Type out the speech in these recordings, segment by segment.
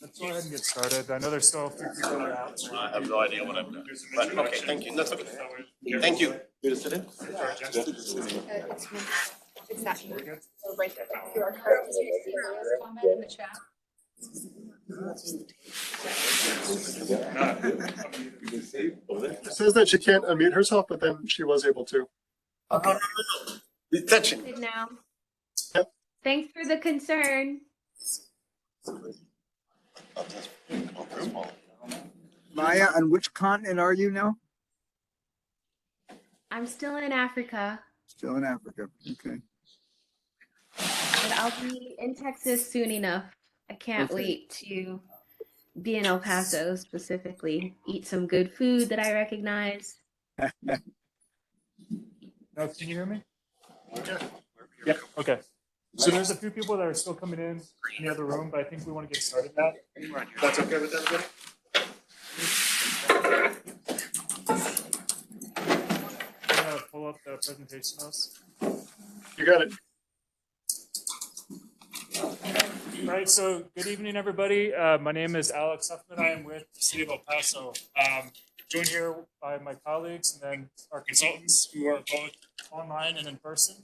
Let's go ahead and get started. I know there's still a few people that are out. So I have no idea what I'm doing. But okay, thank you. That's okay. Thank you. You to sit in? It's that right there. QR code. Comment in the chat. It says that she can't unmute herself, but then she was able to. Okay. Detention. Good now. Yep. Thanks for the concern. Maya, on which continent are you now? I'm still in Africa, Still in Africa. Okay. but I'll be in Texas soon enough. I can't Okay. wait to be in El Paso specifically, eat some good food that I recognize. Now, can you hear me? Okay. Yep. Okay. So there's a few people that are still coming in the other room, but I think we want to get started now. That's okay with everybody? I'm gonna pull up the presentation notes. You got it. All right, so good evening, everybody. My name is Alex Huffman. I am with the City of El Paso. Joined here by my colleagues and then our consultants who are both online and in person.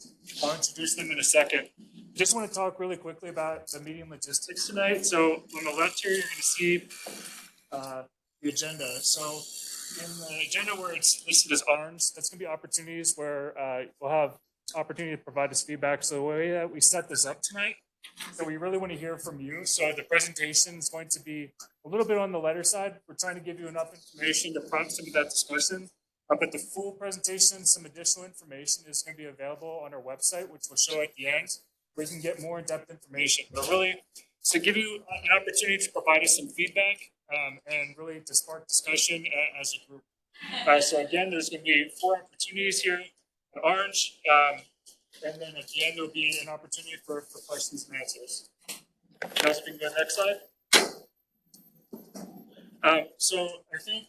I'll introduce them in a second. Just want to talk really quickly about the meeting logistics tonight. So on the left here, you're going to see the agenda. So in the agenda where it's listed as orange, that's going to be opportunities where we'll have opportunity to provide us feedback. So the way that we set this up tonight, so we really want to hear from you. So the presentation is going to be a little bit on the lighter side. We're trying to give you enough information to prompt some of that discussion. But the full presentation, some additional information is going to be available on our website, which we'll show at the end, where you can get more in-depth information. But really, to give you an opportunity to provide us some feedback and really to spark discussion as a group. So again, there's going to be 4 opportunities here in orange. And then at the end, there'll be an opportunity for questions and answers. Guys, we can go next slide. So I think,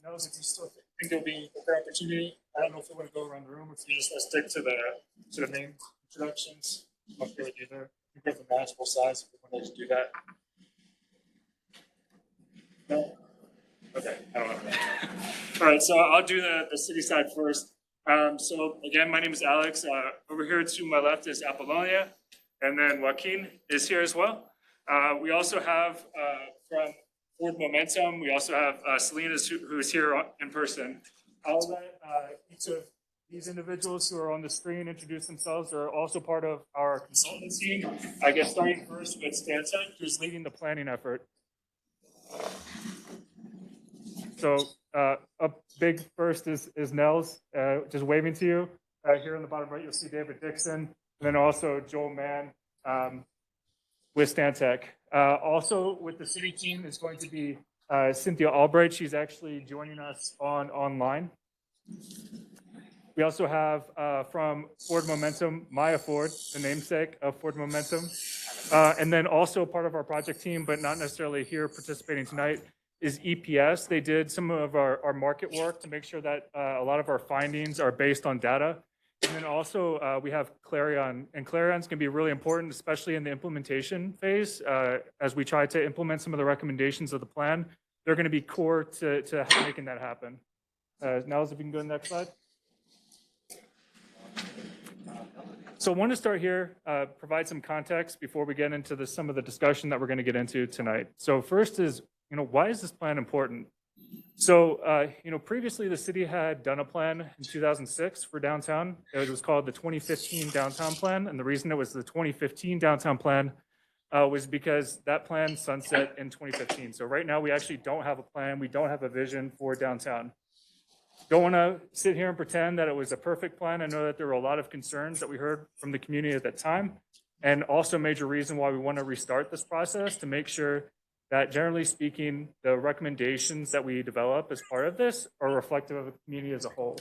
knows if you still think there'll be a fair opportunity. I don't know if we want to go around the room, if you just stick to the main introductions. I'm okay with either. I think we have a manageable size if we wanted to do that. No? Okay, I don't know. All right, so I'll do the city side first. So again, my name is Alex. Over here to my left is Apollonia, and then Joaquin is here as well. We also have from Ford Momentum, we also have Selena who's here in person. I'll let each of these individuals who are on the screen introduce themselves. They're also part of our consultant team. I guess starting first with Stantec, who's leading the planning effort. So up big first is Nels, just waving to you. Here on the bottom right, you'll see David Dixon, and then also Joel Mann with Stantec. Also with the city team is going to be Cynthia Albright. She's actually joining us online. We also have from Ford Momentum, Maya Ford, the namesake of Ford Momentum. And then also part of our project team, but not necessarily here participating tonight, is EPS. They did some of our market work to make sure that a lot of our findings are based on data. And then also we have Clarion, and Clarion's going to be really important, especially in the implementation phase. As we try to implement some of the recommendations of the plan, they're going to be core to making that happen. Now, if you can go to the next slide. So I want to start here, provide some context before we get into some of the discussion that we're going to get into tonight. So first is, why is this plan important? So, previously the city had done a plan in 2006 for downtown. It was called the 2015 Downtown Plan. And the reason it was the 2015 Downtown Plan was because that plan sunset in 2015. So right now we actually don't have a plan. We don't have a vision for downtown. Don't want to sit here and pretend that it was a perfect plan. I know that there were a lot of concerns that we heard from the community at that time. And also a major reason why we want to restart this process to make sure that generally speaking, the recommendations that we develop as part of this are reflective of the community as a whole.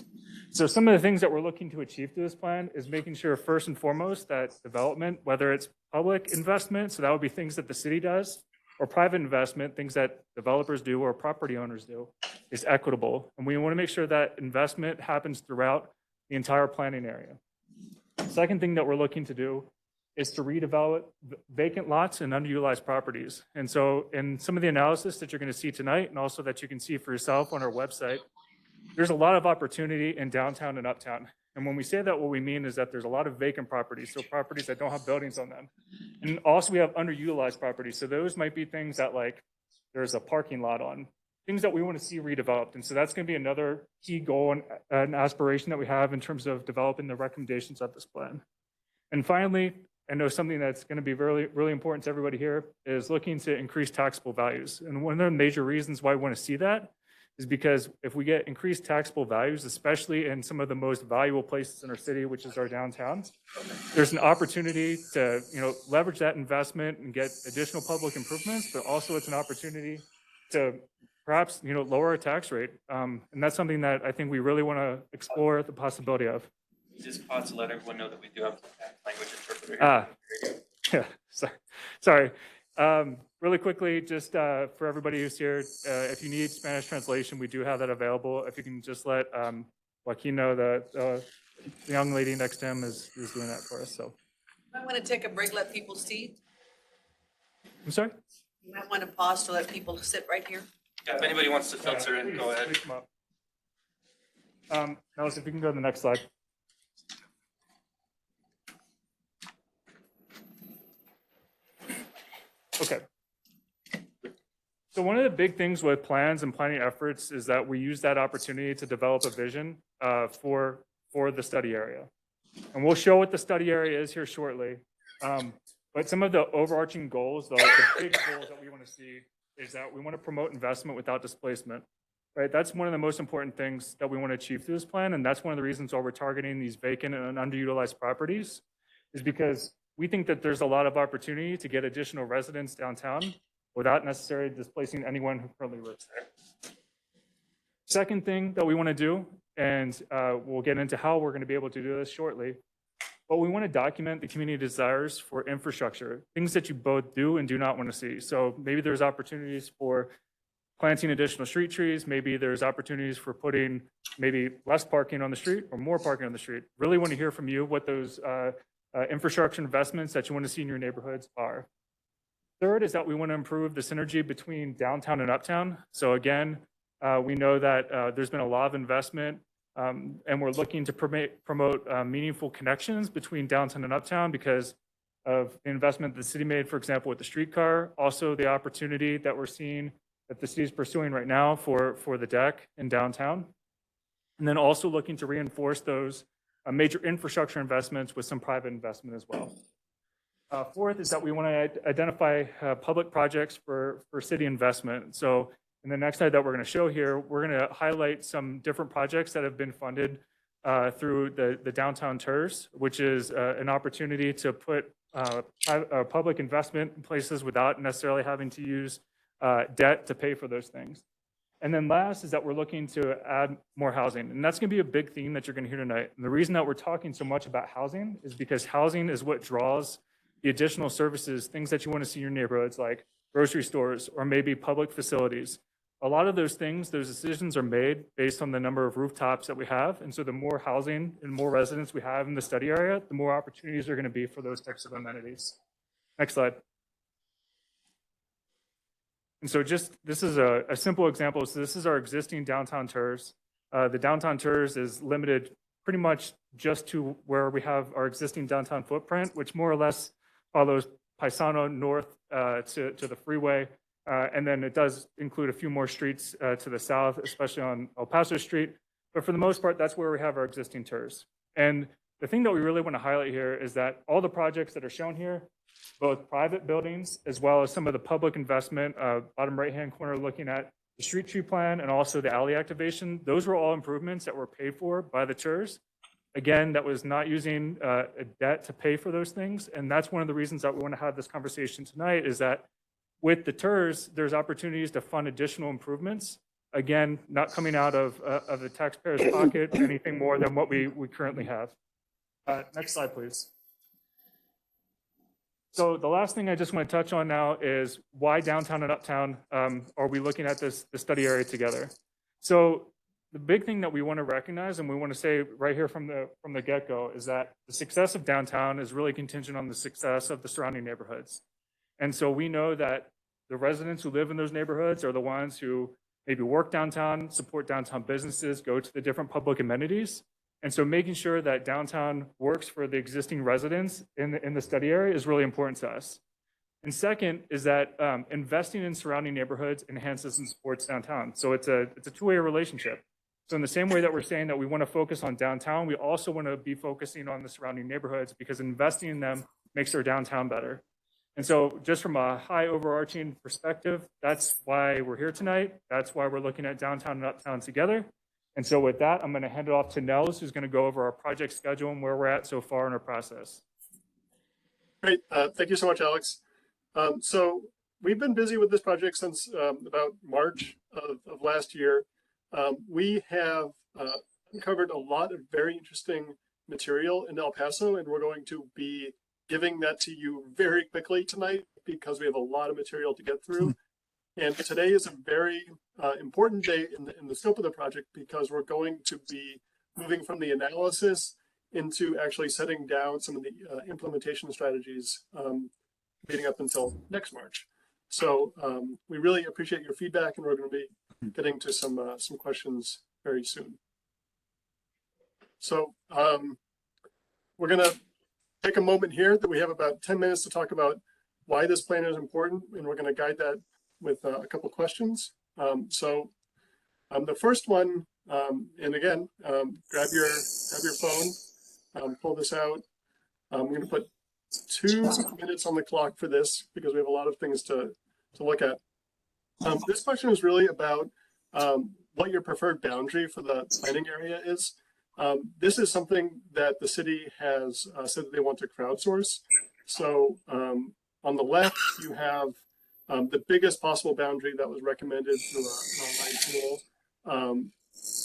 So some of the things that we're looking to achieve through this plan is making sure first and foremost that development, whether it's public investment, so that would be things that the city does, or private investment, things that developers do or property owners do, is equitable. And we want to make sure that investment happens throughout the entire planning area. The second thing that we're looking to do is to redevelop vacant lots and underutilized properties. And so in some of the analysis that you're going to see tonight, and also that you can see for yourself on our website, there's a lot of opportunity in downtown and uptown. And when we say that, what we mean is that there's a lot of vacant properties, so properties that don't have buildings on them. And also we have underutilized properties. So those might be things that like there's a parking lot on, things that we want to see redeveloped. And so that's going to be another key goal and an aspiration that we have in terms of developing the recommendations of this plan. And finally, I know something that's going to be really, really important to everybody here is looking to increase taxable values. And one of the major reasons why we want to see that is because if we get increased taxable values, especially in some of the most valuable places in our city, which is our downtowns, there's an opportunity to, leverage that investment and get additional public improvements, but also it's an opportunity to perhaps, lower our tax rate. And that's something that I think we really want to explore the possibility of. Just pause to let everyone know that we do have a language interpreter here. Yeah, sorry. Really quickly, just for everybody who's here, if you need Spanish translation, we do have that available. If you can just let Joaquin know that the young lady next to him is doing that for us. So, You might want to take a break, let people see. I'm sorry? You might want to pause to let people sit right here. Yeah, if anybody wants to filter in, go ahead. Please come up. Alice, if you can go to the next slide. Okay. So one of the big things with plans and planning efforts is that we use that opportunity to develop a vision for the study area. And we'll show what the study area is here shortly. But some of the overarching goals, the big goals that we want to see is that we want to promote investment without displacement, right? That's one of the most important things that we want to achieve through this plan. And that's one of the reasons why we're targeting these vacant and underutilized properties is because we think that there's a lot of opportunity to get additional residents downtown without necessarily displacing anyone who currently lives there. Second thing that we want to do, and we'll get into how we're going to be able to do this shortly, but we want to document the community desires for infrastructure, things that you both do and do not want to see. So maybe there's opportunities for planting additional street trees. Maybe there's opportunities for putting maybe less parking on the street or more parking on the street. Really want to hear from you what those infrastructure investments that you want to see in your neighborhoods are. Third is that we want to improve the synergy between downtown and uptown. So again, we know that there's been a lot of investment and we're looking to promote meaningful connections between downtown and uptown because of the investment the city made, for example, with the streetcar, also the opportunity that we're seeing that the city is pursuing right now for the deck in downtown. And then also looking to reinforce those major infrastructure investments with some private investment as well. Fourth is that we want to identify public projects for city investment. So in the next slide that we're going to show here, we're going to highlight some different projects that have been funded through the Downtown TERS, which is an opportunity to put public investment in places without necessarily having to use debt to pay for those things. And then last is that we're looking to add more housing. And that's going to be a big theme that you're going to hear tonight. And the reason that we're talking so much about housing is because housing is what draws the additional services, things that you want to see in your neighborhoods, like grocery stores or maybe public facilities. A lot of those things, those decisions are made based on the number of rooftops that we have. And so the more housing and more residents we have in the study area, the more opportunities are going to be for those types of amenities. Next slide. And so this is a simple example. So this is our existing downtown TERS. The downtown TERS is limited pretty much just to where we have our existing downtown footprint, which more or less follows Paisano north to the freeway. And then it does include a few more streets to the south, especially on El Paso Street. But for the most part, that's where we have our existing TERS. And the thing that we really want to highlight here is that all the projects that are shown here, both private buildings as well as some of the public investment, bottom right-hand corner looking at the street tree plan and also the alley activation, those were all improvements that were paid for by the TERS. Again, that was not using a debt to pay for those things. And that's one of the reasons that we want to have this conversation tonight is that with the TERS, there's opportunities to fund additional improvements. Again, not coming out of the taxpayer's pocket, anything more than what we currently have. Next slide, please. So the last thing I just want to touch on now is why downtown and uptown are we looking at the study area together? So the big thing that we want to recognize and we want to say right here from the get-go is that the success of downtown is really contingent on the success of the surrounding neighborhoods. And so we know that the residents who live in those neighborhoods are the ones who maybe work downtown, support downtown businesses, go to the different public amenities. And so making sure that downtown works for the existing residents in the study area is really important to us. And second is that investing in surrounding neighborhoods enhances and supports downtown. So it's a two-way relationship. So in the same way that we're saying that we want to focus on downtown, we also want to be focusing on the surrounding neighborhoods because investing in them makes our downtown better. And so just from a high overarching perspective, that's why we're here tonight. That's why we're looking at downtown and uptown together. And so with that, I'm going to hand it off to Nels, who's going to go over our project schedule and where we're at so far in our process. Great. Thank you so much, Alex. So we've been busy with this project since about March of last year. We have uncovered a lot of very interesting material in El Paso, and we're going to be giving that to you very quickly tonight because we have a lot of material to get through. And today is a very important day in the scope of the project because we're going to be moving from the analysis into actually setting down some of the implementation strategies leading up until next March. So we really appreciate your feedback, and we're going to be getting to some questions very soon. So we're going to take a moment here that we have about 10 minutes to talk about why this plan is important, and we're going to guide that with a couple questions. The first one, and again, grab your phone, pull this out. I'm going to put 2 minutes on the clock for this because we have a lot of things to look at. This question is really about what your preferred boundary for the planning area is. This is something that the city has said that they want to crowdsource. So on the left, you have the biggest possible boundary that was recommended through an online tool.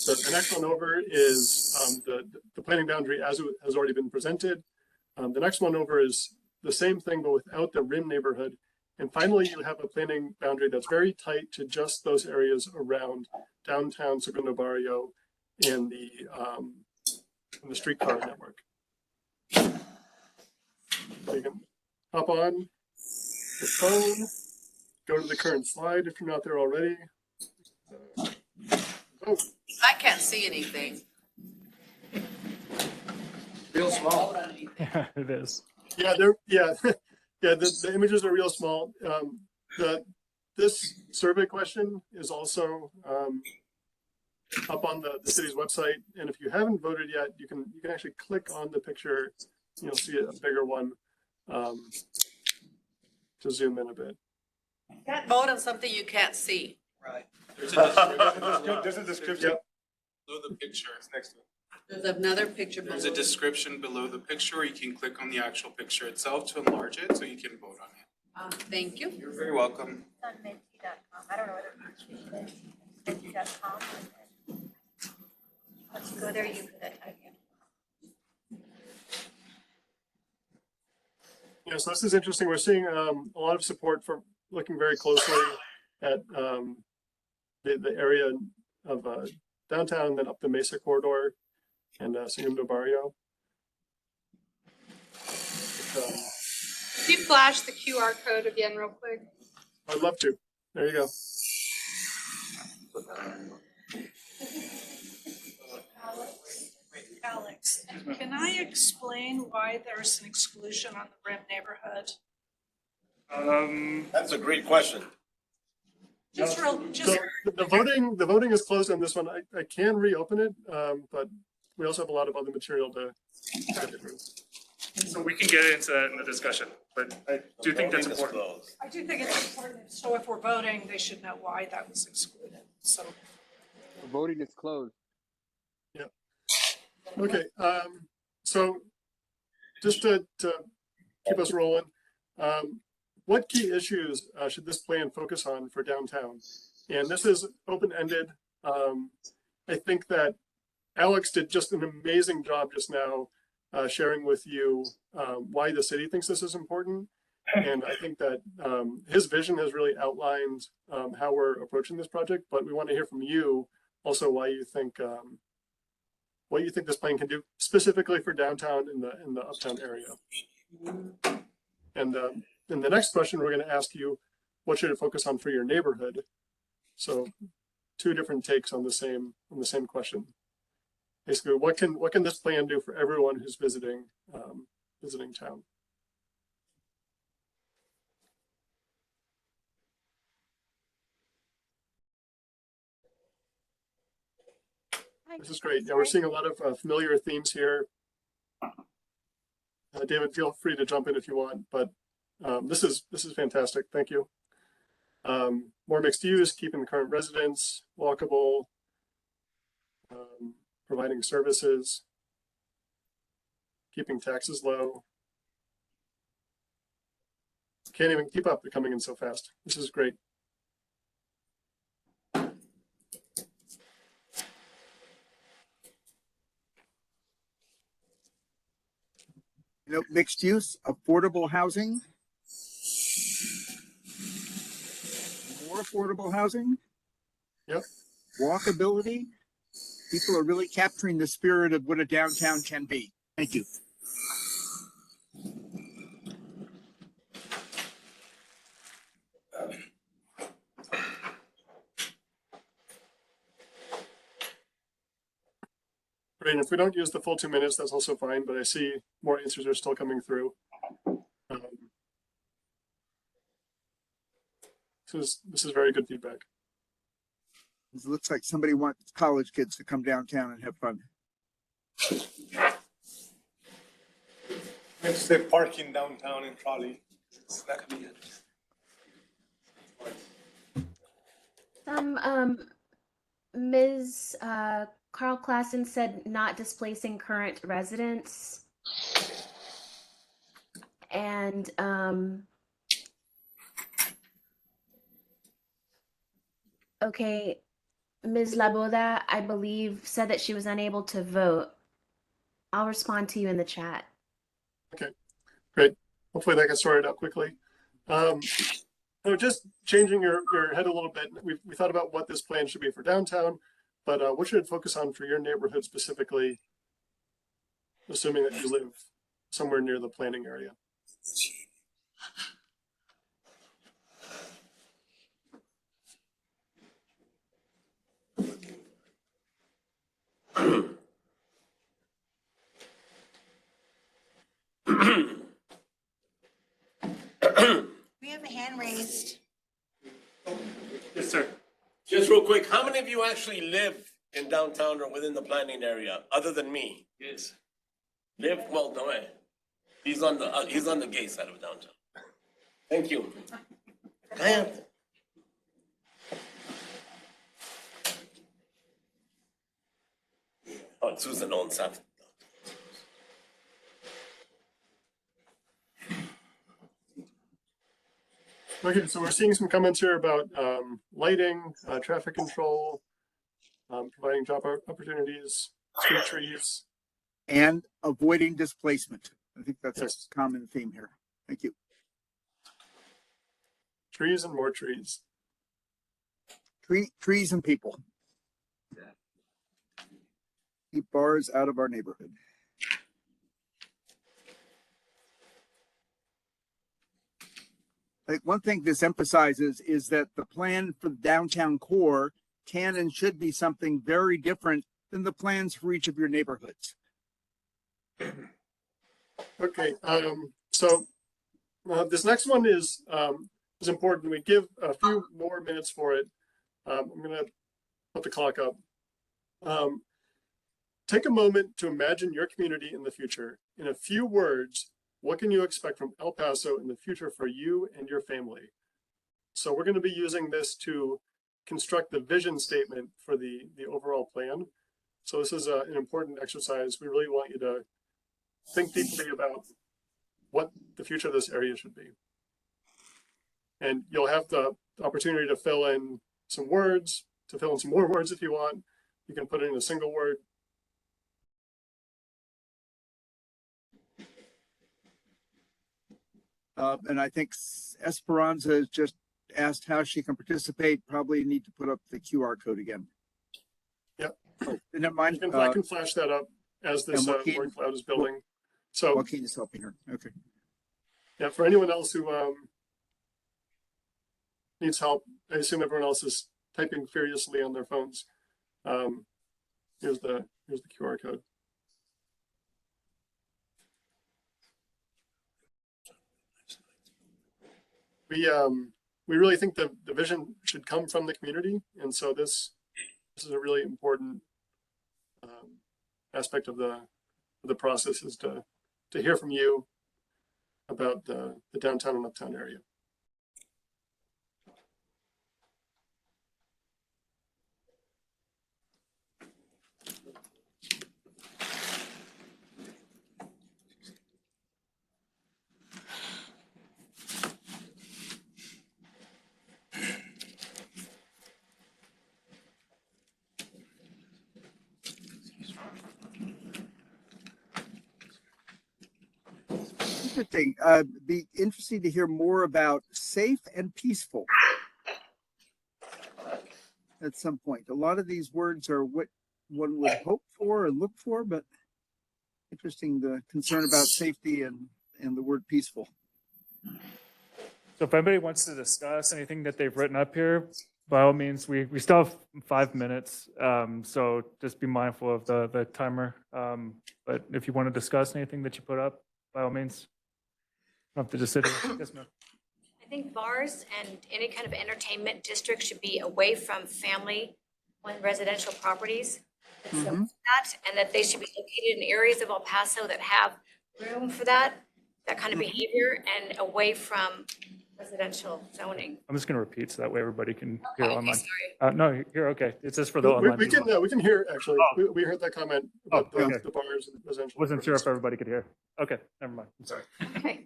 The next one over is the planning boundary as it has already been presented. The next one over is the same thing, but without the rim neighborhood. And finally, you have a planning boundary that's very tight to just those areas around downtown Segundo Barrio and the streetcar network. So you can hop on the phone, go to the current slide if you're not there already. Oh. I can't see anything. Real small. Yeah, it is. Yeah, the images are real small. This survey question is also up on the city's website, and if you haven't voted yet, you can actually click on the picture. You'll see a bigger one to zoom in a bit. Can't vote on something you can't see. Right. There's a description Yep. below the picture. It's next to it. There's another picture below. There's a description below the picture, or you can click on the actual picture itself to enlarge it so you can vote on it. Thank you. You're very welcome. It's on Minty.com. I don't know whether it's Minty.com. Let's go there, you put that type in. Yeah, so this is interesting. We're seeing a lot of support for looking very closely at the area of downtown, then up the Mesa corridor and Segundo Barrio. Can you flash the QR code again real quick? I'd love to. There you go. Alex, can I explain why there's an exclusion on the rim neighborhood? That's a great question. Just So the voting is closed on this one. I can reopen it, but we also have a lot of other material to get through. So we can get into that in the discussion, but I do think that's important. I do think it's important, so if we're voting, they should know why that was excluded, so. The voting is closed. Yeah. Okay. So just to keep us rolling, what key issues should this plan focus on for downtown? And this is open-ended. I think that Alex did just an amazing job just now sharing with you why the city thinks this is important. And I think that his vision has really outlined how we're approaching this project, but we want to hear from you also why you think what you think this plan can do specifically for downtown in the uptown area. And in the next question, we're going to ask you, what should it focus on for your neighborhood? So 2 different takes on the same question. Basically, what can this plan do for everyone who's visiting town? This is great. Yeah, we're seeing a lot of familiar themes here. David, feel free to jump in if you want, but this is fantastic. Thank you. More mixed use, keeping the current residents walkable, providing services, keeping taxes low. Can't even keep up. They're coming in so fast. This is great. You know, mixed use, affordable housing, more affordable housing. Yep. Walkability. People are really capturing the spirit of what a downtown can be. Thank you. Great. And if we don't use the full 2 minutes, that's also fine, but I see more answers are still coming through. This is very good feedback. It looks like somebody wants college kids to come downtown and have fun. Let's say parking downtown in trolley. It's not gonna be it. Ms. Carl Klassen said not displacing current residents. And okay, Ms. Laboda, I believe, said that she was unable to vote. I'll respond to you in the chat. Okay, great. Hopefully that gets sorted out quickly. So just changing your head a little bit, we thought about what this plan should be for downtown, but what should it focus on for your neighborhood specifically, assuming that you live somewhere near the planning area? We have a hand raised. Yes, sir. Just real quick, how many of you actually live in downtown or within the planning area, other than me? Yes. Live? Well, no way. He's on the gay side of downtown. Thank you. Damn. Oh, Susan owns Sept. Okay, so we're seeing some comments here about lighting, traffic control, providing job opportunities, street trees. And avoiding displacement. I think that's Yes. a common theme here. Thank you. Trees and more trees. Trees and people. Keep bars out of our neighborhood. I think one thing this emphasizes is that the plan for the downtown core can and should be something very different than the plans for each of your neighborhoods. Okay, so this next one is important. We give a few more minutes for it. I'm gonna put the clock up. Take a moment to imagine your community in the future. In a few words, what can you expect from El Paso in the future for you and your family? So we're going to be using this to construct the vision statement for the overall plan. So this is an important exercise. We really want you to think deeply about what the future of this area should be. And you'll have the opportunity to fill in some words, to fill in some more words if you want. You can put it in a single word. And I think Esperanza has just asked how she can participate. Probably need to put up the QR code again. Never mind. I can flash that up as this and Joaquin- word cloud is building. So Joaquin is helping her. Okay. yeah, for anyone else who needs help, I assume everyone else is typing furiously on their phones. Here's the QR code. We really think the vision should come from the community, and so this is a really important aspect of the process, is to hear from you about the downtown and uptown area. Interesting. Be interesting to hear more about safe and peaceful at some point. A lot of these words are what one would hope for and look for, but interesting, the concern about safety and the word peaceful. So if anybody wants to discuss anything that they've written up here, by all means, we still have 5 minutes. So just be mindful of the timer. But if you want to discuss anything that you put up, by all means, you don't have to just sit here. Yes, ma'am. I think bars and any kind of entertainment district should be away from family-owned residential properties. And so that, and that they should be located in areas of El Paso that have room for that kind of behavior, and away from residential zoning. I'm just going to repeat so that way everybody can hear Okay, online. sorry. No, you're okay. It's just for the online. We can hear, actually. Oh. We heard that comment about okay. the bars and residential. Wasn't sure if everybody could hear. Okay, never mind. I'm sorry. Okay.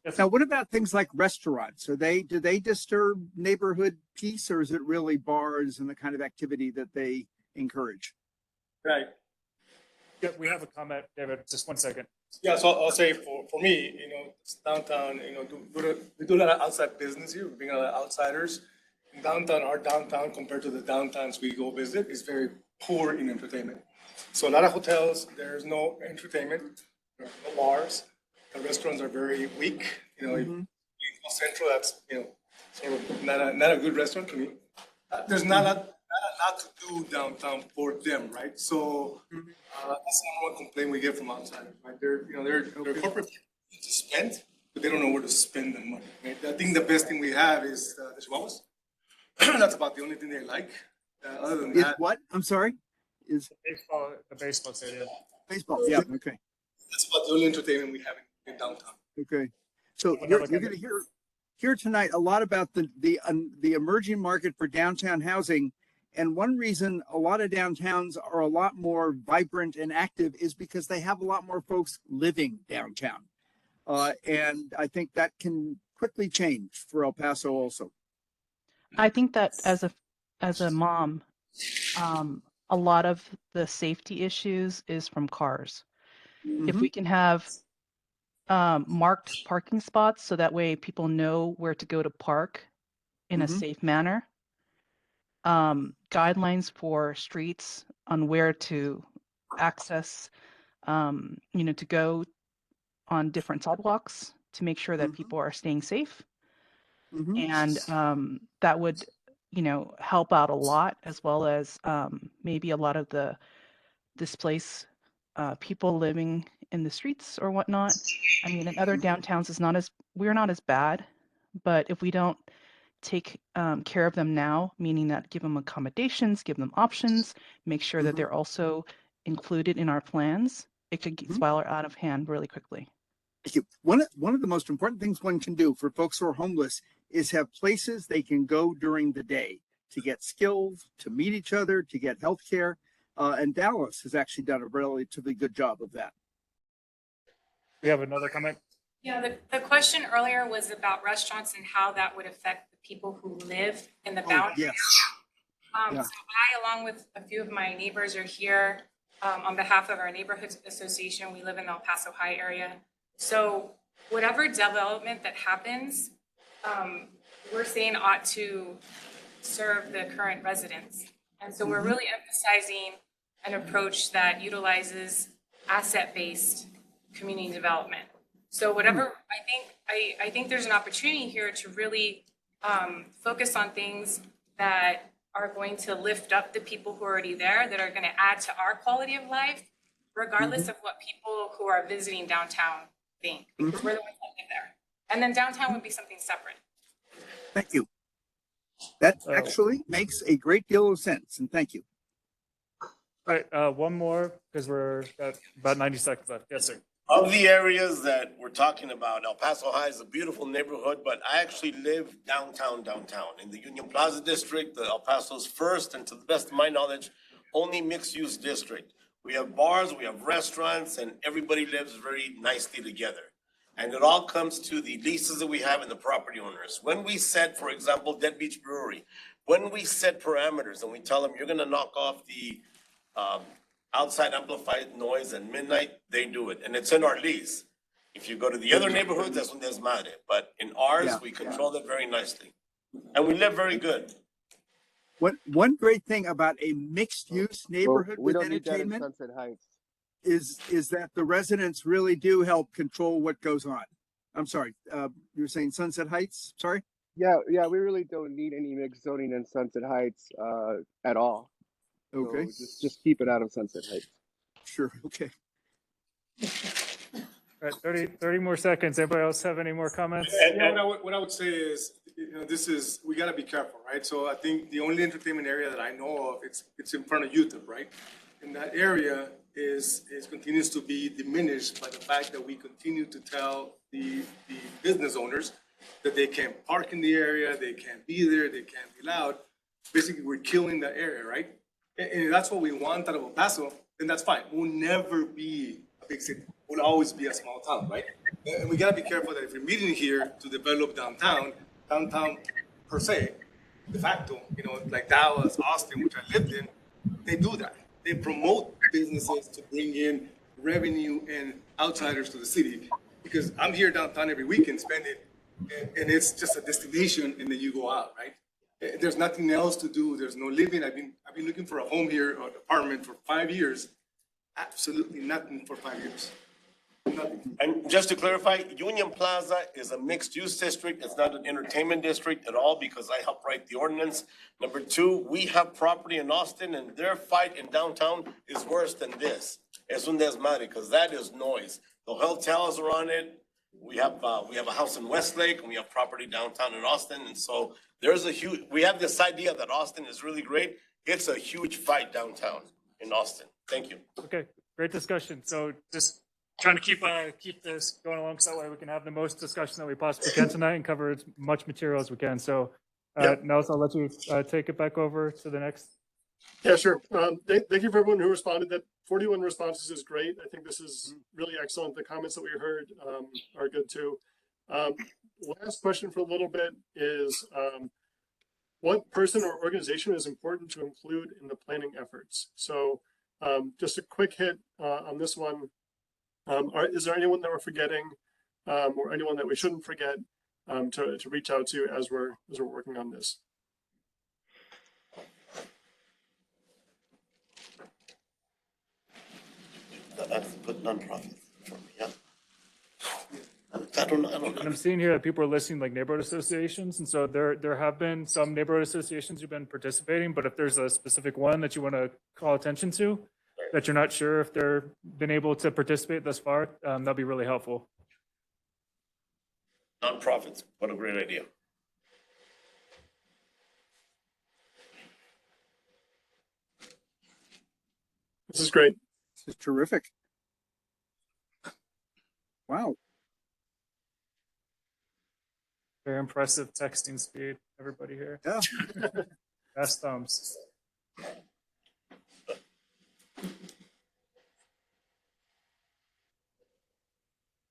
Yes. Now, what about things like restaurants? Do they disturb neighborhood peace, or is it really bars and the kind of activity that they encourage? Right. Yeah, we have a comment, David. Just 1 second. Yeah, so I'll say for me, it's downtown, we do a lot of outside business here. We bring a lot of outsiders. In downtown, our downtown compared to the downtowns we go visit is very poor in entertainment. So a lot of hotels, there's no entertainment, there's no bars. The restaurants are very weak. Central, that's sort of not a good restaurant to me. There's not a lot to do downtown for them, right? So that's the number one complaint we get from outsiders, right? They're corporate people to spend, but they don't know where to spend the money, right? I think the best thing we have is the chihuahuas. That's about the only thing they like. Other than that, What? I'm sorry. Is the baseball stadium. Baseball? Yeah. Okay. that's about the only entertainment we have in downtown. Okay. So you're going to hear tonight a lot about the emerging market for downtown housing. And one reason a lot of downtowns are a lot more vibrant and active is because they have a lot more folks living downtown. And I think that can quickly change for El Paso also. I think that as a mom, a lot of the safety issues is from cars. If we can have marked parking spots so that way people know where to go to park in a safe manner, guidelines for streets on where to access, to go on different sidewalks to make sure that people are staying safe. And that would, help out a lot, as well as maybe a lot of the displaced people living in the streets or whatnot. I mean, in other downtowns, we're not as bad, but if we don't take care of them now, meaning that give them accommodations, give them options, make sure that they're also included in our plans, it could spiral out of hand really quickly. Thank you. One of the most important things one can do for folks who are homeless is have places they can go during the day to get skills, to meet each other, to get health care. And Dallas has actually done a relatively good job of that. We have another comment. Yeah, the question earlier was about restaurants and how that would affect the people who live in the boundary. Yes. So I, along with a few of my neighbors, are here on behalf of our neighborhood association. We live in the El Paso High area. So whatever development that happens, we're saying ought to serve the current residents. And so we're really emphasizing an approach that utilizes asset-based community development. So whatever, I think there's an opportunity here to really focus on things that are going to lift up the people who are already there, that are going to add to our quality of life, regardless of what people who are visiting downtown think, because we're the ones that live there. And then downtown would be something separate. Thank you. That actually makes a great deal of sense, and thank you. All right, one more, because we're got about 90 seconds left. Yes, sir. Of the areas that we're talking about, El Paso High is a beautiful neighborhood, but I actually live downtown in the Union Plaza district, the El Paso's first, and to the best of my knowledge, only mixed-use district. We have bars, we have restaurants, and everybody lives very nicely together. And it all comes to the leases that we have and the property owners. When we set, for example, Dead Beach Brewery, when we set parameters and we tell them you're gonna knock off the outside amplified noise at midnight, they do it, and it's in our lease. If you go to the other neighborhoods, that's when there's madre, but in ours, we control it very nicely. And we live very good. One great thing about a mixed-use neighborhood we with don't need that in entertainment Sunset Heights. is that the residents really do help control what goes on. I'm sorry, you were saying Sunset Heights? Sorry? Yeah, we really don't need any mixed zoning in Sunset Heights at all. Okay. So just keep it out of Sunset Heights. Sure, okay. All right, 30 more seconds. Anybody else have any more comments? What I would say is, we gotta be careful, right? So I think the only entertainment area that I know of, it's in front of YouTube, right? And that area continues to be diminished by the fact that we continue to tell the business owners that they can't park in the area, they can't be there, they can't be loud. Basically, we're killing that area, right? And that's what we want out of El Paso, then that's fine. We'll never be a big city. We'll always be a small town, right? And we gotta be careful that if we're meeting here to develop downtown per se, de facto, like Dallas, Austin, which I lived in, they do that. They promote businesses to bring in revenue and outsiders to the city. Because I'm here downtown every weekend spending, and it's just a destination, and then you go out, right? There's nothing else to do. There's no living. I've been looking for a home here, or an apartment for 5 years. Absolutely nothing for 5 years. Nothing. And just to clarify, Union Plaza is a mixed-use district. It's not an entertainment district at all because I helped write the ordinance. Number two, we have property in Austin, and their fight in downtown is worse than this. Es un desmadre, because that is noise. The hotels are on it. We have a house in Westlake, and we have property downtown in Austin, and so we have this idea that Austin is really great. It's a huge fight downtown in Austin. Thank you. Okay, great discussion. So just trying to keep this going along so that way we can have the most discussion that we possibly can tonight and cover as much material as we can. So Nels, I'll let you take it back over to the next. Yeah, sure. Thank you for everyone who responded. That 41 responses is great. I think this is really excellent. The comments that we heard are good too. Last question for a little bit is, what person or organization is important to include in the planning efforts? So just a quick hit on this one. Is there anyone that we're forgetting or anyone that we shouldn't forget to reach out to as we're working on this? That's put nonprofit for me, yeah. I don't know. And I'm seeing here that people are listing like neighborhood associations, and so there have been some neighborhood associations who've been participating, but if there's a specific one that you want to call attention to, that you're not sure if they've been able to participate thus far, that'd be really helpful. Nonprofits, what a great idea. This is great. This is terrific. Wow. Very impressive texting speed, everybody here. Yeah. Best thumbs.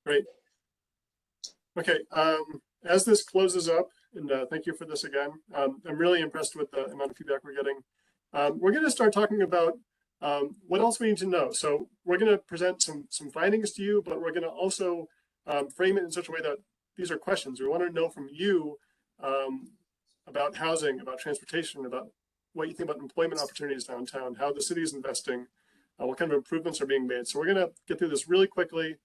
Great. Okay, as this closes up, and thank you for this again, I'm really impressed with the amount of feedback we're getting. We're going to start talking about what else we need to know. So we're going to present some findings to you, but we're going to also frame it in such a way that these are questions. We want to know from you about housing, about transportation, about what you think about employment opportunities downtown, how the city is investing, what kind of improvements are being made. So we're going to get through this really quickly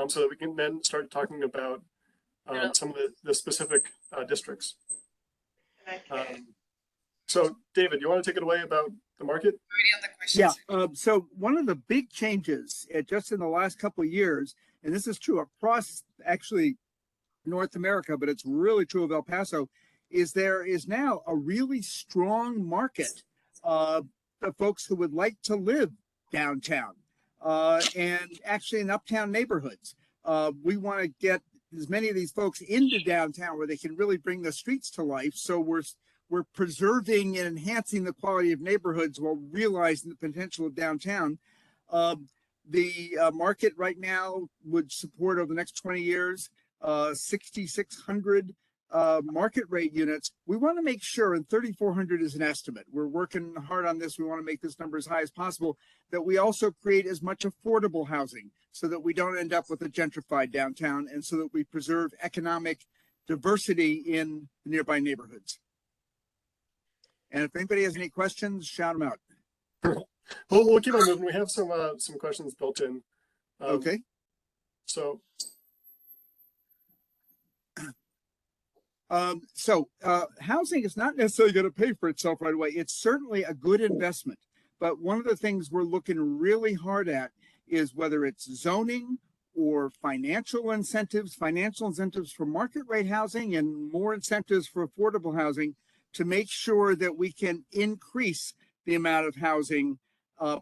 so that we can then start talking about some of the specific districts. So David, you want to take it away about the market? Yeah. So one of the big changes just in the last couple of years, and this is true across actually North America, but it's really true of El Paso, is there is now a really strong market of folks who would like to live downtown and actually in uptown neighborhoods. We want to get as many of these folks into downtown where they can really bring the streets to life. So we're preserving and enhancing the quality of neighborhoods while realizing the potential of downtown. The market right now would support over the next 20 years 6,600 market rate units. We want to make sure, and 3,400 is an estimate. We're working hard on this. We want to make this number as high as possible, that we also create as much affordable housing so that we don't end up with a gentrified downtown and so that we preserve economic diversity in the nearby neighborhoods. And if anybody has any questions, shout them out. We'll keep on moving. We have some questions built in. Okay. So housing is not necessarily going to pay for itself right away. It's certainly a good investment. But one of the things we're looking really hard at is whether it's zoning or financial incentives for market rate housing and more incentives for affordable housing to make sure that we can increase the amount of housing,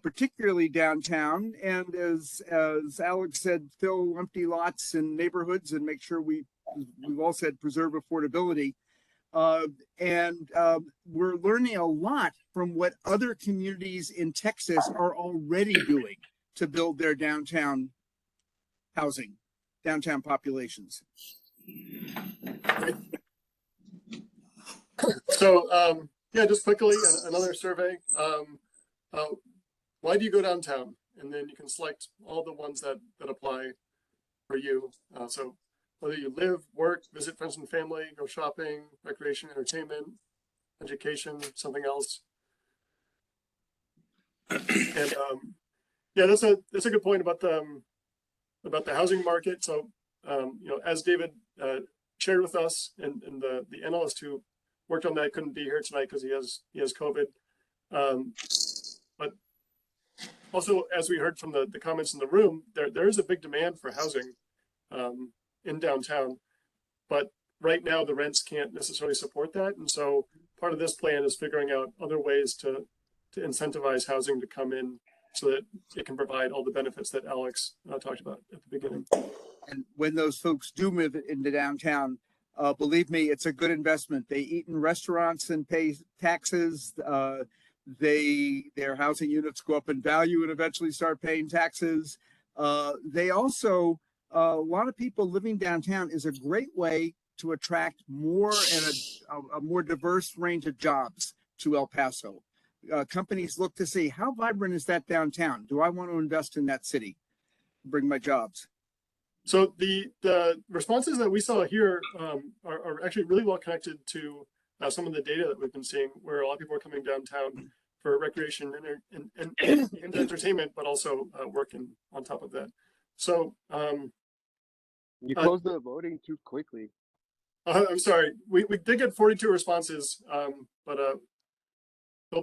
particularly downtown. And as Alex said, fill empty lots in neighborhoods and make sure we've all said preserve affordability. We're learning a lot from what other communities in Texas are already doing to build their downtown housing, downtown populations. So yeah, just quickly, another survey. Why do you go downtown? And then you can select all the ones that apply for you. So whether you live, work, visit friends and family, go shopping, recreation, entertainment, education, something else. And yeah, that's a good point about the housing market. So you know, as David shared with us, and the analyst who worked on that couldn't be here tonight because he has COVID. But also, as we heard from the comments in the room, there is a big demand for housing in downtown, but right now the rents can't necessarily support that. And so part of this plan is figuring out other ways to incentivize housing to come in so that it can provide all the benefits that Alex talked about at the beginning. And when those folks do move into downtown, believe me, it's a good investment. They eat in restaurants and pay taxes. Their housing units go up in value and eventually start paying taxes. They also, a lot of people living downtown is a great way to attract more and a more diverse range of jobs to El Paso. Companies look to see how vibrant is that downtown? Do I want to invest in that city? Bring my jobs. So the responses that we saw here are actually really well connected to some of the data that we've been seeing, where a lot of people are coming downtown for recreation and entertainment, but also working on top of that. So you closed the voting too quickly. I'm sorry. We did get 42 responses, but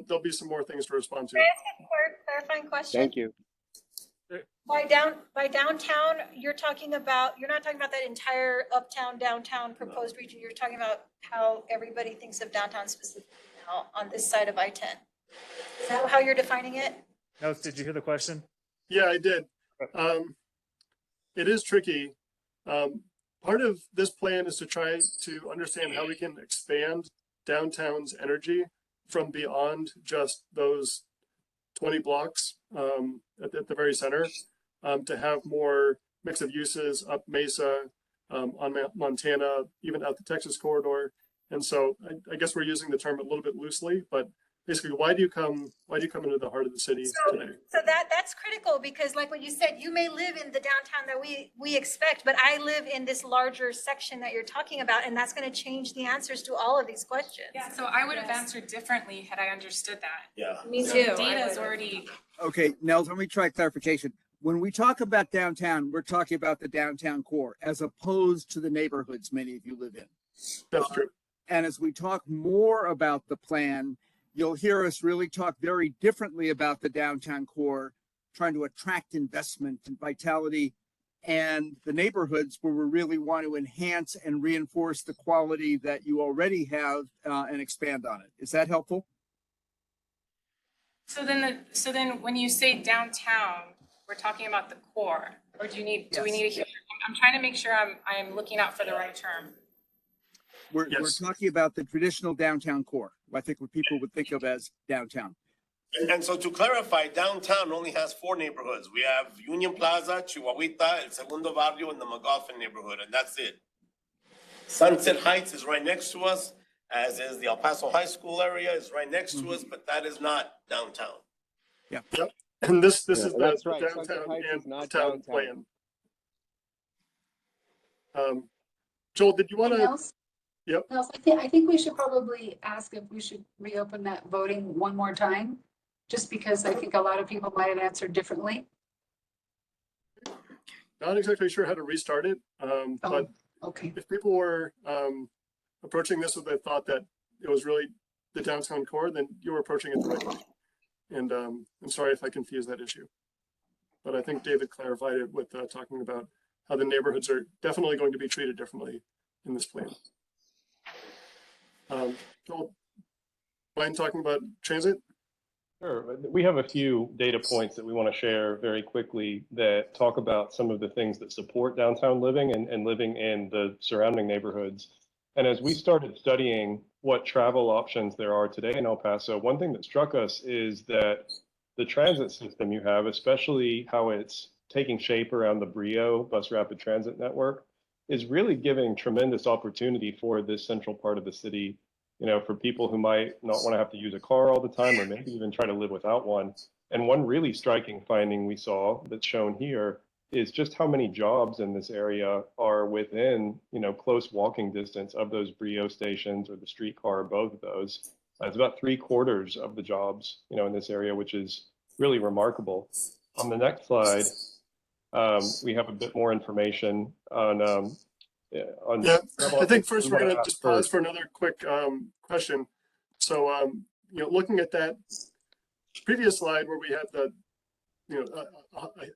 there'll be some more things to respond to. Can I ask a clarifying question? Thank you. By downtown, you're not talking about that entire uptown, downtown proposed region. You're talking about how everybody thinks of downtown specifically now on this side of I-10. Is that how you're defining it? No, did you hear the question? Yeah, I did. It is tricky. Part of this plan is to try to understand how we can expand downtown's energy from beyond just those 20 blocks at the very center, to have more mix of uses up Mesa, on Montana, even out the Texas corridor. And so I guess we're using the term a little bit loosely, but basically, why do you come into the heart of the city today? So that's critical because like what you said, you may live in the downtown that we expect, but I live in this larger section that you're talking about, and that's going to change the answers to all of these questions. Yeah, so I would have answered differently had I understood that. Yeah. Me So too. Data is already. Okay, Nels, let me try clarification. When we talk about downtown, we're talking about the downtown core as opposed to the neighborhoods many of you live in. That's true. And as we talk more about the plan, you'll hear us really talk very differently about the downtown core, trying to attract investment and vitality, and the neighborhoods where we really want to enhance and reinforce the quality that you already have and expand on it. Is that helpful? So then when you say downtown, we're talking about the core, or do we need to hear? I'm trying to make sure I'm looking out for the right term. We're talking about the traditional downtown core, I think what people would think of as downtown. And so to clarify, downtown only has 4 neighborhoods. We have Union Plaza, Chihuahuita, El Segundo Barrio, and the McGoffin neighborhood, and that's it. Sunset Heights is right next to us, as is the El Paso High School area is right next to us, but that is not downtown. Yeah. Yep. And this is the that's right. downtown Sunset Heights and is not town downtown. plan. Joel, did you want to? Nels? Yep. Nels, I think we should probably ask if we should reopen that voting one more time, just because I think a lot of people might have answered differently. Not exactly sure how to restart it, but okay. If people were approaching this with the thought that it was really the downtown core, then you were approaching it the right way. And I'm sorry if I confused that issue. But I think David clarified it with talking about how the neighborhoods are definitely going to be treated differently in this plan. Joel, mind talking about transit? Sure. We have a few data points that we want to share very quickly that talk about some of the things that support downtown living and living in the surrounding neighborhoods. And as we started studying what travel options there are today in El Paso, one thing that struck us is that the transit system you have, especially how it's taking shape around the Brio bus rapid transit network, is really giving tremendous opportunity for this central part of the city, you know, for people who might not want to have to use a car all the time or maybe even try to live without one. And one really striking finding we saw that's shown here is just how many jobs in this area are within, you know, close walking distance of those Brio stations or the streetcar, both of those. It's about 3/4 of the jobs, you know, in this area, which is really remarkable. On the next slide, we have a bit more information on yeah, I think first we're going to just pause for another quick question. So, you know, looking at that previous slide where we had the, you know,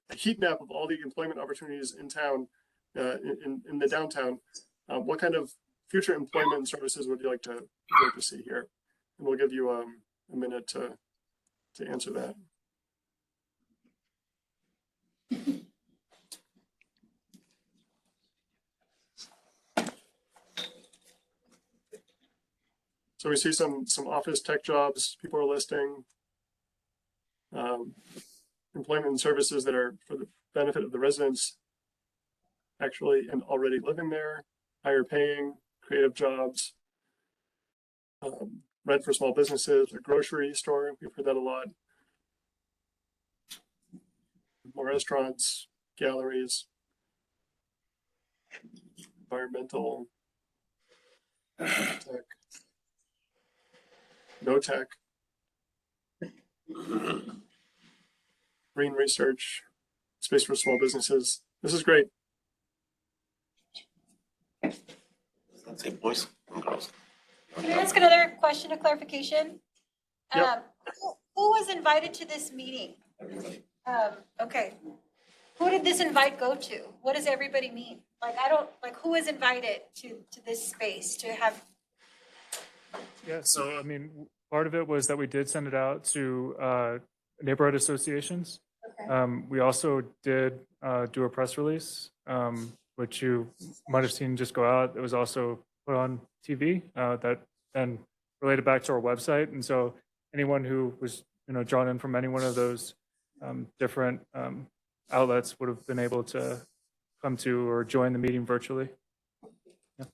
a heat map of all the employment opportunities in town, in the downtown, what kind of future employment and services would you like to see here? And we'll give you a minute to answer that. So we see some office tech jobs people are listing, employment and services that are for the benefit of the residents actually and already living there, higher paying, creative jobs, rent for small businesses, a grocery store, we've heard that a lot, more restaurants, galleries, environmental, tech. No tech, green research, space for small businesses. This is great. Let's say boys and girls. Can I ask another question of clarification? Yep. Who was invited to this meeting? Okay. Who did this invite go to? What does everybody mean? Like, who was invited to this space to have? Yeah, so I mean, part of it was that we did send it out to neighborhood associations. Okay. We also did do a press release, which you might have seen just go out. It was also put on TV that then related back to our website. And so anyone who was, you know, drawn in from any one of those different outlets would have been able to come to or join the meeting virtually. Yeah.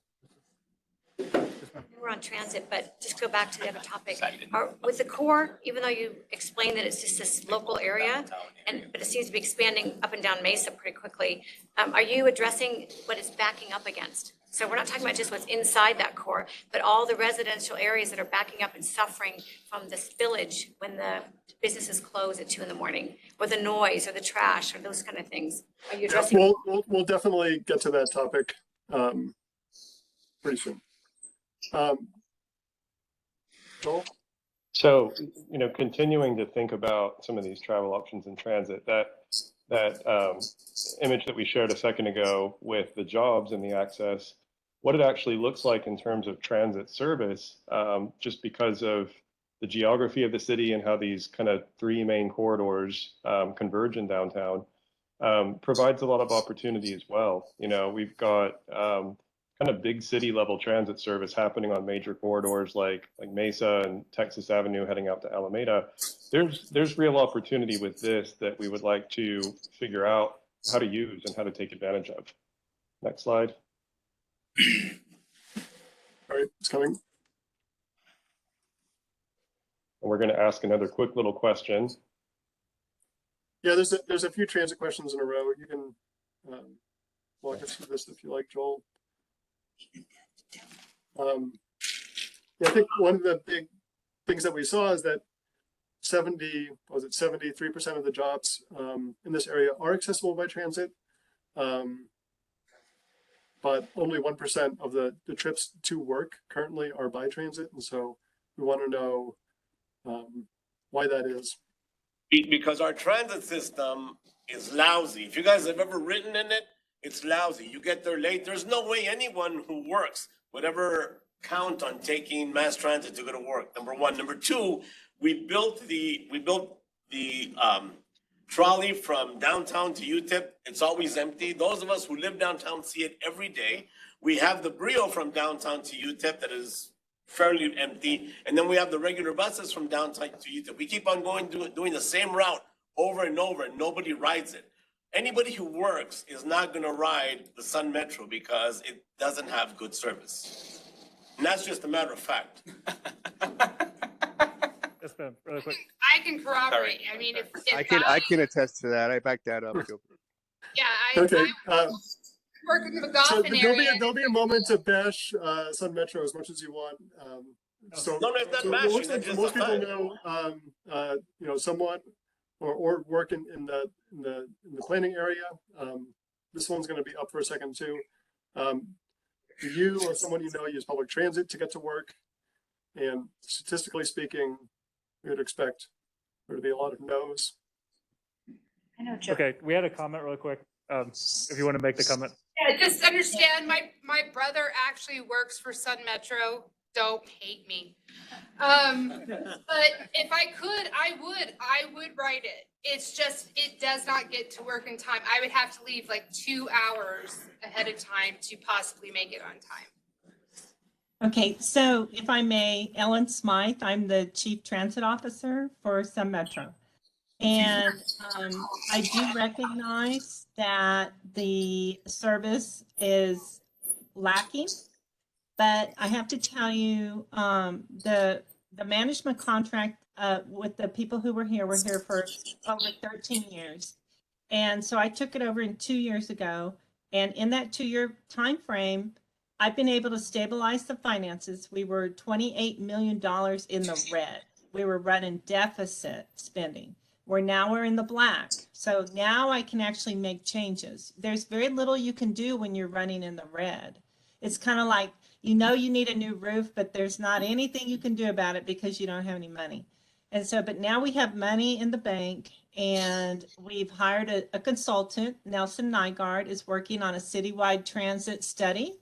we're on transit, but just go back to the other topic. With the core, even though you explained that it's just this local area, but it seems to be expanding up and down Mesa pretty quickly, are you addressing what it's backing up against? So we're not talking about just what's inside that core, but all the residential areas that are backing up and suffering from the spillage when the businesses close at 2 a.m, or the noise or the trash or those kind of things. Are you addressing? Yeah, we'll definitely get to that topic pretty soon. Joel? So, continuing to think about some of these travel options in transit, that image that we shared a second ago with the jobs and the access, what it actually looks like in terms of transit service, just because of the geography of the city and how these kind of 3 main corridors converge in downtown, provides a lot of opportunity as well. We've got kind of big city level transit service happening on major corridors like Mesa and Texas Avenue heading out to Alameda. There's real opportunity with this that we would like to figure out how to use and how to take advantage of. Next slide. All right, it's coming. And we're going to ask another quick little question. Yeah, there's a few transit questions in a row. You can walk us through this if you like, Joel. Yeah, I think one of the big things that we saw is that 73% of the jobs in this area are accessible by transit, but only 1% of the trips to work currently are by transit. And so we want to know why that is. Because our transit system is lousy. If you guys have ever ridden in it, it's lousy. You get there late. There's no way anyone who works would ever count on taking mass transit to go to work. Number one. Number two, we built the trolley from downtown to UTEP. It's always empty. Those of us who live downtown see it every day. We have the Brio from downtown to UTEP that is fairly empty. And then we have the regular buses from downtown to UTEP. We keep on doing the same route over and over, and nobody rides it. Anybody who works is not going to ride the Sun Metro because it doesn't have good service. And that's just a matter of fact. Yes, ma'am, really quick. I can corroborate. I mean, if I can attest to that. I back that up. Yeah, Okay. work in the Goffin So area. there'll be a moment to bash Sun Metro as much as you want. So it looks like most people know, someone or work in the planning area. This one's going to be up for a second too. Do you or someone you know use public transit to get to work? And statistically speaking, we would expect there to be a lot of no's. I know, Joe. Okay, we had a comment really quick. If you want to make the comment. Yeah, just understand my brother actually works for Sun Metro. Don't hate me. But if I could, I would write it. It's just, it does not get to work in time. I would have to leave like 2 hours ahead of time to possibly make it on time. Okay, so if I may, Ellen Smythe, I'm the Chief Transit Officer for Sun Metro. And I do recognize that the service is lacking, but I have to tell you, the management contract with the people who were here for over 13 years. And so I took it over 2 years ago. And in that 2-year time frame, I've been able to stabilize the finances. We were $28 million in the red. We were running deficit spending. We're in the black. So now I can actually make changes. There's very little you can do when you're running in the red. It's kind of like, you need a new roof, but there's not anything you can do about it because you don't have any money. And so, but now we have money in the bank, and we've hired a consultant. Nelson Nygaard is working on a citywide transit study,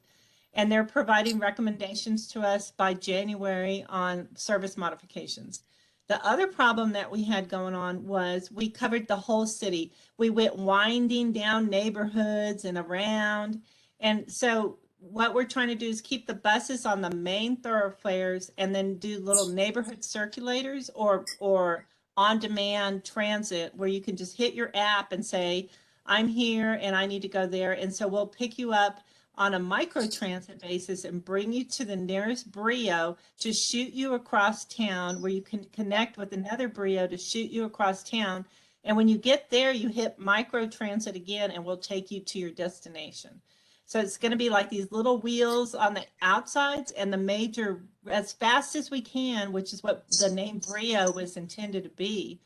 and they're providing recommendations to us by January on service modifications. The other problem that we had going on was we covered the whole city. We went winding down neighborhoods and around. And so what we're trying to do is keep the buses on the main thoroughfares and then do little neighborhood circulators or on-demand transit where you can just hit your app and say, I'm here and I need to go there. And so we'll pick you up on a microtransit basis and bring you to the nearest Brio to shoot you across town, where you can connect with another Brio to shoot you across town. And when you get there, you hit microtransit again and we'll take you to your destination. So it's going to be like these little wheels on the outsides and the major, as fast as we can, which is what the name Brio was intended to be.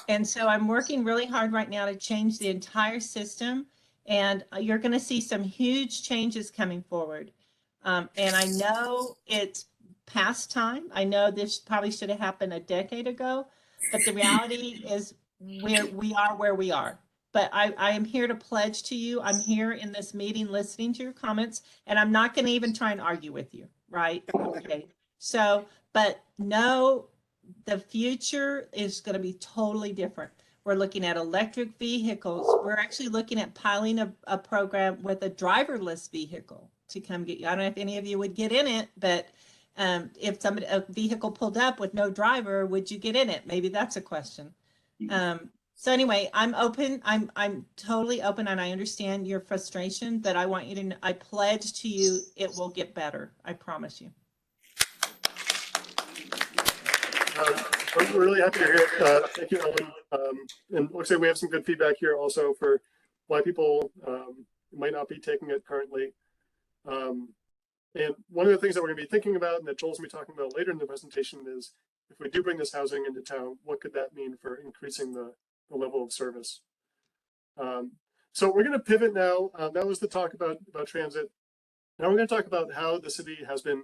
And so I'm working really hard right now to change the entire system. And you're going to see some huge changes coming forward. And I know it's past time. I know this probably should have happened a decade ago, but the reality is we are where we are. But I am here to pledge to you. I'm here in this meeting listening to your comments, and I'm not going to even try and argue with you, right? Okay. So, but no, the future is going to be totally different. We're looking at electric vehicles. We're actually looking at piling a program with a driverless vehicle to come get you. I don't know if any of you would get in it, but if a vehicle pulled up with no driver, would you get in it? Maybe that's a question. So anyway, I'm open. I'm totally open, and I understand your frustration, but I want you to know, I pledge to you it will get better. I promise you. We're really happy to hear it. Thank you, Ellen. And looks like we have some good feedback here also for why people might not be taking it currently. And one of the things that we're going to be thinking about, and that Joel's going to be talking about later in the presentation, is if we do bring this housing into town, what could that mean for increasing the level of service? So we're going to pivot now. That was the talk about transit. Now we're going to talk about how the city has been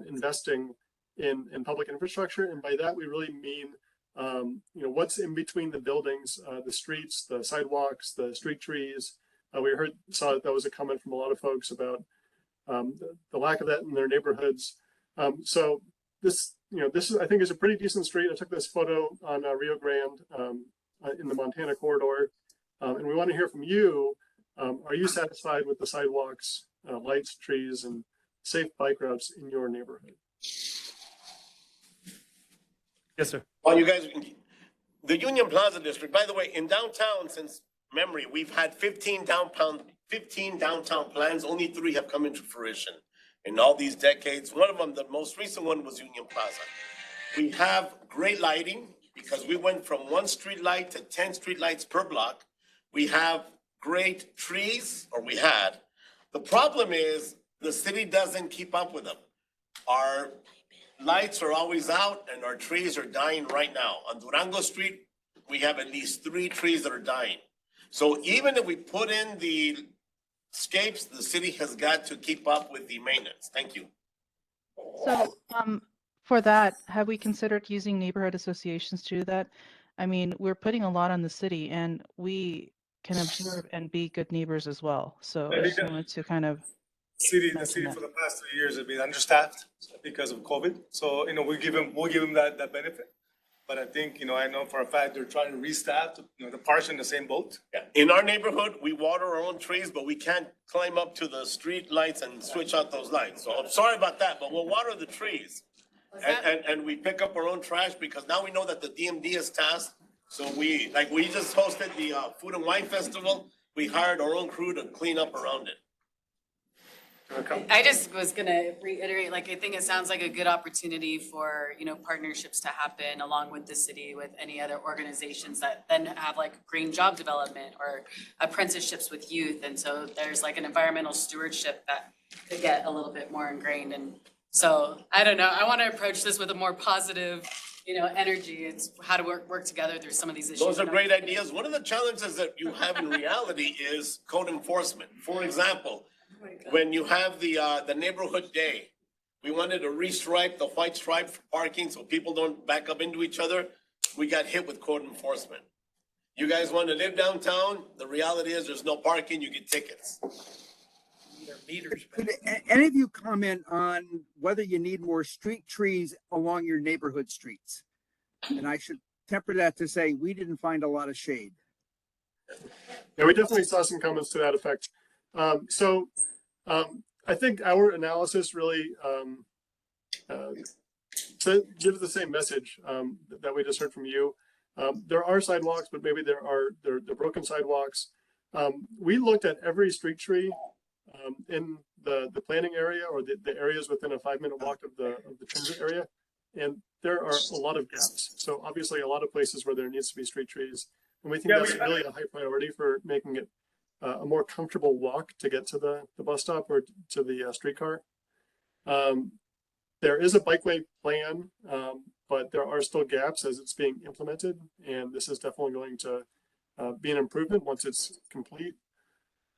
investing in public infrastructure, and by that we really mean what's in between the buildings, the streets, the sidewalks, the street trees. We saw that was a comment from a lot of folks about the lack of that in their neighborhoods. So this is, I think, is a pretty decent street. I took this photo on Rio Grande in the Montana corridor, and we want to hear from you. Are you satisfied with the sidewalks, lights, trees, and safe bike routes in your neighborhood? Yes, sir. Well, you guys, the Union Plaza District, by the way, in downtown, since memory, we've had 15 downtown plans. Only 3 have come into fruition in all these decades. One of them, the most recent one, was Union Plaza. We have great lighting because we went from 1 street light to 10 street lights per block. We have great trees, or we had. The problem is the city doesn't keep up with them. Our lights are always out and our trees are dying right now. On Durango Street, we have at least 3 trees that are dying. So even if we put in the scapes, the city has got to keep up with the maintenance. Thank you. So for that, have we considered using neighborhood associations to do that? I mean, we're putting a lot on the city and we can observe and be good neighbors as well. So I just wanted to kind of The city for the past 3 years have been understaffed because of COVID. So, we'll give them that benefit. But I think, I know for a fact they're trying to restaff, the parks in the same boat. Yeah. In our neighborhood, we water our own trees, but we can't climb up to the street lights and switch out those lights. So I'm sorry about that, but we'll water the trees. And we pick up our own trash because now we know that the DMD is tasked. So we just hosted the Food and Wine Festival. We hired our own crew to clean up around it. I just was gonna reiterate, I think it sounds like a good opportunity for, partnerships to happen along with the city, with any other organizations that then have green job development or apprenticeships with youth. And so there's an environmental stewardship that could get a little bit more ingrained. And so, I don't know, I want to approach this with a more positive, energy. It's how to work together through some of these issues. Those are great ideas. One of the challenges that you have in reality is code enforcement. For example, when you have the neighborhood day, we wanted to restripe the white stripe for parking so people don't back up into each other. We got hit with code enforcement. You guys want to live downtown? The reality is there's no parking, you get tickets. Could any of you comment on whether you need more street trees along your neighborhood streets? And I should temper that to say we didn't find a lot of shade. Yeah, we definitely saw some comments to that effect. I think our analysis really gives the same message that we just heard from you. There are sidewalks, but maybe they're broken sidewalks. We looked at every street tree in the planning area or the areas within a 5-minute walk of the transit area. And there are a lot of gaps. So obviously a lot of places where there needs to be street trees. And we think that's really a high priority for making it a more comfortable walk to get to the bus stop or to the streetcar. There is a bikeway plan, but there are still gaps as it's being implemented. And this is definitely going to be an improvement once it's complete.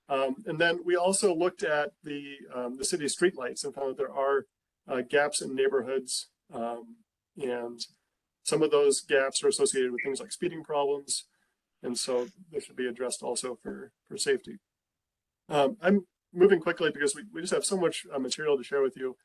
And then we also looked at the city's streetlights and found that there are gaps in neighborhoods. And some of those gaps are associated with things like speeding problems. And so they should be addressed also for safety. I'm moving quickly because we just have so much material to share with you.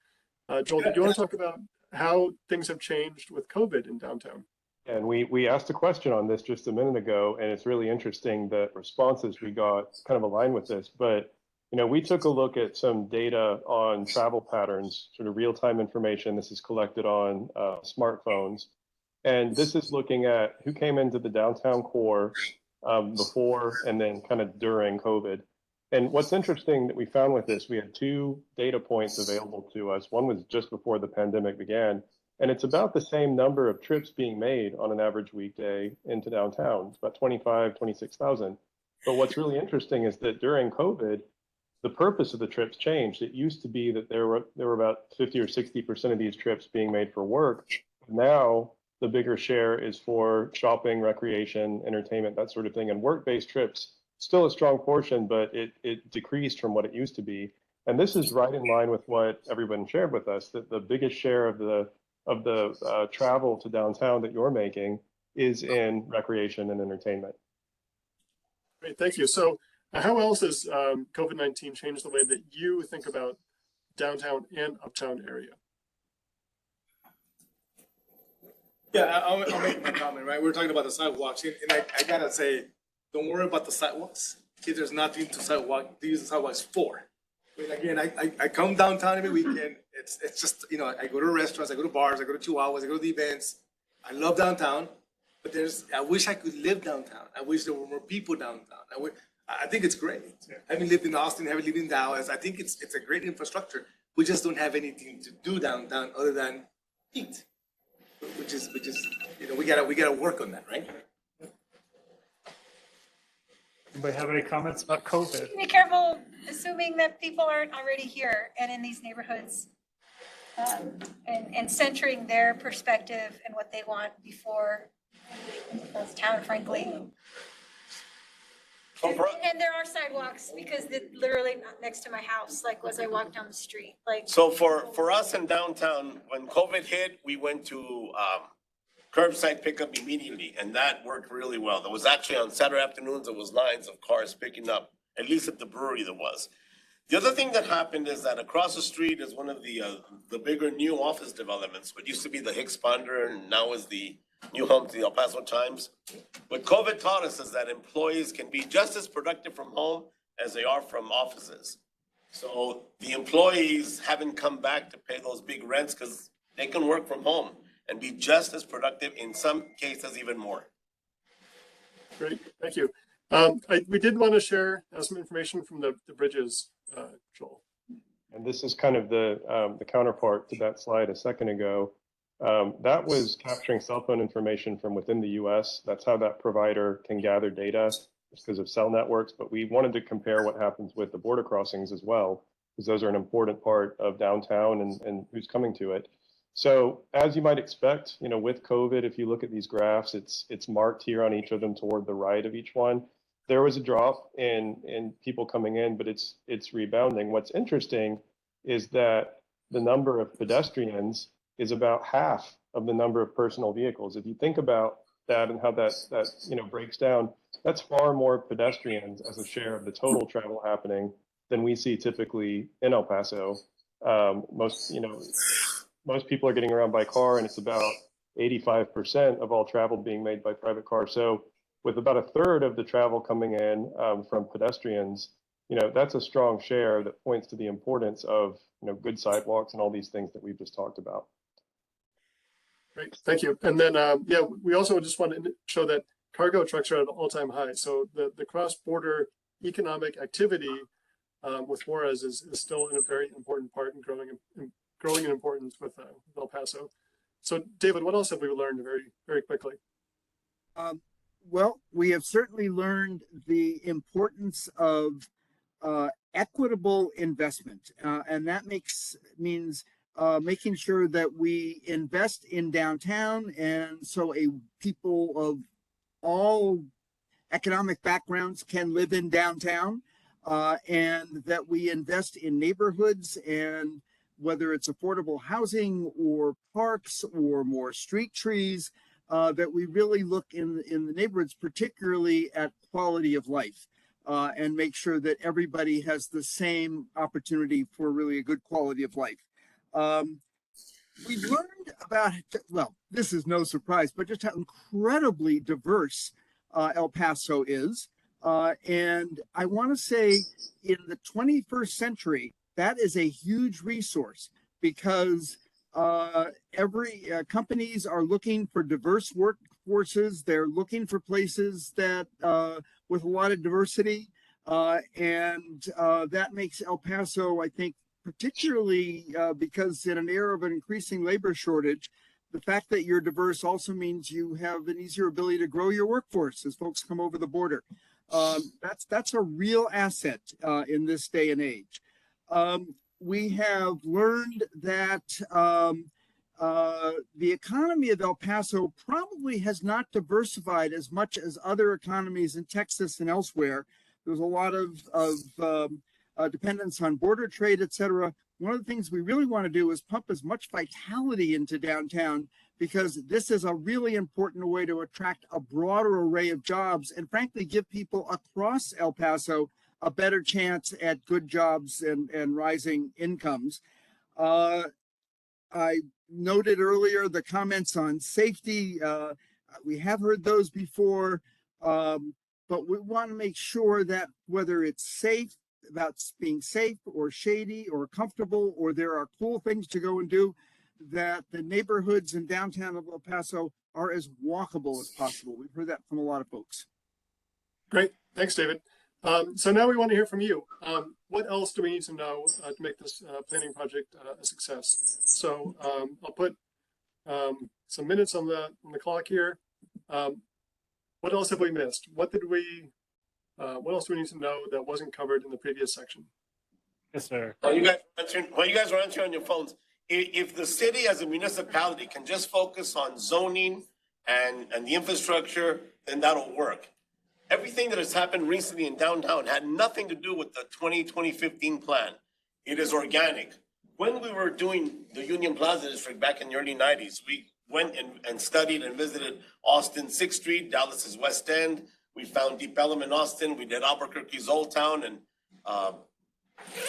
Joel, do you want to talk about how things have changed with COVID in downtown? And we asked a question on this just a minute ago, and it's really interesting that responses we got kind of align with this. But we took a look at some data on travel patterns, sort of real-time information. This is collected on smartphones. And this is looking at who came into the downtown core before and then kind of during COVID. And what's interesting that we found with this, we had 2 data points available to us. One was just before the pandemic began, and it's about the same number of trips being made on an average weekday into downtown. It's about 26,000. But what's really interesting is that during COVID, the purpose of the trips changed. It used to be that there were about 50 or 60% of these trips being made for work. Now, the bigger share is for shopping, recreation, entertainment, that sort of thing. And work-based trips, still a strong portion, but it decreased from what it used to be. And this is right in line with what everyone shared with us, that the biggest share of the travel to downtown that you're making is in recreation and entertainment. Great, thank you. So how else has COVID-19 changed the way that you think about downtown and uptown area? Yeah, I'll make my comment, right? We're talking about the sidewalks, and I gotta say, don't worry about the sidewalks. If there's nothing to use the sidewalks for. I mean, again, I come downtown every weekend. It's just, I go to restaurants, I go to bars, I go to Chihuahuas, I go to the events. I love downtown, but I wish I could live downtown. I wish there were more people downtown. I think it's great. Yeah. Having lived in Austin, having lived in Dallas, I think it's a great infrastructure. We just don't have anything to do downtown other than eat, which is we gotta work on that, right? Anybody have any comments about COVID? Be careful assuming that people aren't already here and in these neighborhoods, and centering their perspective and what they want before this town, frankly. And there are sidewalks because they're literally next to my house, like as I walk down the street. So for us in downtown, when COVID hit, we went to curbside pickup immediately, and that worked really well. There was actually on Saturday afternoons, there was lines of cars picking up, at least at the brewery there was. The other thing that happened is that across the street is one of the bigger new office developments. What used to be the Hicks Ponder and now is the new home to the El Paso Times. What COVID taught us is that employees can be just as productive from home as they are from offices. So the employees haven't come back to pay those big rents because they can work from home and be just as productive, in some cases even more. Great, thank you. We did want to share some information from the bridges, Joel. And this is kind of the counterpart to that slide a second ago. That was capturing cell phone information from within the US. That's how that provider can gather data, just because of cell networks. But we wanted to compare what happens with the border crossings as well, because those are an important part of downtown and who's coming to it. So as you might expect, with COVID, if you look at these graphs, it's marked here on each of them toward the right of each one. There was a drop in people coming in, but it's rebounding. What's interesting is that the number of pedestrians is about half of the number of personal vehicles. If you think about that and how that breaks down, that's far more pedestrians as a share of the total travel happening than we see typically in El Paso. Most people are getting around by car, and it's about 85% of all travel being made by private car. So with about a third of the travel coming in from pedestrians, that's a strong share that points to the importance of good sidewalks and all these things that we've just talked about. Great, thank you. And then, we also just want to show that cargo trucks are at an all-time high. So the cross-border economic activity with Juarez is still a very important part in growing in importance with El Paso. So, David, what else have we learned very quickly? Well, we have certainly learned the importance of equitable investment, and that means making sure that we invest in downtown, and so people of all economic backgrounds can live in downtown, and that we invest in neighborhoods, and whether it's affordable housing or parks or more street trees, that we really look in the neighborhoods, particularly at quality of life, and make sure that everybody has the same opportunity for really a good quality of life. We've learned about, well, this is no surprise, but just how incredibly diverse El Paso is. And I want to say in the 21st century, that is a huge resource, because companies are looking for diverse workforces. They're looking for places that with a lot of diversity, and that makes El Paso, I think, particularly because in an era of an increasing labor shortage, the fact that you're diverse also means you have an easier ability to grow your workforce as folks come over the border. That's a real asset in this day and age. We have learned that the economy of El Paso probably has not diversified as much as other economies in Texas and elsewhere. There's a lot of dependence on border trade, et cetera. One of the things we really want to do is pump as much vitality into downtown, because this is a really important way to attract a broader array of jobs and frankly give people across El Paso a better chance at good jobs and rising incomes. I noted earlier the comments on safety. We have heard those before, but we want to make sure that whether it's safe, about being safe or shady or comfortable, or there are cool things to go and do, that the neighborhoods in downtown of El Paso are as walkable as possible. We've heard that from a lot of folks. Great, thanks, David. So now we want to hear from you. What else do we need to know to make this planning project a success? So I'll put some minutes on the clock here. What else have we missed? What else do we need to know that wasn't covered in the previous section? Yes, sir. While you guys are answering on your phones, if the city as a municipality can just focus on zoning and the infrastructure, then that'll work. Everything that has happened recently in downtown had nothing to do with the 2015 plan. It is organic. When we were doing the Union Plaza District back in the early 90s, we went and studied and visited Austin 6th Street, Dallas's West End. We found Deep Ellum in Austin. We did Albuquerque's Old Town and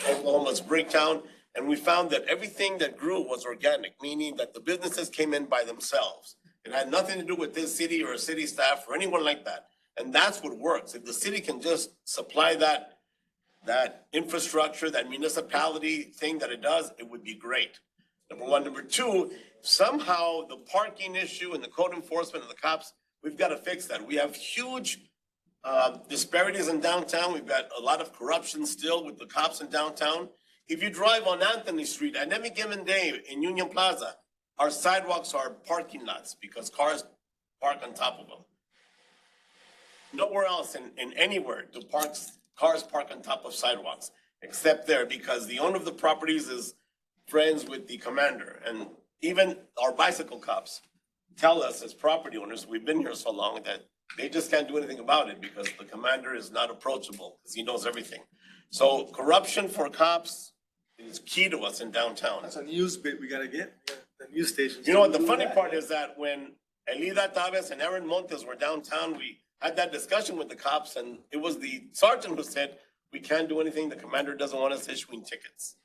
Oklahoma's Bricktown. And we found that everything that grew was organic, meaning that the businesses came in by themselves. It had nothing to do with this city or a city staff or anyone like that. And that's what works. If the city can just supply that infrastructure, that municipality thing that it does, it would be great. Number one. Number two, somehow the parking issue and the code enforcement and the cops, we've got to fix that. We have huge disparities in downtown. We've got a lot of corruption still with the cops in downtown. If you drive on Anthony Street at any given day in Union Plaza, our sidewalks are parking lots because cars park on top of them. Nowhere else in anywhere do cars park on top of sidewalks, except there, because the owner of the properties is friends with the commander. And even our bicycle cops tell us as property owners, we've been here so long, that they just can't do anything about it because the commander is not approachable because he knows everything. So corruption for cops is key to us in downtown. That's a news bit we gotta get, the news stations. You know what, the funny part is that when Elida Taves and Aaron Montes were downtown, we had that discussion with the cops, and it was the sergeant who said, we can't do anything, the commander doesn't want us issuing tickets.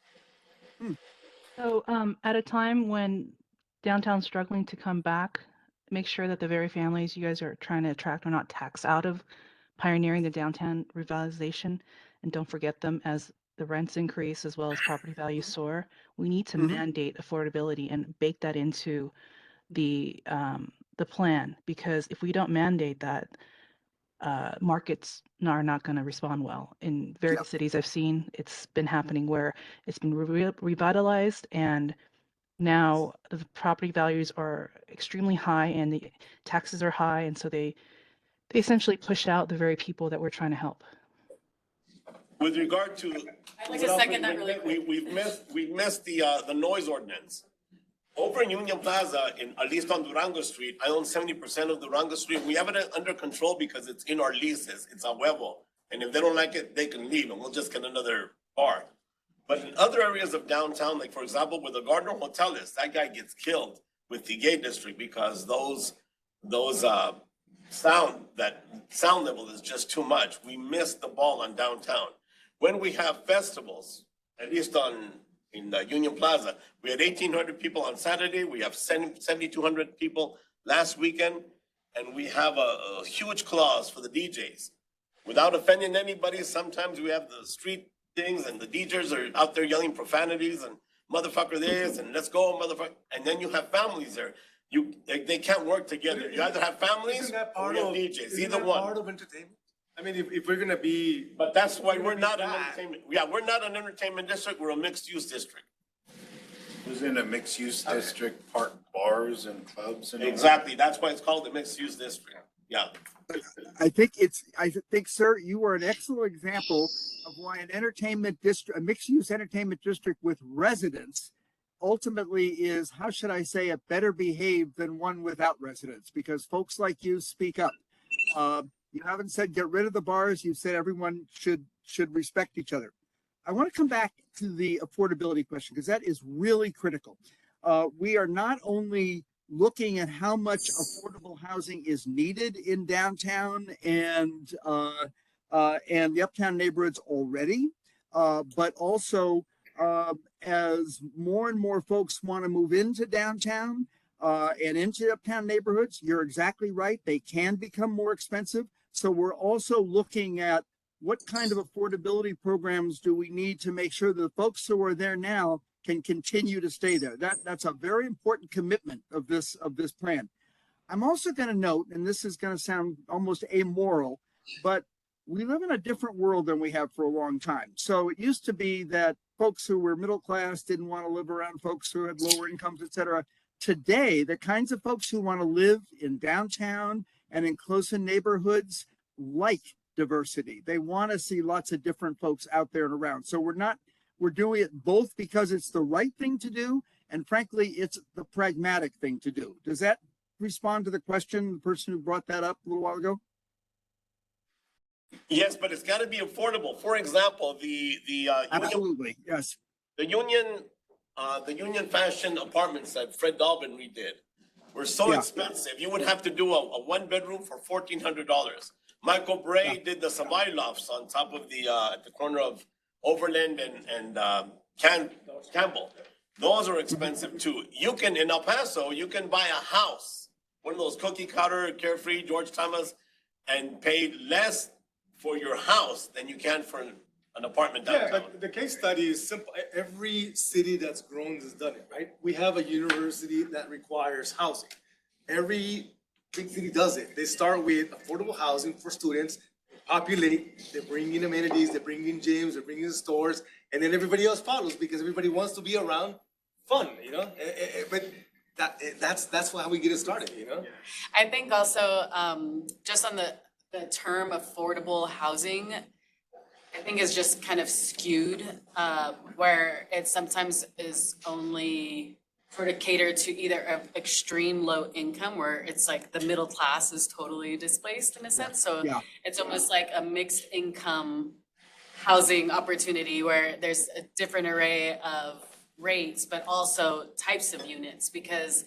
So at a time when downtown's struggling to come back, make sure that the very families you guys are trying to attract are not taxed out of pioneering the downtown revitalization, and don't forget them as the rents increase as well as property values soar. We need to mandate affordability and bake that into the plan, because if we don't mandate that, markets are not going to respond well. In various cities I've seen, it's been happening where it's been revitalized, and now the property values are extremely high and the taxes are high, and so they essentially push out the very people that we're trying to help. With regard to. I'd like to second that really quick. We've missed the noise ordinance. Over in Union Plaza, at least on Durango Street, I own 70% of Durango Street. We have it under control because it's in our leases. It's a huevo. And if they don't like it, they can leave and we'll just get another bar. But in other areas of downtown, like for example, where the Gardner Hotel is, that guy gets killed with the gay district because those sound level is just too much. We missed the ball on downtown. When we have festivals, at least in the Union Plaza, we had 1,800 people on Saturday. We have 7,200 people last weekend, and we have a huge clause for the DJs. Without offending anybody, sometimes we have the street things and the DJs are out there yelling profanities and motherfucker this and let's go motherfucker. And then you have families there. They can't work together. You either have families or you have DJs, either one. Part of entertainment? I mean, if we're gonna be. But that's why we're not an entertainment. Yeah, we're not an entertainment district. We're a mixed use district. Who's in a mixed use district, park bars and clubs and. Exactly. That's why it's called the mixed use district. Yeah. I think, sir, you are an excellent example of why an entertainment district, a mixed-use entertainment district with residents ultimately is, how should I say, a better behaved than one without residents, because folks like you speak up. You haven't said get rid of the bars. You've said everyone should respect each other. I want to come back to the affordability question because that is really critical. We are not only looking at how much affordable housing is needed in downtown and the uptown neighborhoods already, but also as more and more folks want to move into downtown and into uptown neighborhoods, you're exactly right. They can become more expensive. So we're also looking at what kind of affordability programs do we need to make sure that the folks who are there now can continue to stay there. That's a very important commitment of this plan. I'm also going to note, and this is going to sound almost amoral, but we live in a different world than we have for a long time. So it used to be that folks who were middle class didn't want to live around folks who had lower incomes, et cetera. Today, the kinds of folks who want to live in downtown and in close-in neighborhoods like diversity. They want to see lots of different folks out there and around. So we're doing it both because it's the right thing to do, and frankly, it's the pragmatic thing to do. Does that respond to the question, the person who brought that up a little while ago? Yes, but it's got to be affordable. For example, absolutely, yes. The Union Fashion apartments that Fred Dalvin redid were so expensive. You would have to do a one bedroom for $1,400. Michael Bray did the Savai lofts on top of at the corner of Overland and Campbell. Those are expensive too. You can, in El Paso, you can buy a house, one of those cookie cutter, Carefree, George Thomas, and pay less for your house than you can for an apartment downtown. Yeah, but the case study is simple. Every city that's grown has done it, right? We have a university that requires housing. Every big city does it. They start with affordable housing for students, populate, they bring in amenities, they bring in gyms, they bring in stores, and then everybody else follows because everybody wants to be around fun, you know? But that's how we get it started, you know? I think also, just on the term affordable housing, I think is just kind of skewed, where it sometimes is only sort of catered to either an extreme low income where it's like the middle class is totally displaced in a sense. So it's almost like a mixed income housing opportunity where there's a different array of rates, but also types of units because,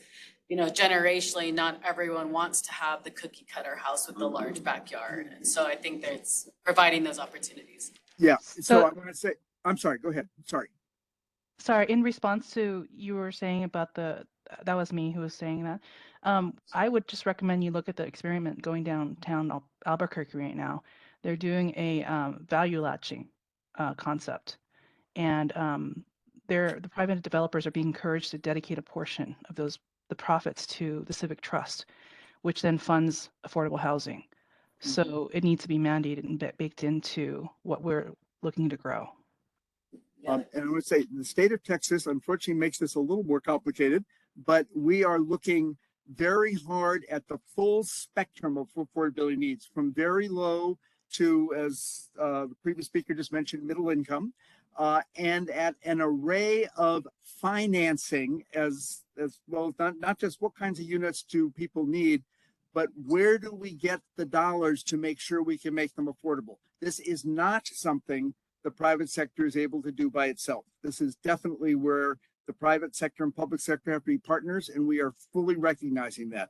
you know, generationally, not everyone wants to have the cookie cutter house with the large backyard. And so I think that it's providing those opportunities. Yeah. So I want to say, I'm sorry, go ahead. Sorry, in response to you were saying about that was me who was saying that. I would just recommend you look at the experiment going downtown Albuquerque right now. They're doing a value latching concept, and the private developers are being encouraged to dedicate a portion of the profits to the civic trust, which then funds affordable housing. So it needs to be mandated and baked into what we're looking to grow. And I would say the state of Texas, unfortunately, makes this a little more complicated, but we are looking very hard at the full spectrum of affordability needs, from very low to, as the previous speaker just mentioned, middle income, and at an array of financing as well, not just what kinds of units do people need, but where do we get the dollars to make sure we can make them affordable? This is not something the private sector is able to do by itself. This is definitely where the private sector and public sector have to be partners, and we are fully recognizing that.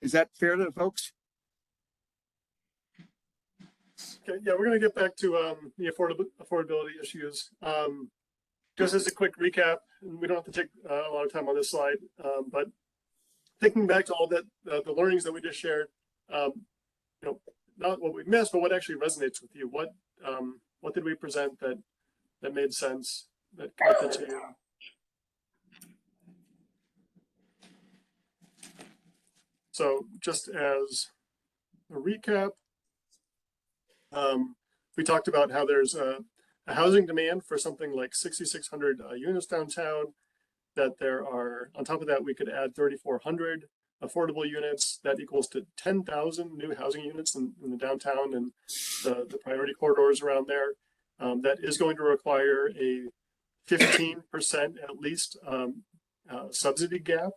Is that fair to folks? Okay, yeah, we're going to get back to the affordability issues. Just as a quick recap, and we don't have to take a lot of time on this slide, but thinking back to all that the learnings that we just shared, you know, not what we missed, but what actually resonates with you. What did we present that made sense, that connected to you? So just as a recap, we talked about how there's a housing demand for something like 6,600 units downtown, that there are, on top of that, we could add 3,400 affordable units. That equals to 10,000 new housing units in the downtown and the priority corridors around there. That is going to require a 15% at least subsidy gap,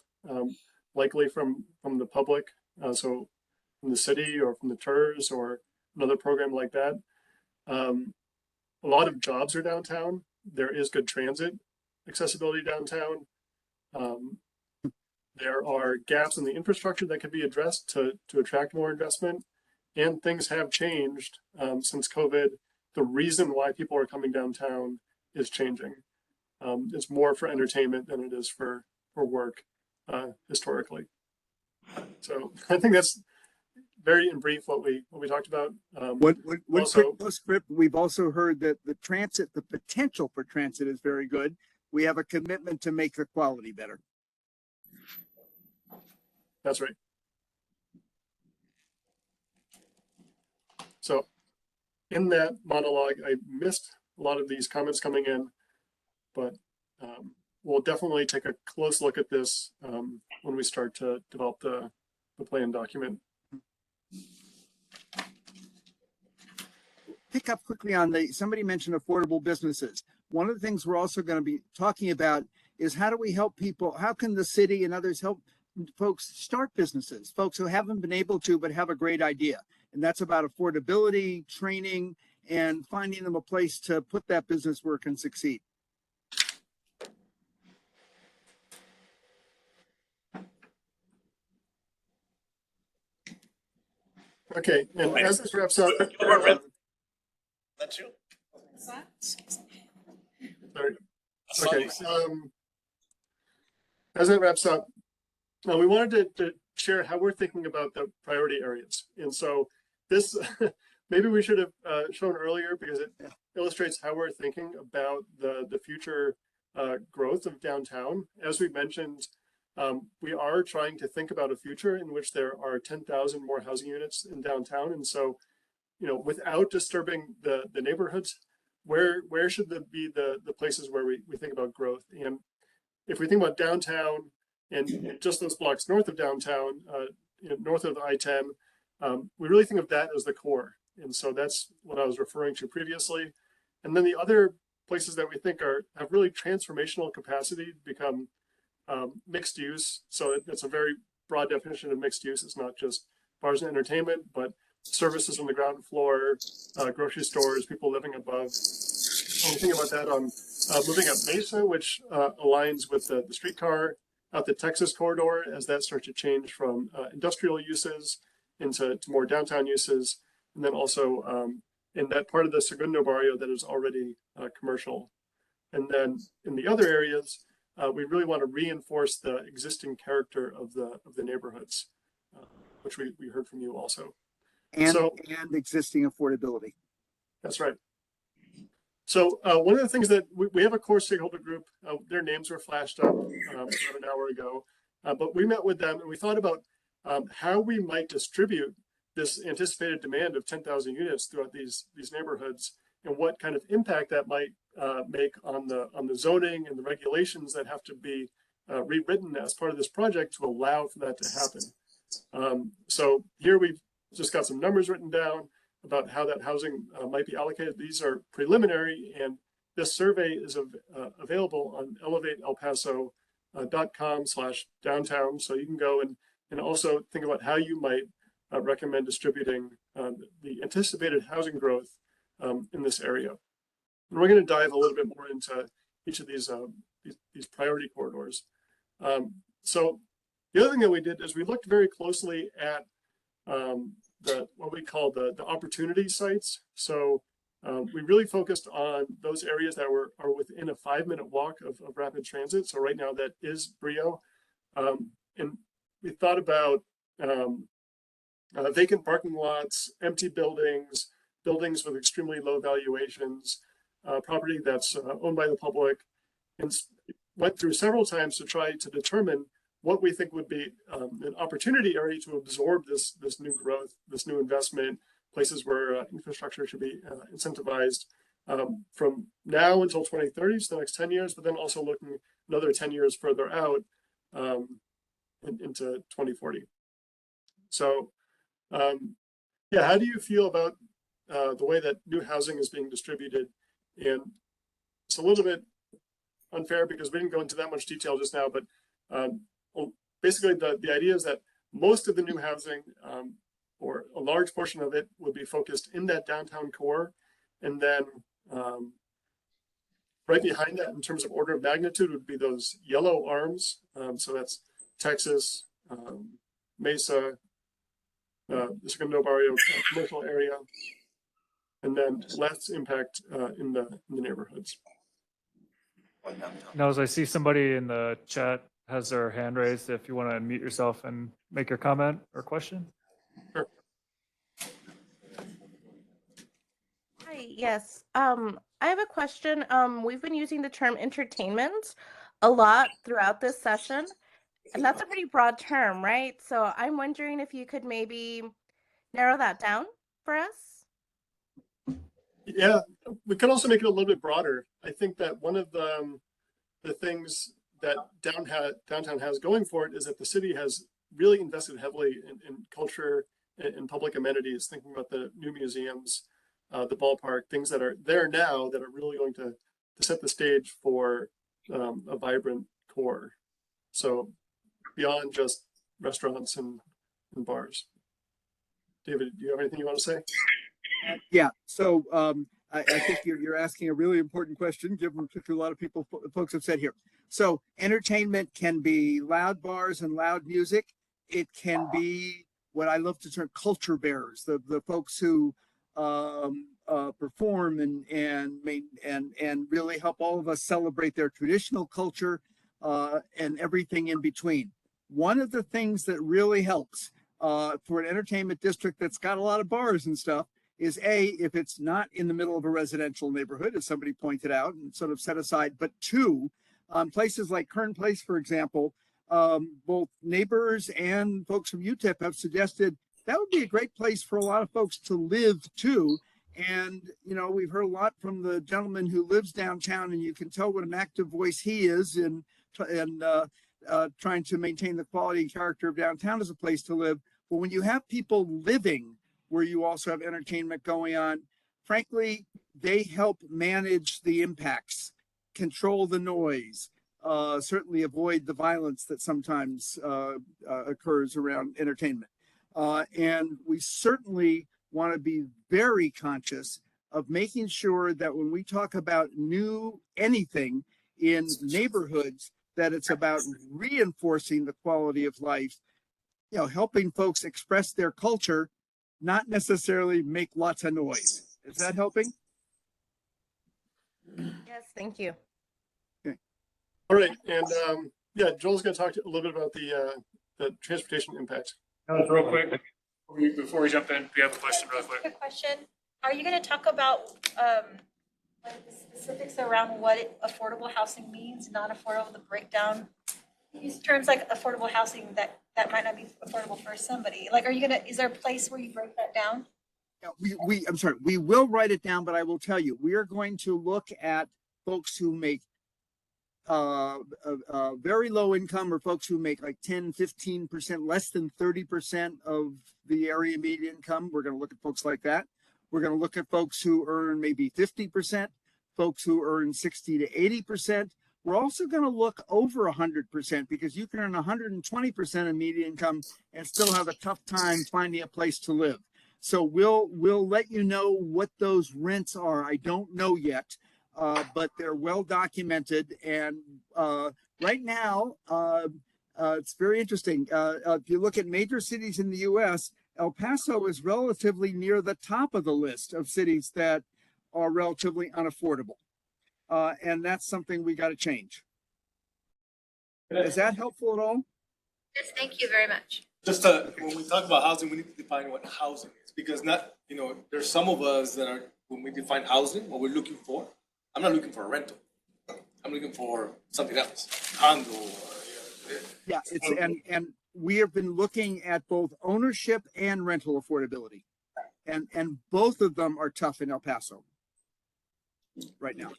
likely from the public, so from the city or from the TERS or another program like that. A lot of jobs are downtown. There is good transit accessibility downtown. There are gaps in the infrastructure that could be addressed to attract more investment, and things have changed since COVID. The reason why people are coming downtown is changing. It's more for entertainment than it is for work historically. So I think that's very in brief what we talked about. One quick postscript. We've also heard that the potential for transit is very good. We have a commitment to make the quality better. That's right. So in that monologue, I missed a lot of these comments coming in, but we'll definitely take a close look at this when we start to develop the plan document. Pick up quickly on somebody mentioned affordable businesses. One of the things we're also going to be talking about is how do we help people, how can the city and others help folks start businesses, folks who haven't been able to but have a great idea. And that's about affordability, training, and finding them a place to put that business work and succeed. Okay, and as this wraps up, That's you. sorry. Okay, as that wraps up, we wanted to share how we're thinking about the priority areas. And so this, maybe we should have shown earlier because it illustrates how we're thinking about the future growth of downtown. As we mentioned, we are trying to think about a future in which there are 10,000 more housing units in downtown. And so, you know, without disturbing the neighborhoods, where should be the places where we think about growth? And if we think about downtown and just those blocks north of downtown, you know, north of I-10, we really think of that as the core. And so that's what I was referring to previously. And then the other places that we think have really transformational capacity to become mixed use. So it's a very broad definition of mixed use. It's not just bars and entertainment, but services on the ground floor, grocery stores, people living above. When we think about that on moving up Mesa, which aligns with the streetcar out the Texas corridor as that starts to change from industrial uses into more downtown uses. And then also in that part of the Segundo barrio that is already commercial. And then in the other areas, we really want to reinforce the existing character of the neighborhoods, which we heard from you also. And existing affordability. That's right. So one of the things that we have a core stakeholder group, their names were flashed up about an hour ago, but we met with them and we thought about how we might distribute this anticipated demand of 10,000 units throughout these neighborhoods, and what kind of impact that might make on the zoning and the regulations that have to be rewritten as part of this project to allow for that to happen. So here we've just got some numbers written down about how that housing might be allocated. These are preliminary, and this survey is available on elevateelpaso.com/downtown. So you can go and also think about how you might recommend distributing the anticipated housing growth in this area. And we're going to dive a little bit more into each of these priority corridors. So the other thing that we did is we looked very closely at what we call the opportunity sites. So we really focused on those areas that are within a 5-minute walk of rapid transit. So right now that is Brio. And we thought about vacant parking lots, empty buildings, buildings with extremely low valuations, property that's owned by the public, and went through several times to try to determine what we think would be an opportunity area to absorb this new growth, this new investment, places where infrastructure should be incentivized from now until 2030, so the next 10 years, but then also looking another 10 years further out into 2040. So yeah, how do you feel about the way that new housing is being distributed? And it's a little bit unfair because we didn't go into that much detail just now, but basically the idea is that most of the new housing, or a large portion of it, would be focused in that downtown core. And then right behind that, in terms of order of magnitude, would be those yellow arms. So that's Texas, Mesa, the Segundo Barrio commercial area, and then less impact in the neighborhoods. Now, as I see somebody in the chat has their hand raised, if you want to unmute yourself and make your comment or question. Sure. Hi, yes. I have a question. We've been using the term entertainment a lot throughout this session, and that's a pretty broad term, right? So I'm wondering if you could maybe narrow that down for us. Yeah, we could also make it a little bit broader. I think that one of the things that downtown has going for it is that the city has really invested heavily in culture and public amenities, thinking about the new museums, the ballpark, things that are there now that are really going to set the stage for a vibrant core. So beyond just restaurants and bars. David, do you have anything you want to say? Yeah. So I think you're asking a really important question, given what a lot of folks have said here. So entertainment can be loud bars and loud music. It can be what I love to term culture bearers, the folks who perform and really help all of us celebrate their traditional culture and everything in between. One of the things that really helps for an entertainment district that's got a lot of bars and stuff is if it's not in the middle of a residential neighborhood, as somebody pointed out and sort of set aside, but two, places like Kern Place, for example, both neighbors and folks from UTEP have suggested that would be a great place for a lot of folks to live too. And, you know, we've heard a lot from the gentleman who lives downtown, and you can tell what an active voice he is in trying to maintain the quality and character of downtown as a place to live. But when you have people living where you also have entertainment going on, frankly, they help manage the impacts, control the noise, certainly avoid the violence that sometimes occurs around entertainment. And we certainly want to be very conscious of making sure that when we talk about new anything in neighborhoods, that it's about reinforcing the quality of life, you know, helping folks express their culture, not necessarily make lots of noise. Is that helping? Yes, thank you. Okay. All right, and yeah, Joel's going to talk a little bit about the transportation impacts. Real quick, before we jump in, we have a question real quick. Quick question. Are you going to talk about like the specifics around what affordable housing means, non-affordable, the breakdown? Use terms like affordable housing that might not be affordable for somebody? Like, is there a place where you break that down? Yeah, I'm sorry, we will write it down, but I will tell you, we are going to look at folks who make very low income, or folks who make like 10, 15%, less than 30% of the area median income. We're going to look at folks like that. We're going to look at folks who earn maybe 50%, folks who earn 60 to 80%. We're also going to look over 100% because you can earn 120% of median income and still have a tough time finding a place to live. So we'll let you know what those rents are. I don't know yet, but they're well documented. And right now, it's very interesting. If you look at major cities in the U.S., El Paso is relatively near the top of the list of cities that are relatively unaffordable. And that's something we got to change. Is that helpful at all? Yes, thank you very much. Just when we talk about housing, we need to define what housing is, because there's some of us that are, when we define housing, what we're looking for, I'm not looking for a rental. I'm looking for something else, condo. Yeah, and we have been looking at both ownership and rental affordability, and both of them are tough in El Paso right now.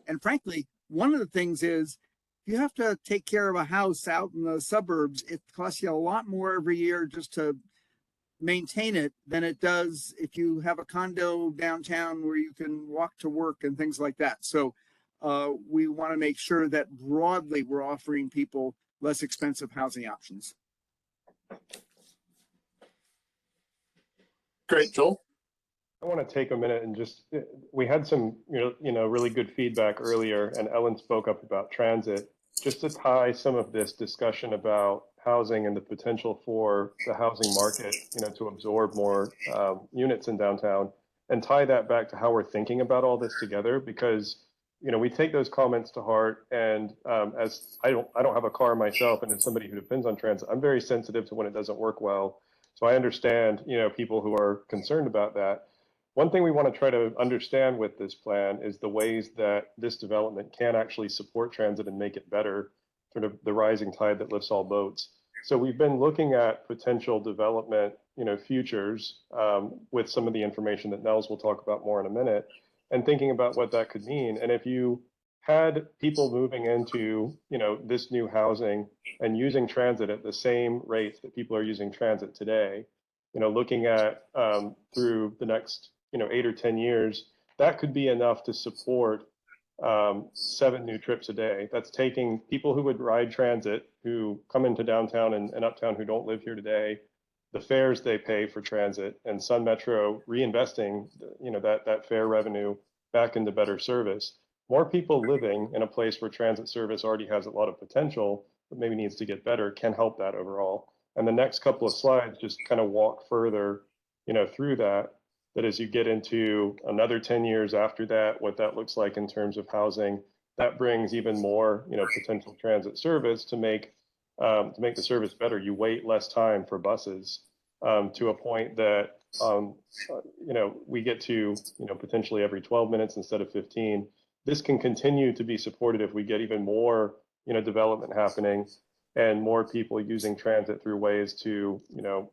And frankly, one of the things is, you have to take care of a house out in the suburbs. It costs you a lot more every year just to maintain it than it does if you have a condo downtown where you can walk to work and things like that. So we want to make sure that broadly we're offering people less expensive housing options. Great, Joel. I want to take a minute and just, we had some, really good feedback earlier, and Ellen spoke up about transit. Just to tie some of this discussion about housing and the potential for the housing market, to absorb more units in downtown, and tie that back to how we're thinking about all this together, because we take those comments to heart. And as I don't have a car myself, and as somebody who depends on transit, I'm very sensitive to when it doesn't work well. So I understand, people who are concerned about that. One thing we want to try to understand with this plan is the ways that this development can actually support transit and make it better, sort of the rising tide that lifts all boats. So we've been looking at potential development, futures with some of the information that Nels will talk about more in a minute, and thinking about what that could mean. And if you had people moving into, this new housing and using transit at the same rates that people are using transit today, looking at through the next 8 or 10 years, that could be enough to support 7 new trips a day. That's taking people who would ride transit, who come into downtown and uptown, who don't live here today, the fares they pay for transit, and Sun Metro reinvesting, that fare revenue back into better service. More people living in a place where transit service already has a lot of potential, but maybe needs to get better, can help that overall. And the next couple of slides just kind of walk further, through that as you get into another 10 years after that, what that looks like in terms of housing, that brings even more, potential transit service to make the service better. You wait less time for buses to a point that, we get to, potentially every 12 minutes instead of 15. This can continue to be supported if we get even more, development happening and more people using transit through ways to,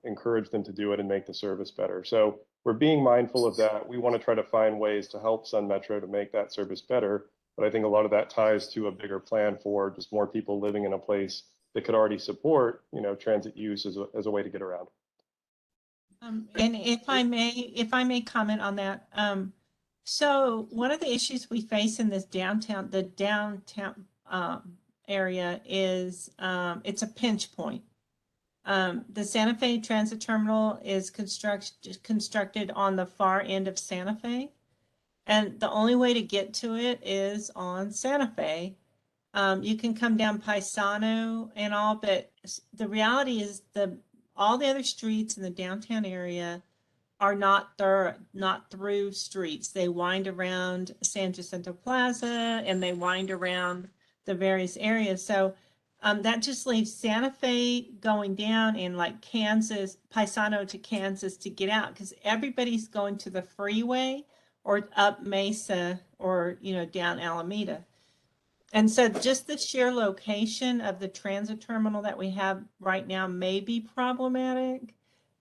encourage them to do it and make the service better. So we're being mindful of that. We want to try to find ways to help Sun Metro to make that service better. But I think a lot of that ties to a bigger plan for just more people living in a place that could already support, transit use as a way to get around. And if I may comment on that. So one of the issues we face in this downtown area is it's a pinch point. The Santa Fe Transit Terminal is constructed on the far end of Santa Fe, and the only way to get to it is on Santa Fe. You can come down Paisano and all, but the reality is all the other streets in the downtown area are not through streets. They wind around San Jacinto Plaza and they wind around the various areas. So that just leaves Santa Fe going down in like Kansas, Paisano to Kansas to get out, because everybody's going to the freeway or up Mesa or, down Alameda. And so just the sheer location of the transit terminal that we have right now may be problematic,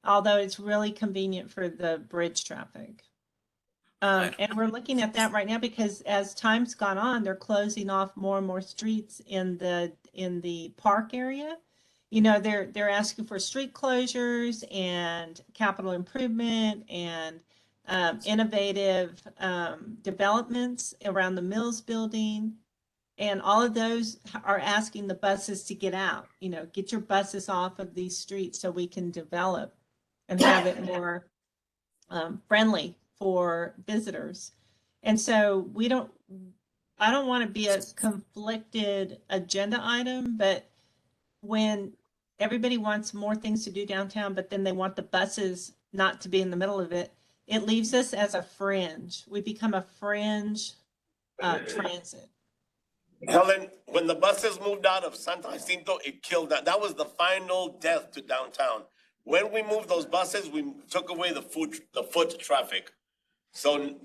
although it's really convenient for the bridge traffic. And we're looking at that right now because as time's gone on, they're closing off more and more streets in the park area. You know, they're asking for street closures and capital improvement and innovative developments around the Mills building. And all of those are asking the buses to get out, you know, get your buses off of these streets so we can develop and have it more friendly for visitors. And so I don't want to be a conflicted agenda item, but when everybody wants more things to do downtown, but then they want the buses not to be in the middle of it, it leaves us as a fringe. We become a fringe transit. Helen, when the buses moved out of San Jacinto, it killed that. That was the final death to downtown. When we moved those buses, we took away the foot traffic. So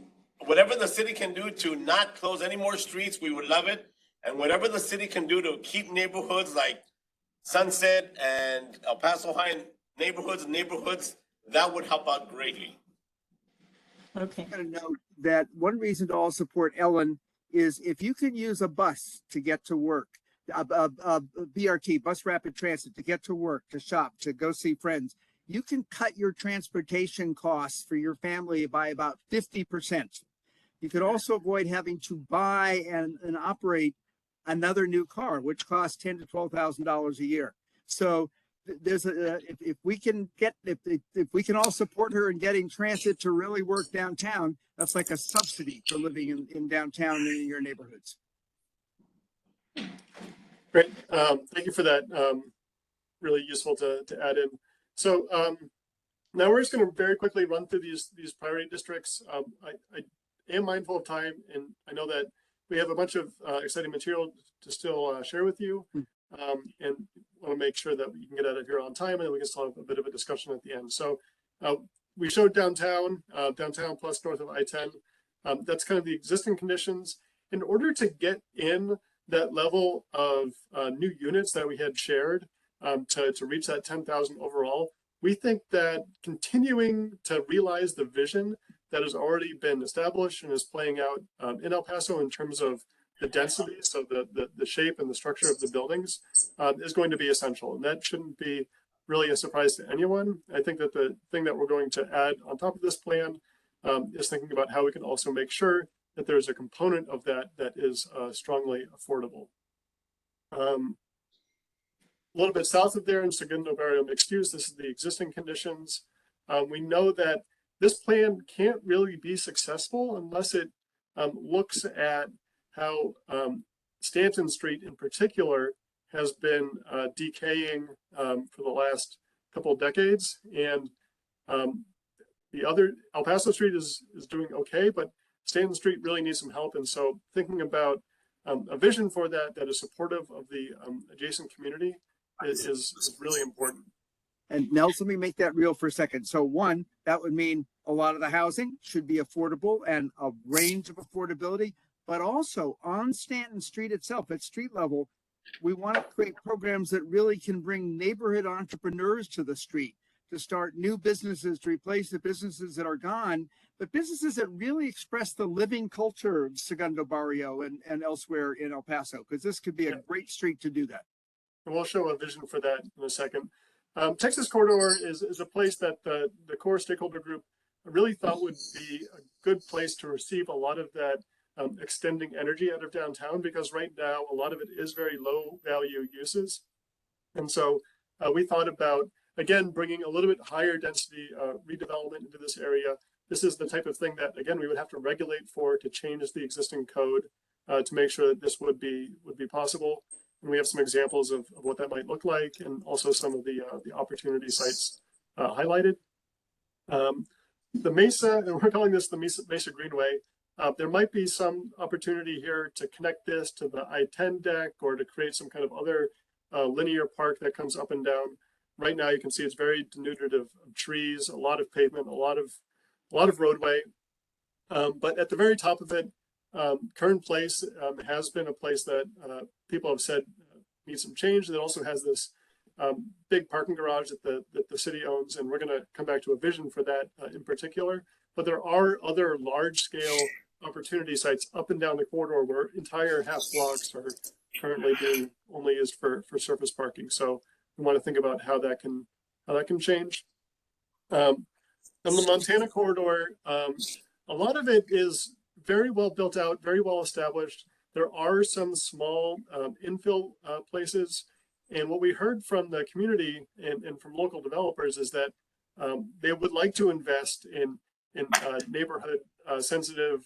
whatever the city can do to not close any more streets, we would love it. And whatever the city can do to keep neighborhoods like Sunset and El Paso High neighborhoods, that would help out greatly. Okay. I'm going to note that one reason to all support Ellen is if you can use a bus to get to work, a BRT, bus rapid transit, to get to work, to shop, to go see friends, you can cut your transportation costs for your family by about 50%. You could also avoid having to buy and operate another new car, which costs $10,000 to $12,000 a year. So there's if we can all support her in getting transit to really work downtown, that's like a subsidy for living in downtown and in your neighborhoods. Great. Thank you for that. Really useful to add in. So now we're just going to very quickly run through these priority districts. I am mindful of time, and I know that we have a bunch of exciting material to still share with you, and want to make sure that we can get out of here on time, and then we can still have a bit of a discussion at the end. So we showed downtown plus north of I-10. That's kind of the existing conditions. In order to get in that level of new units that we had shared to reach that 10,000 overall, we think that continuing to realize the vision that has already been established and is playing out in El Paso in terms of the density, so the shape and the structure of the buildings is going to be essential. And that shouldn't be really a surprise to anyone. I think that the thing that we're going to add on top of this plan is thinking about how we can also make sure that there's a component of that that is strongly affordable. A little bit south of there in Segundo Barrio Mixed Use, this is the existing conditions. We know that this plan can't really be successful unless it looks at how Stanton Street in particular has been decaying for the last couple of decades. And the other, El Paso Street is doing okay, but Stanton Street really needs some help. And so thinking about a vision for that is supportive of the adjacent community is really important. And Nels, let me make that real for a second. So one, that would mean a lot of the housing should be affordable and a range of affordability, but also on Stanton Street itself at street level, we want to create programs that really can bring neighborhood entrepreneurs to the street, to start new businesses, to replace the businesses that are gone, but businesses that really express the living culture of Segundo Barrio and elsewhere in El Paso, because this could be a great street to do that. And we'll show a vision for that in a second. Texas Corridor is a place that the core stakeholder group really thought would be a good place to receive a lot of that extending energy out of downtown, because right now a lot of it is very low value uses. And so we thought about, again, bringing a little bit higher density redevelopment into this area. This is the type of thing that, again, we would have to regulate for to change the existing code to make sure that this would be possible. And we have some examples of what that might look like, and also some of the opportunity sites highlighted. The Mesa, and we're calling this the Mesa Greenway. There might be some opportunity here to connect this to the I-10 deck or to create some kind of other linear park that comes up and down. Right now, you can see it's very denuded of trees, a lot of pavement, a lot of roadway. But at the very top of it, Kern Place has been a place that people have said needs some change. It also has this big parking garage that the city owns, and we're going to come back to a vision for that in particular. But there are other large-scale opportunity sites up and down the corridor where entire half blocks are currently being only used for surface parking. So we want to think about how that can change. On the Montana corridor, a lot of it is very well built out, very well established. There are some small infill places. And what we heard from the community and from local developers is that they would like to invest in neighborhood sensitive,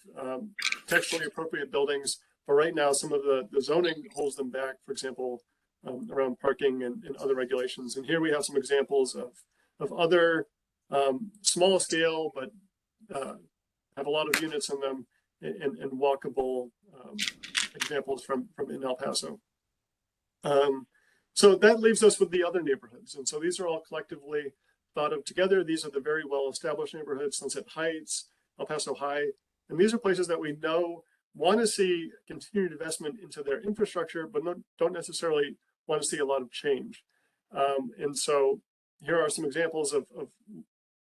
texturally appropriate buildings. But right now, some of the zoning holds them back, for example, around parking and other regulations. And here we have some examples of other small scale, but have a lot of units in them and walkable examples from in El Paso. So that leaves us with the other neighborhoods. And so these are all collectively thought of together. These are the very well-established neighborhoods, Sunset Heights, El Paso High. And these are places that we know want to see continued investment into their infrastructure, but don't necessarily want to see a lot of change. And so here are some examples of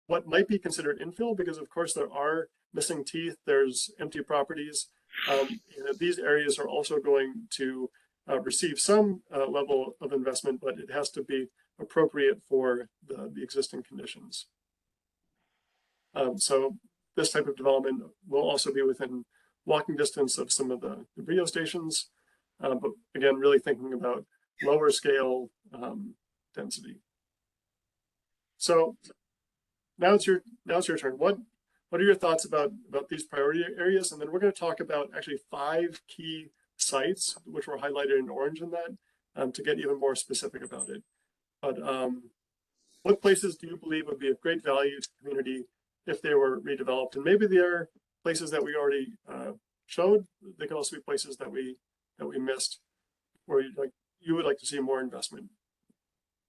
what might be considered infill, because of course there are missing teeth, there's empty properties. These areas are also going to receive some level of investment, but it has to be appropriate for the existing conditions. So this type of development will also be within walking distance of some of the radio stations, but again, really thinking about lower scale density. So now it's your turn. What are your thoughts about these priority areas? And then we're going to talk about actually 5 key sites, which were highlighted in orange in that, to get even more specific about it. But what places do you believe would be of great value to the community if they were redeveloped? And maybe there are places that we already showed. They could also be places that we missed, where you would like to see more investment.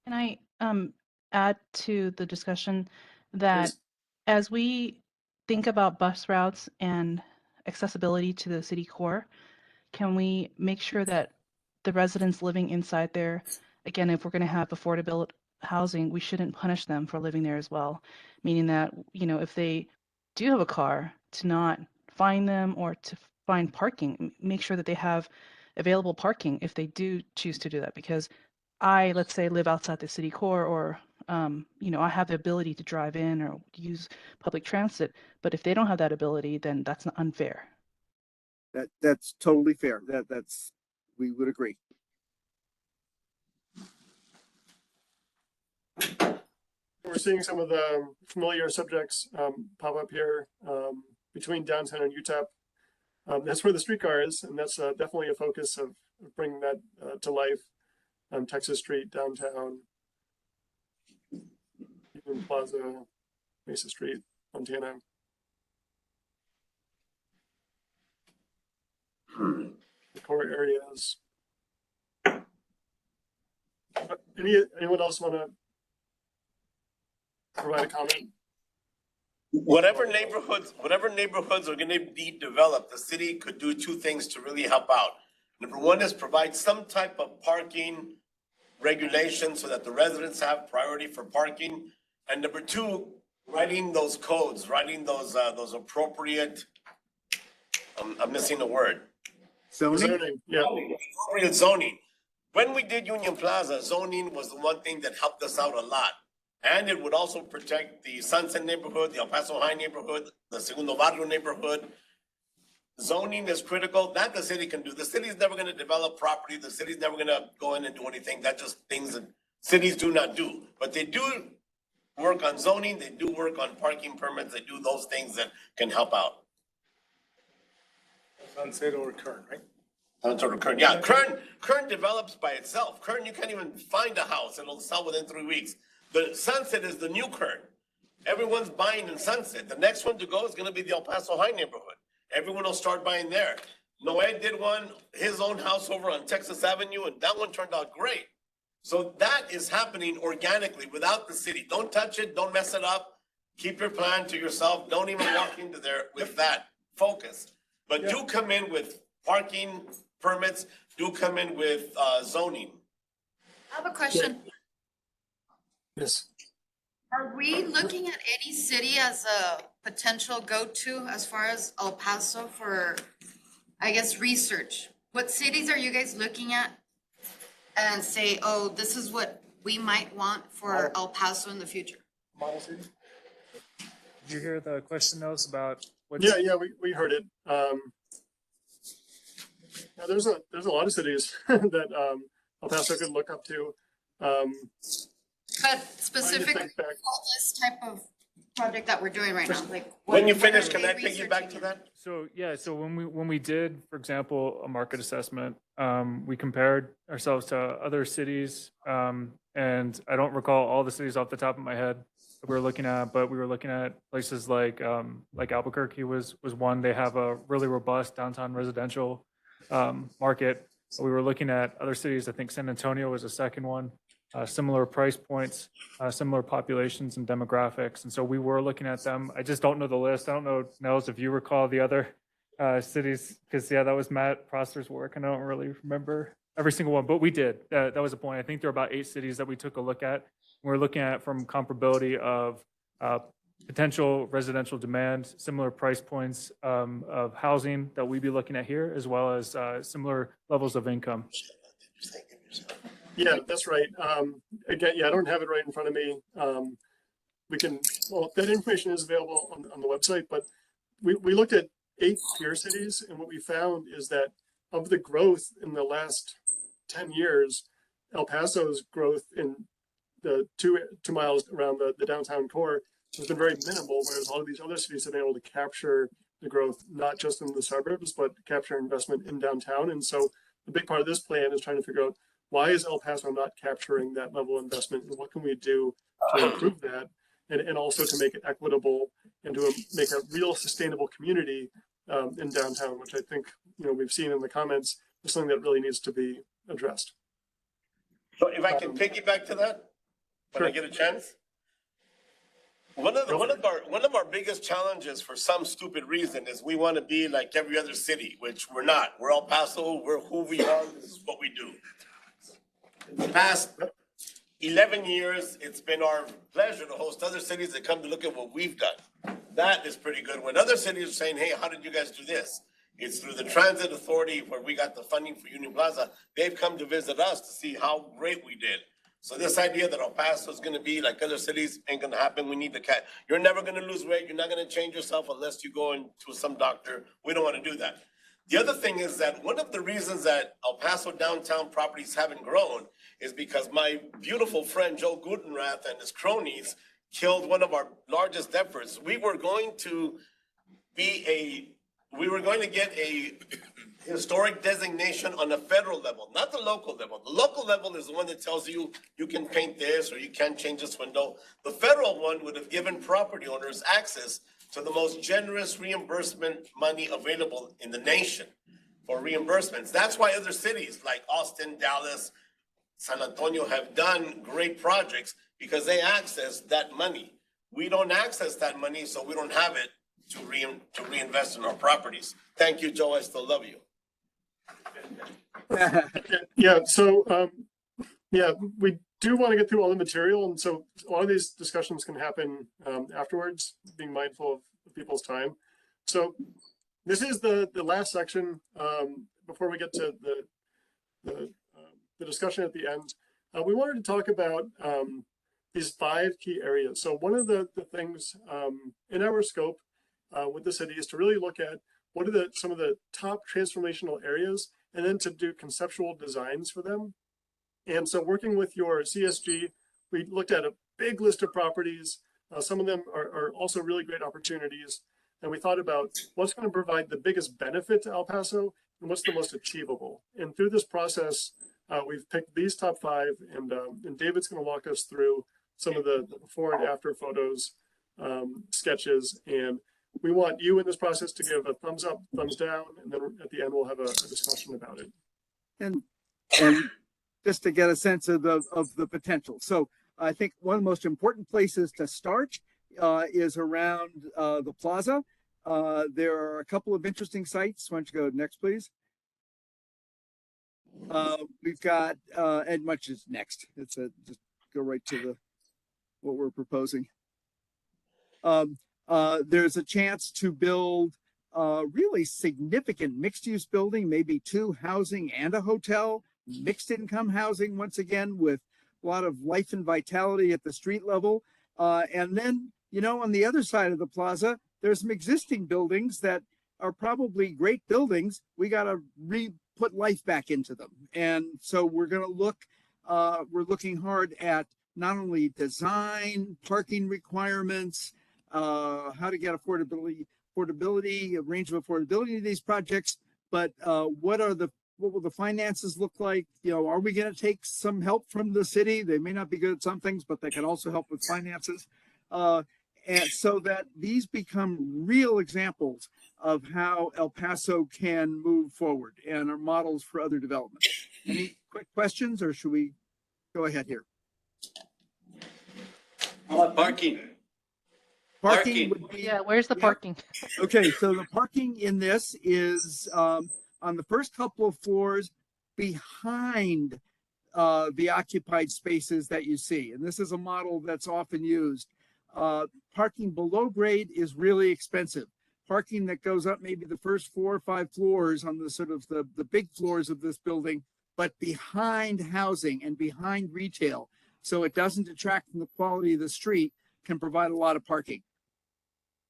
Can I add to the discussion that Please. as we think about bus routes and accessibility to the city core, can we make sure that the residents living inside there, again, if we're going to have affordable housing, we shouldn't punish them for living there as well. Meaning that, if they do have a car, to not fine them or to find parking, make sure that they have available parking if they do choose to do that. Because let's say, live outside the city core, or I have the ability to drive in or use public transit, but if they don't have that ability, then that's not unfair. That's totally fair. We would agree. We're seeing some of the familiar subjects pop up here between downtown and UTEP. That's where the streetcar is, and that's definitely a focus of bringing that to life. Texas Street, downtown, Union Plaza, Mesa Street, Montana. The core areas. Anyone else want to provide a comment? Whatever neighborhoods are going to be developed, the city could do 2 things to really help out. Number 1 is provide some type of parking regulation so that the residents have priority for parking. And number 2, writing those codes, writing those appropriate, I'm missing a word. Zoning, yeah. Appropriate zoning. When we did Union Plaza, zoning was the one thing that helped us out a lot. And it would also protect the Sunset neighborhood, the El Paso High neighborhood, the Segundo Barrio neighborhood. Zoning is critical. That the city can do. The city's never going to develop property. The city's never going to go in and do anything. That's just things that cities do not do. But they do work on zoning. They do work on parking permits. They do those things that can help out. Sunset or Kern, right? Sunset or Kern. Yeah, Kern develops by itself. Kern, you can't even find a house. It'll sell within 3 weeks. The Sunset is the new Kern. Everyone's buying in Sunset. The next one to go is going to be the El Paso High neighborhood. Everyone will start buying there. Noed did one, his own house over on Texas Avenue, and that one turned out great. So that is happening organically without the city. Don't touch it. Don't mess it up. Keep your plan to yourself. Don't even walk into there with that focus. but do come in with parking permits, do come in with zoning. I have a question. Yes. Are we looking at any city as a potential go-to as far as El Paso for, I guess, research? What cities are you guys looking at and say, oh, this is what we might want for El Paso in the future? Model city? Did you hear the question, Nels, about what? Yeah, we heard it. Yeah, there's a lot of cities that El Paso could look up to. But specifically this type of project that we're doing right now, like. When you what finish, are can they I take you back to researching? that? So yeah, so when we did, for example, a market assessment, we compared ourselves to other cities, and I don't recall all the cities off the top of my head that we were looking at, but we were looking at places like Albuquerque was one. They have a really robust downtown residential market. We were looking at other cities. I think San Antonio was a second one. Similar price points, similar populations and demographics. And so we were looking at them. I just don't know the list. I don't know, Nels, if you recall the other cities, because yeah, that was Matt Prosper's work, and I don't really remember every single one, but we did. That was the point. I think there are about 8 cities that we took a look at. We're looking at from comparability of potential residential demand, similar price points of housing that we'd be looking at here, as well as similar levels of income. Yeah, that's right. Again, yeah, I don't have it right in front of me. That information is available on the website, but we looked at 8 peer cities, and what we found is that of the growth in the last 10 years, El Paso's growth in the 2 miles around the downtown core has been very minimal, whereas a lot of these other cities have been able to capture the growth, not just in the suburbs, but capture investment in downtown. And so a big part of this plan is trying to figure out, why is El Paso not capturing that level of investment, and what can we do to improve that, and also to make it equitable and to make a real sustainable community in downtown, which I think we've seen in the comments is something that really needs to be addressed. So if I can piggyback to that, when I get a chance. One of our biggest challenges, for some stupid reason, is we want to be like every other city, which we're not. We're El Paso. We're who we are. This is what we do. In the past 11 years, it's been our pleasure to host other cities that come to look at what we've done. That is pretty good. When other cities are saying, hey, how did you guys do this? It's through the Transit Authority, where we got the funding for Union Plaza. They've come to visit us to see how great we did. So this idea that El Paso is going to be like other cities ain't going to happen. We need the cat. You're never going to lose weight. You're not going to change yourself unless you go into some doctor. We don't want to do that. The other thing is that one of the reasons that El Paso downtown properties haven't grown is because my beautiful friend Joe Gutenrath and his cronies killed one of our largest efforts. We were going to get a historic designation on a federal level, not the local level. The local level is the one that tells you you can paint this or you can't change this window. The federal one would have given property owners access to the most generous reimbursement money available in the nation for reimbursements. That's why other cities like Austin, Dallas, San Antonio have done great projects, because they access that money. We don't access that money, so we don't have it to reinvest in our properties. Thank you, Joe. I still love you. Yeah, so we do want to get through all the material, and so a lot of these discussions can happen afterwards, being mindful of people's time. So this is the last section before we get to the discussion at the end. We wanted to talk about these 5 key areas. So one of the things in our scope with the city is to really look at what are some of the top transformational areas, and then to do conceptual designs for them. And so working with your CSG, we looked at a big list of properties. Some of them are also really great opportunities. And we thought about what's going to provide the biggest benefit to El Paso and what's the most achievable. And through this process, we've picked these top 5, and David's going to walk us through some of the before and after photos, sketches, and we want you in this process to give a thumbs up, thumbs down, and then at the end we'll have a discussion about it. And just to get a sense of the potential. So I think one of the most important places to start is around the plaza. There are a couple of interesting sites. Why don't you go next, please? We've got Ed Much is next. It's just go right to what we're proposing. There's a chance to build a really significant mixed-use building, maybe 2 housing and a hotel, mixed income housing once again with a lot of life and vitality at the street level. And then, on the other side of the plaza, there's some existing buildings that are probably great buildings. We got to put life back into them. And so we're going to look, we're looking hard at not only design, parking requirements, how to get affordability, a range of affordability to these projects, but what will the finances look like? Are we going to take some help from the city? They may not be good at some things, but they can also help with finances. And so that these become real examples of how El Paso can move forward and are models for other development. Any quick questions, or should we go ahead here? Parking. Parking would be, Yeah, where's the parking? Okay, so the parking in this is on the first couple of floors behind the occupied spaces that you see. And this is a model that's often used. Parking below grade is really expensive. Parking that goes up maybe the first 4 or 5 floors on the sort of the big floors of this building, but behind housing and behind retail, so it doesn't detract from the quality of the street, can provide a lot of parking.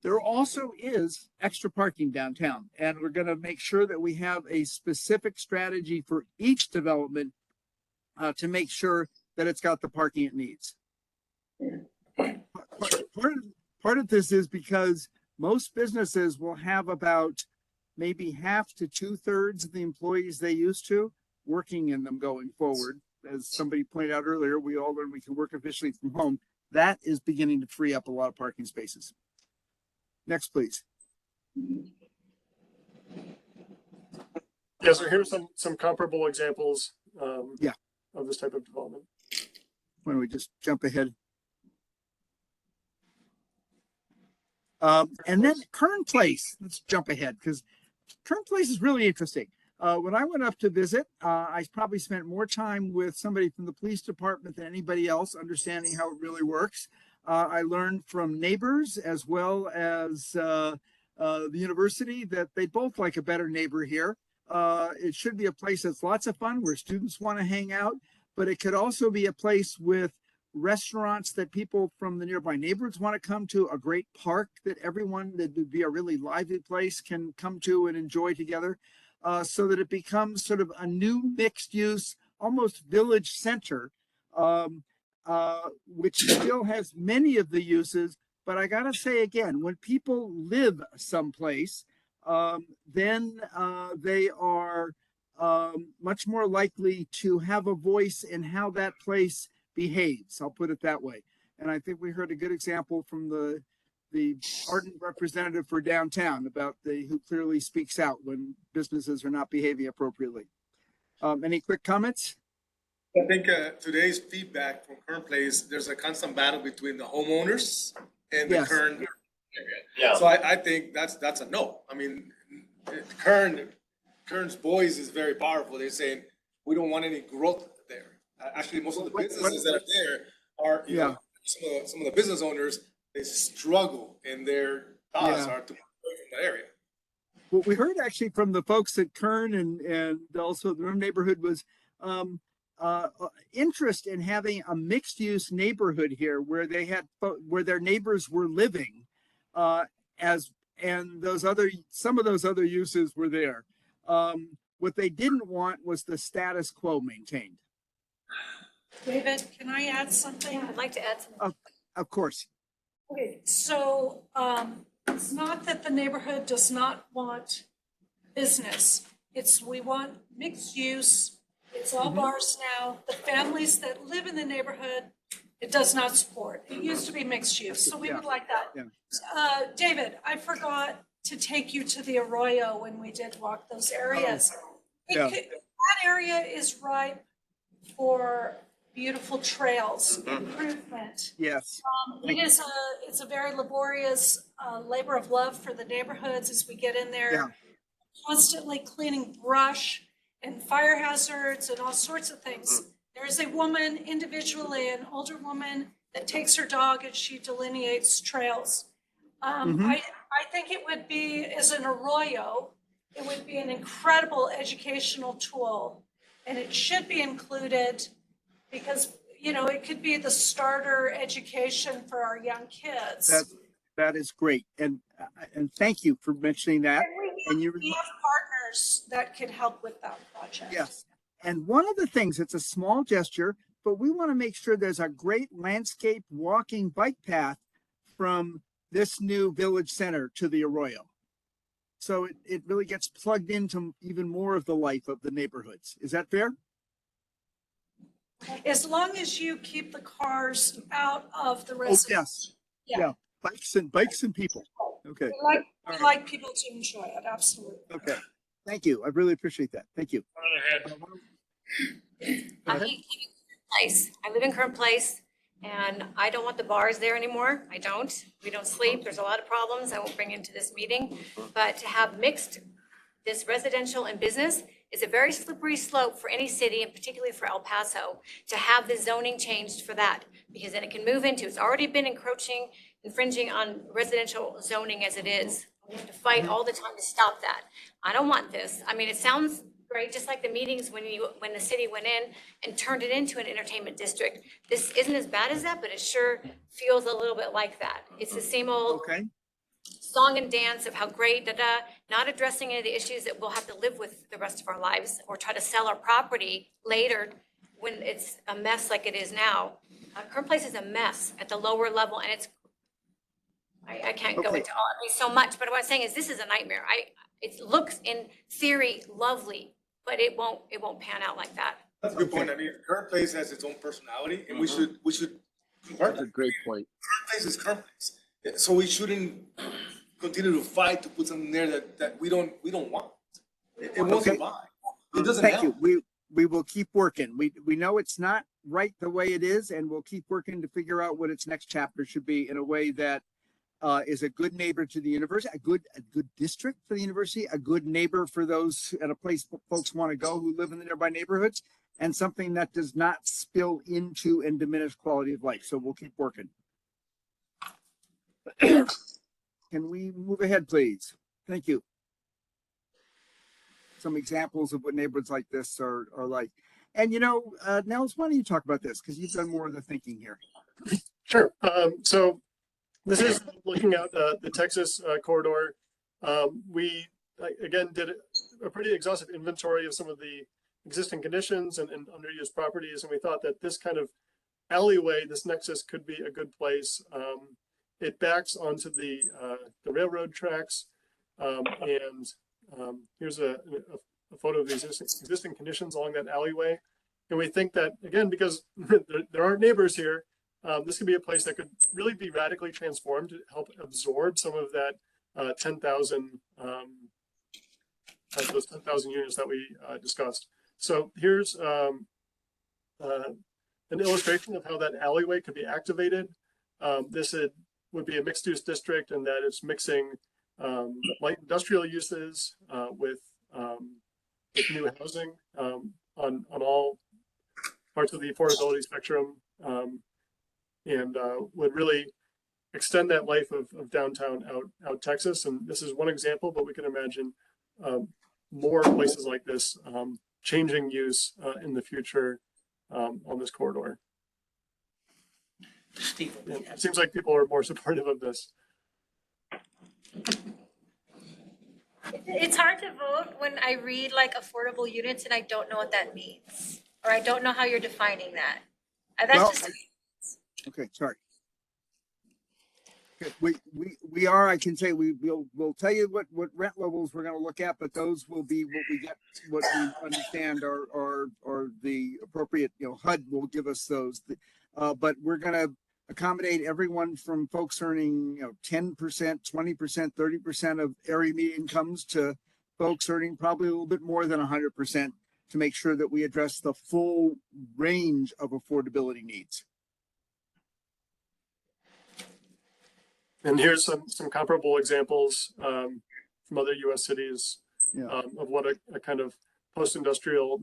There also is extra parking downtown, and we're going to make sure that we have a specific strategy for each development to make sure that it's got the parking it needs. Part of this is because most businesses will have about maybe half to 2/3 of the employees they used to working in them going forward. As somebody pointed out earlier, we all learned we can work efficiently from home. That is beginning to free up a lot of parking spaces. Next, please. Yeah, so here's some comparable examples of this type of development. Why don't we just jump ahead? And then Kern Place, let's jump ahead because Kern Place is really interesting. When I went up to visit, I probably spent more time with somebody from the police department than anybody else, understanding how it really works. I learned from neighbors as well as the university that they both like a better neighbor here. It should be a place that's lots of fun where students want to hang out, but it could also be a place with restaurants that people from the nearby neighborhoods want to come to, a great park that everyone, that would be a really lively place, can come to and enjoy together, so that it becomes sort of a new mixed use, almost village center, which still has many of the uses. But I got to say again, when people live someplace, then they are much more likely to have a voice in how that place behaves. I'll put it that way. And I think we heard a good example from the ardent representative for downtown about who clearly speaks out when businesses are not behaving appropriately. Any quick comments? I think today's feedback from Kern Place, there's a constant battle between the homeowners and the Kern area. Yeah. So I think that's a no. I mean, Kern's voice is very powerful. They're saying we don't want any growth there. Actually, most of the businesses that are there are, you know, some of the business owners, they struggle in their thoughts are to move away from the area. What we heard actually from the folks at Kern and also the neighborhood was interest in having a mixed use neighborhood here where they had where their neighbors were living and some of those other uses were there. What they didn't want was the status quo maintained. David, can I add something? I'd like to add something. Of course. Okay, so it's not that the neighborhood does not want business. We want mixed use. It's all bars now. The families that live in the neighborhood, it does not support. It used to be mixed use, so we would like that. Yeah. David, I forgot to take you to the Arroyo when we did walk those areas. That area is ripe for beautiful trails, improvement. Yes. It's a very laborious labor of love for the neighborhoods as we get in there. Yeah. Constantly cleaning brush and fire hazards and all sorts of things. There is a woman individually, an older woman, that takes her dog and she delineates trails. I think it would be, as an arroyo, it would be an incredible educational tool. And it should be included because, you know, it could be the starter education for our young kids. That is great. And thank you for mentioning that. And we have partners that could help with that project. Yes. And one of the things, it's a small gesture, but we want to make sure there's a great landscape walking bike path from this new village center to the Arroyo. So it really gets plugged into even more of the life of the neighborhoods. Is that fair? As long as you keep the cars out of the residents. Oh, yes. Yeah. Bikes and people. Okay. We like people to enjoy it. Absolutely. Okay. Thank you. I really appreciate that. Thank you. I live in Current Place, and I don't want the bars there anymore. I don't. We don't sleep. There's a lot of problems I won't bring into this meeting. But to have mixed, this residential and business is a very slippery slope for any city, and particularly for El Paso, to have the zoning changed for that, because then it can move into, it's already been infringing on residential zoning as it is. We have to fight all the time to stop that. I don't want this. I mean, it sounds great, just like the meetings when the city went in and turned it into an entertainment district. This isn't as bad as that, but it sure feels a little bit like that. It's the same old song and dance of how great, not addressing any of the issues that we'll have to live with the rest of our lives, or try to sell our property later when it's a mess like it is now. Current Place is a mess at the lower level, and it's, I can't go into all of it so much, but what I'm saying is this is a nightmare. It looks in theory lovely, but it won't pan out like that. That's a good point. I mean, Current Place has its own personality, and we should convert that. That's a great point. Current Place is Current Place. So we shouldn't continue to fight to put something there that we don't want. It won't survive. It doesn't help. Thank you. We will keep working. We know it's not right the way it is, and we'll keep working to figure out what its next chapter should be in a way that is a good neighbor to the university, a good district for the university, a good neighbor for those at a place folks want to go who live in the nearby neighborhoods, and something that does not spill into and diminish quality of life. So we'll keep working. Can we move ahead, please? Thank you. Some examples of what neighborhoods like this are like. And, you know, Nels, why don't you talk about this? Because you've done more of the thinking here. Sure. So this is looking at the Texas corridor. We, again, did a pretty exhaustive inventory of some of the existing conditions and underused properties. And we thought that this kind of alleyway, this nexus, could be a good place. It backs onto the railroad tracks. Here's a photo of the existing conditions along that alleyway. And we think that, again, because there aren't neighbors here, this could be a place that could really be radically transformed to help absorb some of that 10,000, those 10,000 units that we discussed. So here's an illustration of how that alleyway could be activated. This would be a mixed-use district, and that it's mixing light industrial uses with new housing on all parts of the affordability spectrum, and would really extend that life of downtown out Texas. And this is one example, but we can imagine more places like this changing use in the future on this corridor. It seems like people are more supportive of this. It's hard to vote when I read like affordable units and I don't know what that means, or I don't know how you're defining that. Okay, sorry. Okay, we are, I can say we'll tell you what rent levels we're going to look at, but those will be what we get, what we understand or the appropriate, HUD will give us those. But we're going to accommodate everyone from folks earning 10%, 20%, 30% of area median incomes to folks earning probably a little bit more than 100%. to make sure that we address the full range of affordability needs. And here's some comparable examples from other US cities of what a kind of post-industrial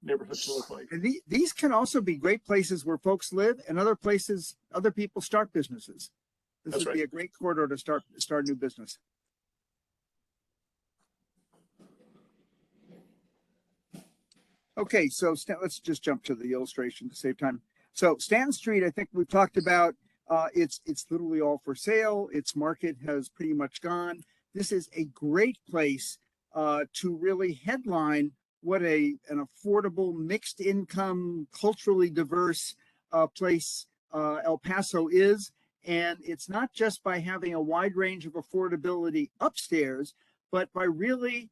neighborhood can look like. And these can also be great places where folks live, and other places, other people start businesses. This would be a great corridor to start a new business. Okay, so let's just jump to the illustration to save time. So Stanton Street, I think we've talked about. It's literally all for sale. Its market has pretty much gone. This is a great place to really headline what an affordable, mixed income, culturally diverse place El Paso is. And it's not just by having a wide range of affordability upstairs, but by really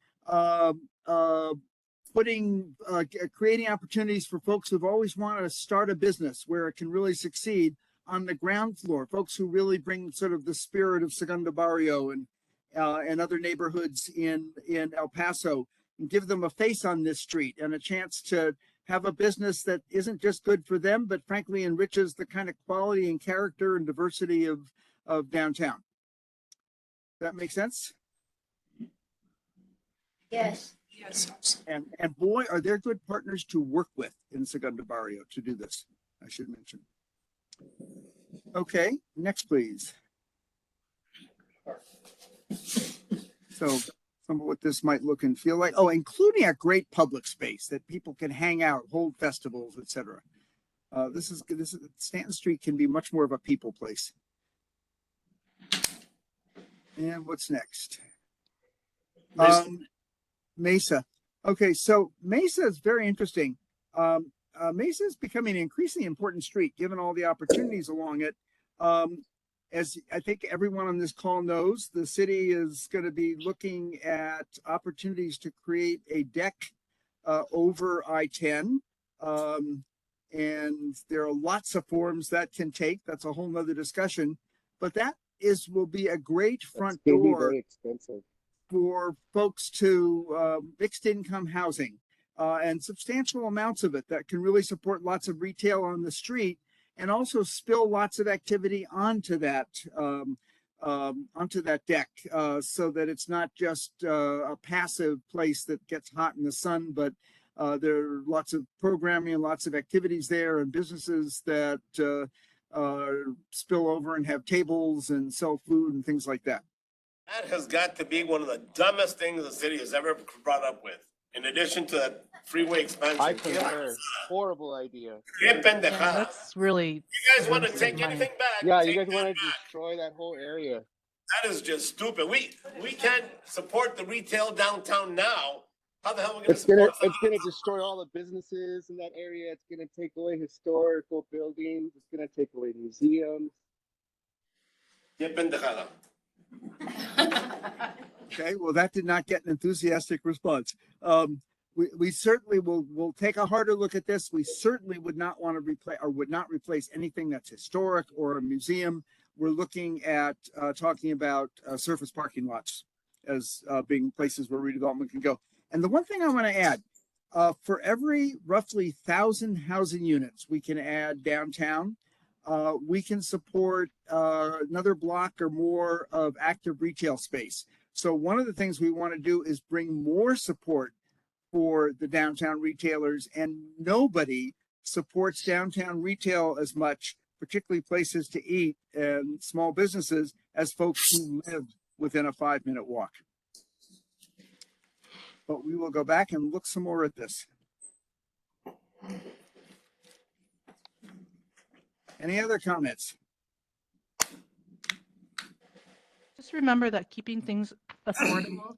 creating opportunities for folks who've always wanted to start a business where it can really succeed on the ground floor, folks who really bring sort of the spirit of Segundo Barrio and other neighborhoods in El Paso, and give them a face on this street and a chance to have a business that isn't just good for them, but frankly enriches the kind of quality and character and diversity of downtown. That make sense? Yes. Yes. And boy, are there good partners to work with in Segundo Barrio to do this, I should mention. Okay, next please. So some of what this might look and feel like. Oh, including a great public space that people can hang out, hold festivals, etc. This is Stanton Street can be much more of a people place. And what's next? Mesa. Okay, so Mesa is very interesting. Mesa is becoming an increasingly important street given all the opportunities along it. As I think everyone on this call knows, the city is going to be looking at opportunities to create a deck over I-10. And there are lots of forms that can take. That's a whole nother discussion. But that will be a great front door very expensive for folks to mixed income housing and substantial amounts of it that can really support lots of retail on the street and also spill lots of activity onto that deck so that it's not just a passive place that gets hot in the sun, but there are lots of programming and lots of activities there and businesses that spill over and have tables and sell food and things like that. That has got to be one of the dumbest things the city has ever brought up with. In addition to that freeway expansion. I concur. Horrible idea. Yeah, that's really. You guys want to take anything back? Yeah, you guys want to destroy that whole area. That is just stupid. We can't support the retail downtown now. How the hell are we going to support It's gonna destroy all the businesses in that area. It's gonna take away historical buildings. It's gonna take away museums. Qué pendejada. Okay, well, that did not get an enthusiastic response. We certainly will take a harder look at this. We certainly would not want to replace anything that's historic or a museum. We're looking at talking about surface parking lots as being places where redevelopment can go. And the one thing I want to add, for every roughly 1,000 housing units we can add downtown, we can support another block or more of active retail space. So one of the things we want to do is bring more support for the downtown retailers, and nobody supports downtown retail as much, particularly places to eat and small businesses, as folks who live within a 5-minute walk. But we will go back and look some more at this. Any other comments? Just remember that keeping things affordable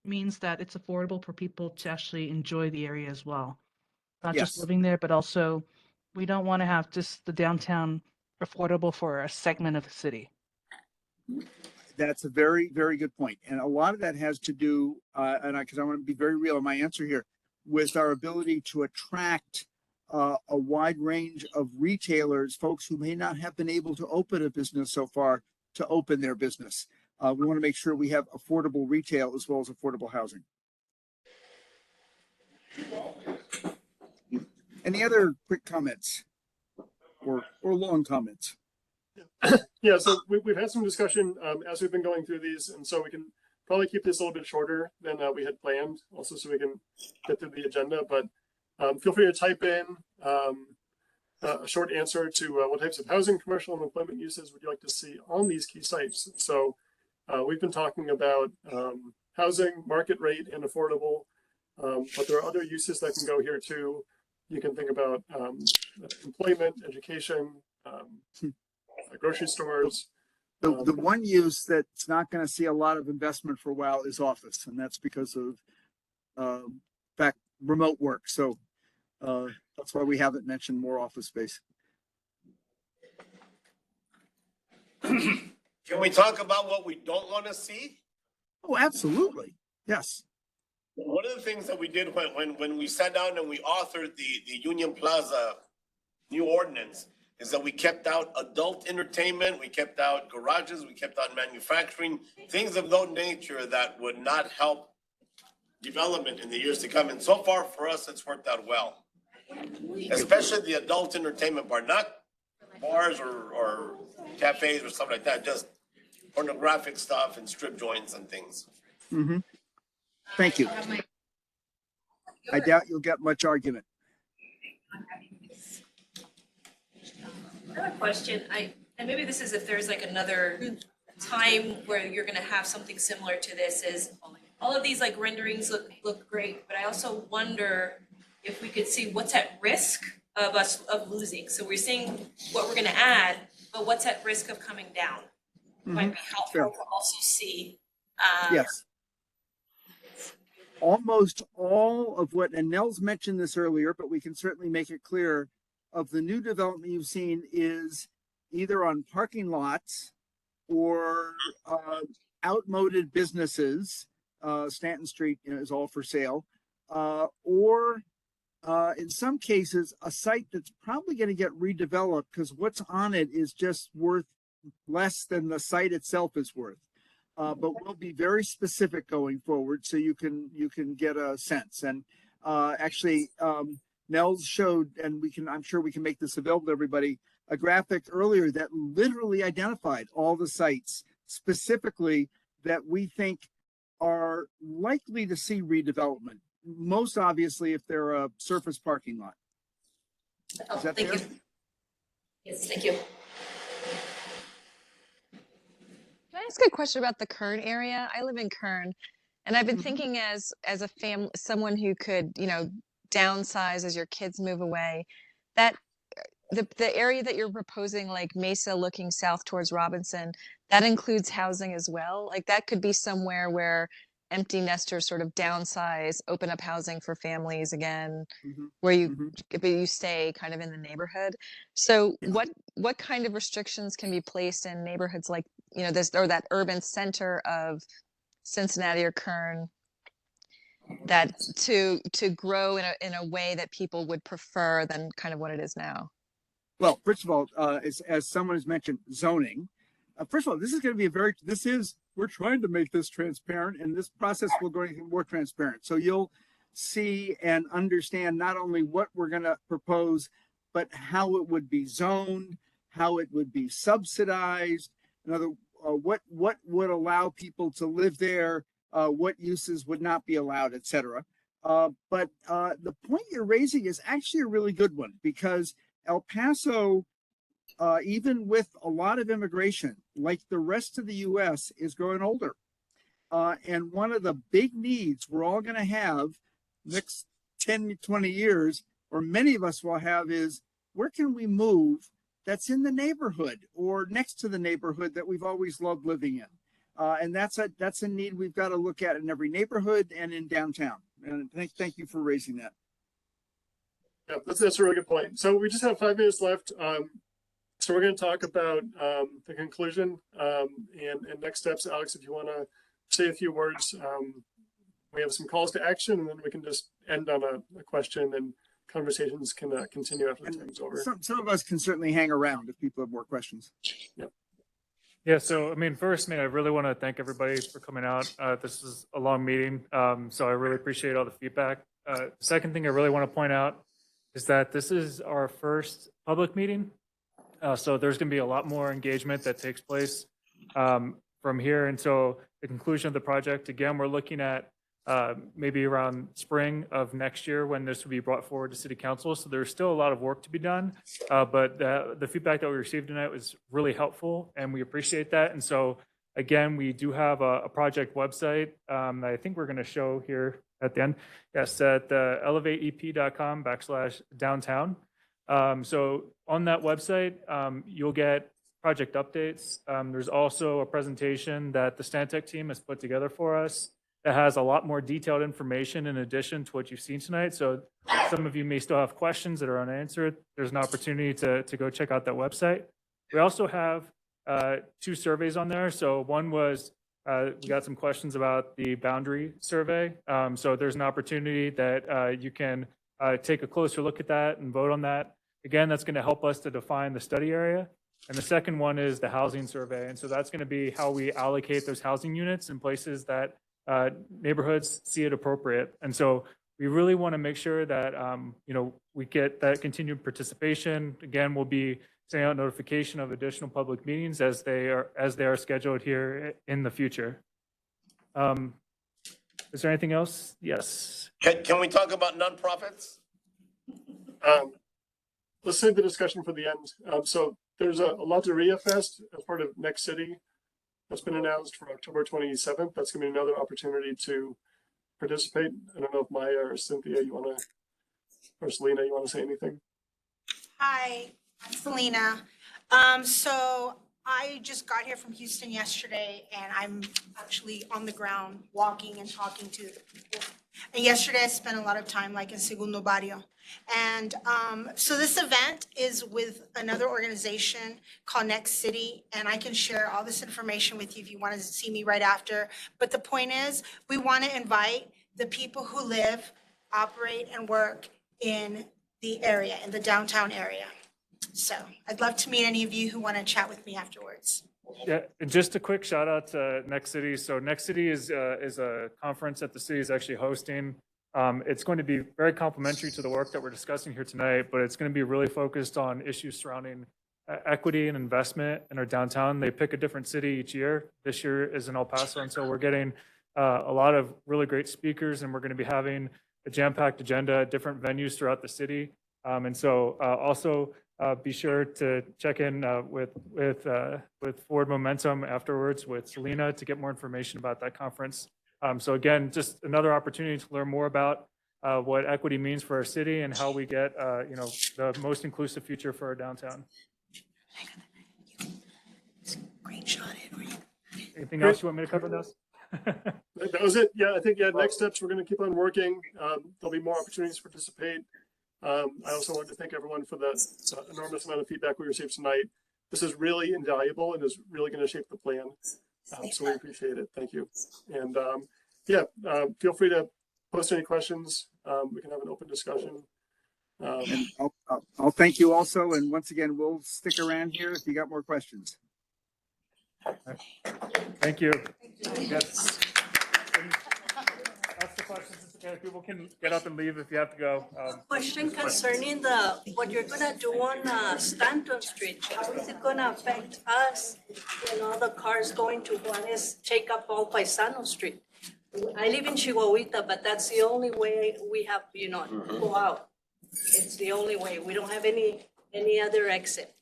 means that it's affordable for people to actually enjoy the area as well. Not just living there, but also we don't want to have just the downtown affordable for a segment of the city. That's a very, very good point. And a lot of that has to do, because I want to be very real in my answer here, with our ability to attract a wide range of retailers, folks who may not have been able to open a business so far, to open their business. We want to make sure we have affordable retail as well as affordable housing. Any other quick comments or long comments? Yeah, so we've had some discussion as we've been going through these, and so we can probably keep this a little bit shorter than we had planned, also so we can get through the agenda. But feel free to type in a short answer to what types of housing, commercial, and employment uses would you like to see on these key sites. So we've been talking about housing, market rate, and affordable, but there are other uses that can go here too. You can think about employment, education, grocery stores. The one use that's not going to see a lot of investment for a while is office, and that's because of remote work. So that's why we haven't mentioned more office space. Can we talk about what we don't want to see? Oh, absolutely. Yes. One of the things that we did when we sat down and we authored the Union Plaza new ordinance is that we kept out adult entertainment, we kept out garages, we kept out manufacturing, things of that nature that would not help development in the years to come. And so far for us, it's worked out well. Especially the adult entertainment part, not bars or cafes or stuff like that, just pornographic stuff and strip joints and things. Mm-hmm. Thank you. I doubt you'll get much argument. I have a question. And maybe this is if there's like another time where you're gonna have something similar to this, is all of these like renderings look great, but I also wonder if we could see what's at risk of losing. So we're seeing what we're gonna add, but what's at risk of coming down. Might be helpful to also see. Yes. Almost all of what, and Nels mentioned this earlier, but we can certainly make it clear, of the new development you've seen is either on parking lots or outmoded businesses. Stanton Street is all for sale, or in some cases a site that's probably going to get redeveloped because what's on it is just worth less than the site itself is worth. But we'll be very specific going forward so you can get a sense. And actually, Nels showed, and I'm sure we can make this available to everybody, a graphic earlier that literally identified all the sites specifically that we think are likely to see redevelopment. Most obviously if they're a surface parking lot. Is that fair? You. Yes, thank you. Can I ask a question about the Kern area? I live in Kern, and I've been thinking as a family, someone who could, downsize as your kids move away, that the area that you're proposing, like Mesa looking south towards Robinson, that includes housing as well. Like that could be somewhere where empty nesters sort of downsize, open up housing for families again, where you stay kind of in the neighborhood. So what kind of restrictions can be placed in neighborhoods like, this, or that urban center of Cincinnati or Kern, that to grow in a way that people would prefer than kind of what it is now? Well, first of all, as someone has mentioned, zoning. First of all, this is going to be we're trying to make this transparent, and this process will go more transparent. So you'll see and understand not only what we're going to propose, but how it would be zoned, how it would be subsidized, what would allow people to live there, what uses would not be allowed, etc. But the point you're raising is actually a really good one, because El Paso, even with a lot of immigration, like the rest of the U.S., is growing older. And one of the big needs we're all going to have next 10 to 20 years, or many of us will have, is where can we move that's in the neighborhood or next to the neighborhood that we've always loved living in? And that's a need we've got to look at in every neighborhood and in downtown. And thank you for raising that. Yeah, that's a really good point. So we just have 5 minutes left. So we're going to talk about the conclusion and next steps. Alex, if you want to say a few words, we have some calls to action, and then we can just end on a question, and conversations can continue after the time's over. Some of us can certainly hang around if people have more questions. Yep. Yeah, so first, I really want to thank everybody for coming out. This is a long meeting, so I really appreciate all the feedback. The second thing I really want to point out is that this is our first public meeting. So there's going to be a lot more engagement that takes place from here until the conclusion of the project. Again, we're looking at maybe around spring of next year when this will be brought forward to City Council. So there's still a lot of work to be done, but the feedback that we received tonight was really helpful, and we appreciate that. And so again, we do have a project website that I think we're going to show here at the end. Yes, at elevateep.com/downtown. So on that website, you'll get project updates. There's also a presentation that the Stantec team has put together for us that has a lot more detailed information in addition to what you've seen tonight. So some of you may still have questions that are unanswered. There's an opportunity to go check out that website. We also have 2 surveys on there. So one was, we got some questions about the boundary survey. So there's an opportunity that you can take a closer look at that and vote on that. Again, that's going to help us to define the study area. And the second one is the housing survey. And so that's going to be how we allocate those housing units in places that neighborhoods see it appropriate. And so we really want to make sure that, we get that continued participation. Again, we'll be sending out notification of additional public meetings as they are scheduled here in the future. Is there anything else? Yes. Can we talk about nonprofits? Let's save the discussion for the end. So there's a Loteria Fest as part of Next City that's been announced for October 27th. That's going to be another opportunity to participate. I don't know if Maya or Cynthia, or Selena, you want to say anything? Hi, I'm Selena. So I just got here from Houston yesterday, and I'm actually on the ground walking and talking to the people. And yesterday I spent a lot of time like in Segundo Barrio. And so this event is with another organization called Next City, and I can share all this information with you if you want to see me right after. But the point is, we want to invite the people who live, operate, and work in the area, in the downtown area. So I'd love to meet any of you who want to chat with me afterwards. Yeah, and just a quick shout out to Next City. So Next City is a conference that the city is actually hosting. It's going to be very complementary to the work that we're discussing here tonight, but it's going to be really focused on issues surrounding equity and investment in our downtown. They pick a different city each year. This year is in El Paso, and so we're getting a lot of really great speakers, and we're going to be having a jam-packed agenda at different venues throughout the city. And so also be sure to check in with Forward Momentum afterwards with Selena to get more information about that conference. So again, just another opportunity to learn more about what equity means for our city and how we get the most inclusive future for our downtown. Screenshot it. Anything else you want me to cover, Nels? That was it. Yeah, I think next steps, we're going to keep on working. There'll be more opportunities to participate. I also want to thank everyone for the enormous amount of feedback we received tonight. This is really invaluable and is really going to shape the plan. So we appreciate it. Thank you. And feel free to post any questions. We can have an open discussion. And I'll thank you also. And once again, we'll stick around here if you got more questions. Thank you. Yes. Ask the questions. It's okay. People can get up and leave if you have to go. Question concerning what you're gonna do on Stanton Street. How is it gonna affect us when all the cars going to Juarez take up all Paisano Street? I live in Chihuahuita, but that's the only way we have, to go out. It's the only way. We don't have any other exit.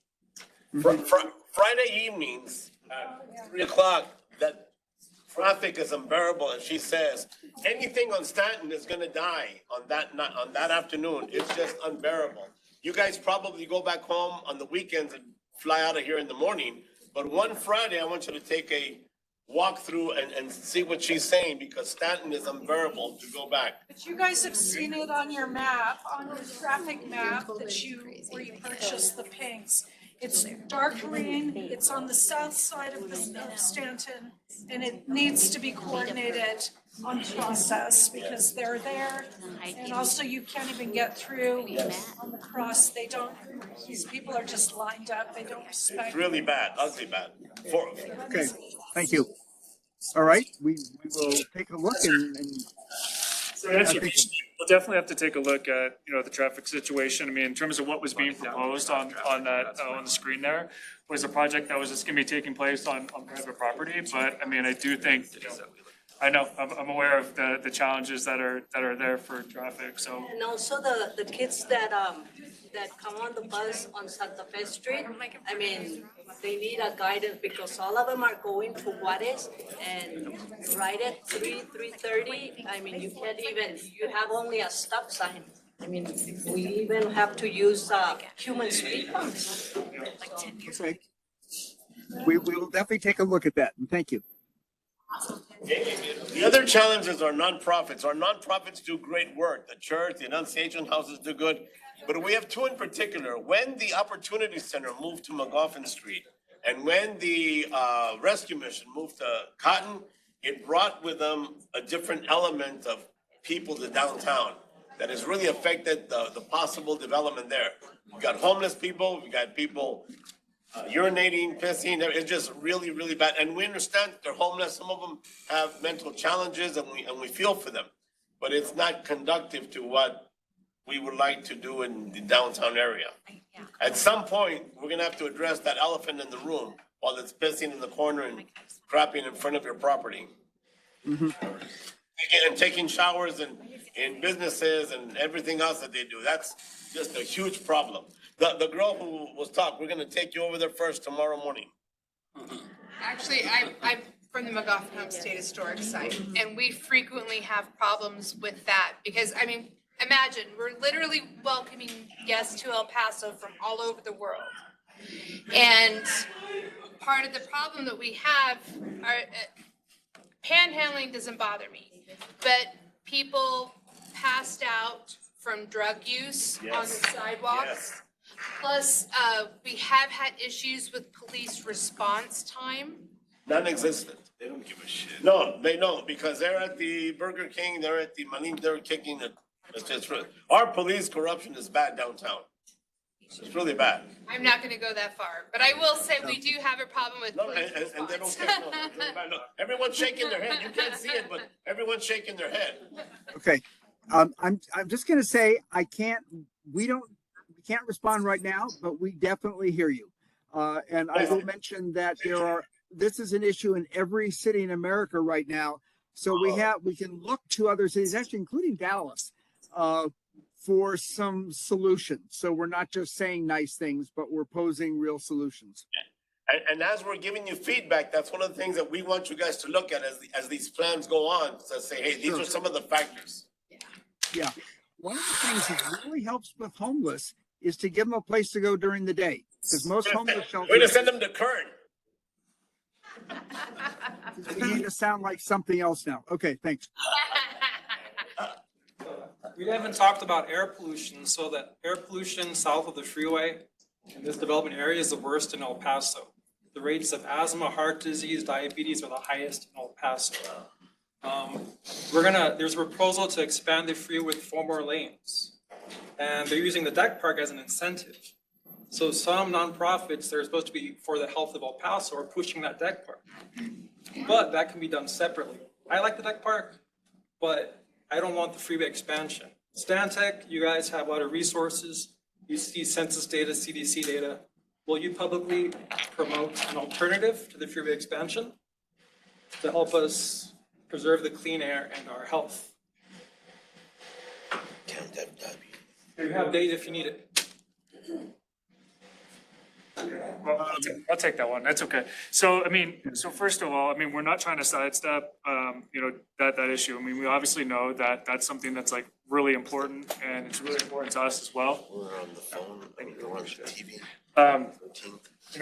Friday evenings at 3 o'clock, that traffic is unbearable, and she says anything on Stanton is gonna die on that afternoon. It's just unbearable. You guys probably go back home on the weekends and fly out of here in the morning, but one Friday I want you to take a walk through and see what she's saying, because Stanton is unbearable to go back. But you guys have seen it on your map, on your traffic map where you purchased the pinks. It's dark green, it's on the south side of Stanton, and it needs to be coordinated on process because they're there. And also you can't even get through on the cross. These people are just lined up. They don't respect. It's really bad, ugly bad. Okay, thank you. All right, we will take a look and So to answer your question, we'll definitely have to take a look at, the traffic situation. I mean, in terms of what was being proposed on that, on the screen there, was a project that was just gonna be taking place on private property. But I mean, I do think, I know, I'm aware of the challenges that are there for traffic, so. And also the kids that come on the bus on Santa Fe Street, I mean, they need a guidance because all of them are going to Juarez and right at 3:30, I mean, you have only a stop sign. I mean, we even have to use human speed bumps. Okay. We will definitely take a look at that, and thank you. The other challenges are nonprofits. Our nonprofits do great work. The church, the Annunciation houses do good. But we have two in particular. When the Opportunity Center moved to McGoffin Street and when the Rescue Mission moved to Cotton, it brought with them a different element of people to downtown that has really affected the possible development there. We got homeless people, we got people urinating, pissing. It's just really, really bad. And we understand they're homeless. Some of them have mental challenges, and we feel for them. But it's not conducive to what we would like to do in the downtown area. At some point, we're gonna have to address that elephant in the room while it's pissing in the corner and crapping in front of your property. Mm-hmm. And taking showers in businesses and everything else that they do. That's just a huge problem. The girl who was talking, we're gonna take you over there first tomorrow morning. Actually, I'm from the McGoffin Home State Historic Site, and we frequently have problems with that because, I mean, imagine, we're literally welcoming guests to El Paso from all over the world. And part of the problem that we have are, panhandling doesn't bother me, but people passed out from drug use on the sidewalks. Yes. Plus, we have had issues with police response time. Non-existent. They don't give a shit. No, they don't, because they're at the Burger King, they're at the Malin, they're kicking it. It's just really, our police corruption is bad downtown. It's really bad. I'm not gonna go that far, but I will say we do have a problem with No, police and they don't response. care. No, it's really bad. No, everyone's shaking their head. You can't see it, but everyone's shaking their head. Okay. I'm just gonna say we can't respond right now, but we definitely hear you. And I will mention that this is an issue in every city in America right now. So we can look to other cities, actually including Dallas, for some solutions. So we're not just saying nice things, but we're posing real solutions. And as we're giving you feedback, that's one of the things that we want you guys to look at as these plans go on. To say, hey, these are some of the factors. Yeah. One of the things that really helps with homeless is to give them a place to go during the day. Because most homeless shelters. We're gonna send them to Kern. We need to sound like something else now. Okay, thanks. We haven't talked about air pollution, so that air pollution south of the freeway in this development area is the worst in El Paso. The rates of asthma, heart disease, diabetes are the highest in El Paso. There's a proposal to expand the freeway with 4 more lanes. And they're using the deck park as an incentive. So some nonprofits that are supposed to be for the health of El Paso are pushing that deck park. But that can be done separately. I like the deck park, but I don't want the freeway expansion. Stantec, you guys have a lot of resources. You see census data, CDC data. Will you publicly promote an alternative to the freeway expansion to help us preserve the clean air and our health? You have data if you need it. Well, I'll take that one. That's okay. So, I mean, first of all, I mean, we're not trying to sidestep, that issue. I mean, we obviously know that that's something that's like really important and it's really important to us as well. We're on the phone, we're on TV.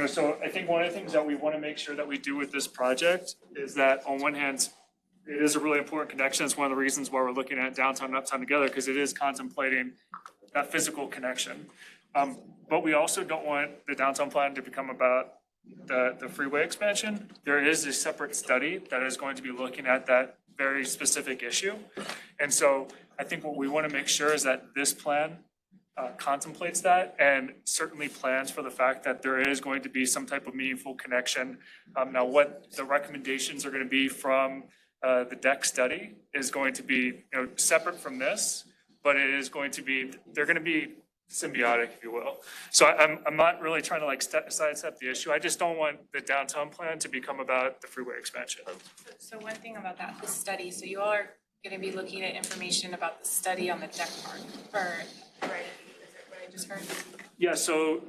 So I think one of the things that we want to make sure that we do with this project is that on one hand, it is a really important connection. It's one of the reasons why we're looking at Downtown Uptown together, because it is contemplating that physical connection. But we also don't want the downtown plan to become about the freeway expansion. There is a separate study that is going to be looking at that very specific issue. And so I think what we want to make sure is that this plan contemplates that and certainly plans for the fact that there is going to be some type of meaningful connection. Now, what the recommendations are going to be from the deck study is going to be, separate from this, but it is going to be, they're going to be symbiotic, if you will. So I'm not really trying to like sidestep the issue. I just don't want the downtown plan to become about the freeway expansion. So one thing about that, the study, so you all are gonna be looking at information about the study on the deck park, or, right, is it what I just heard? Yeah, so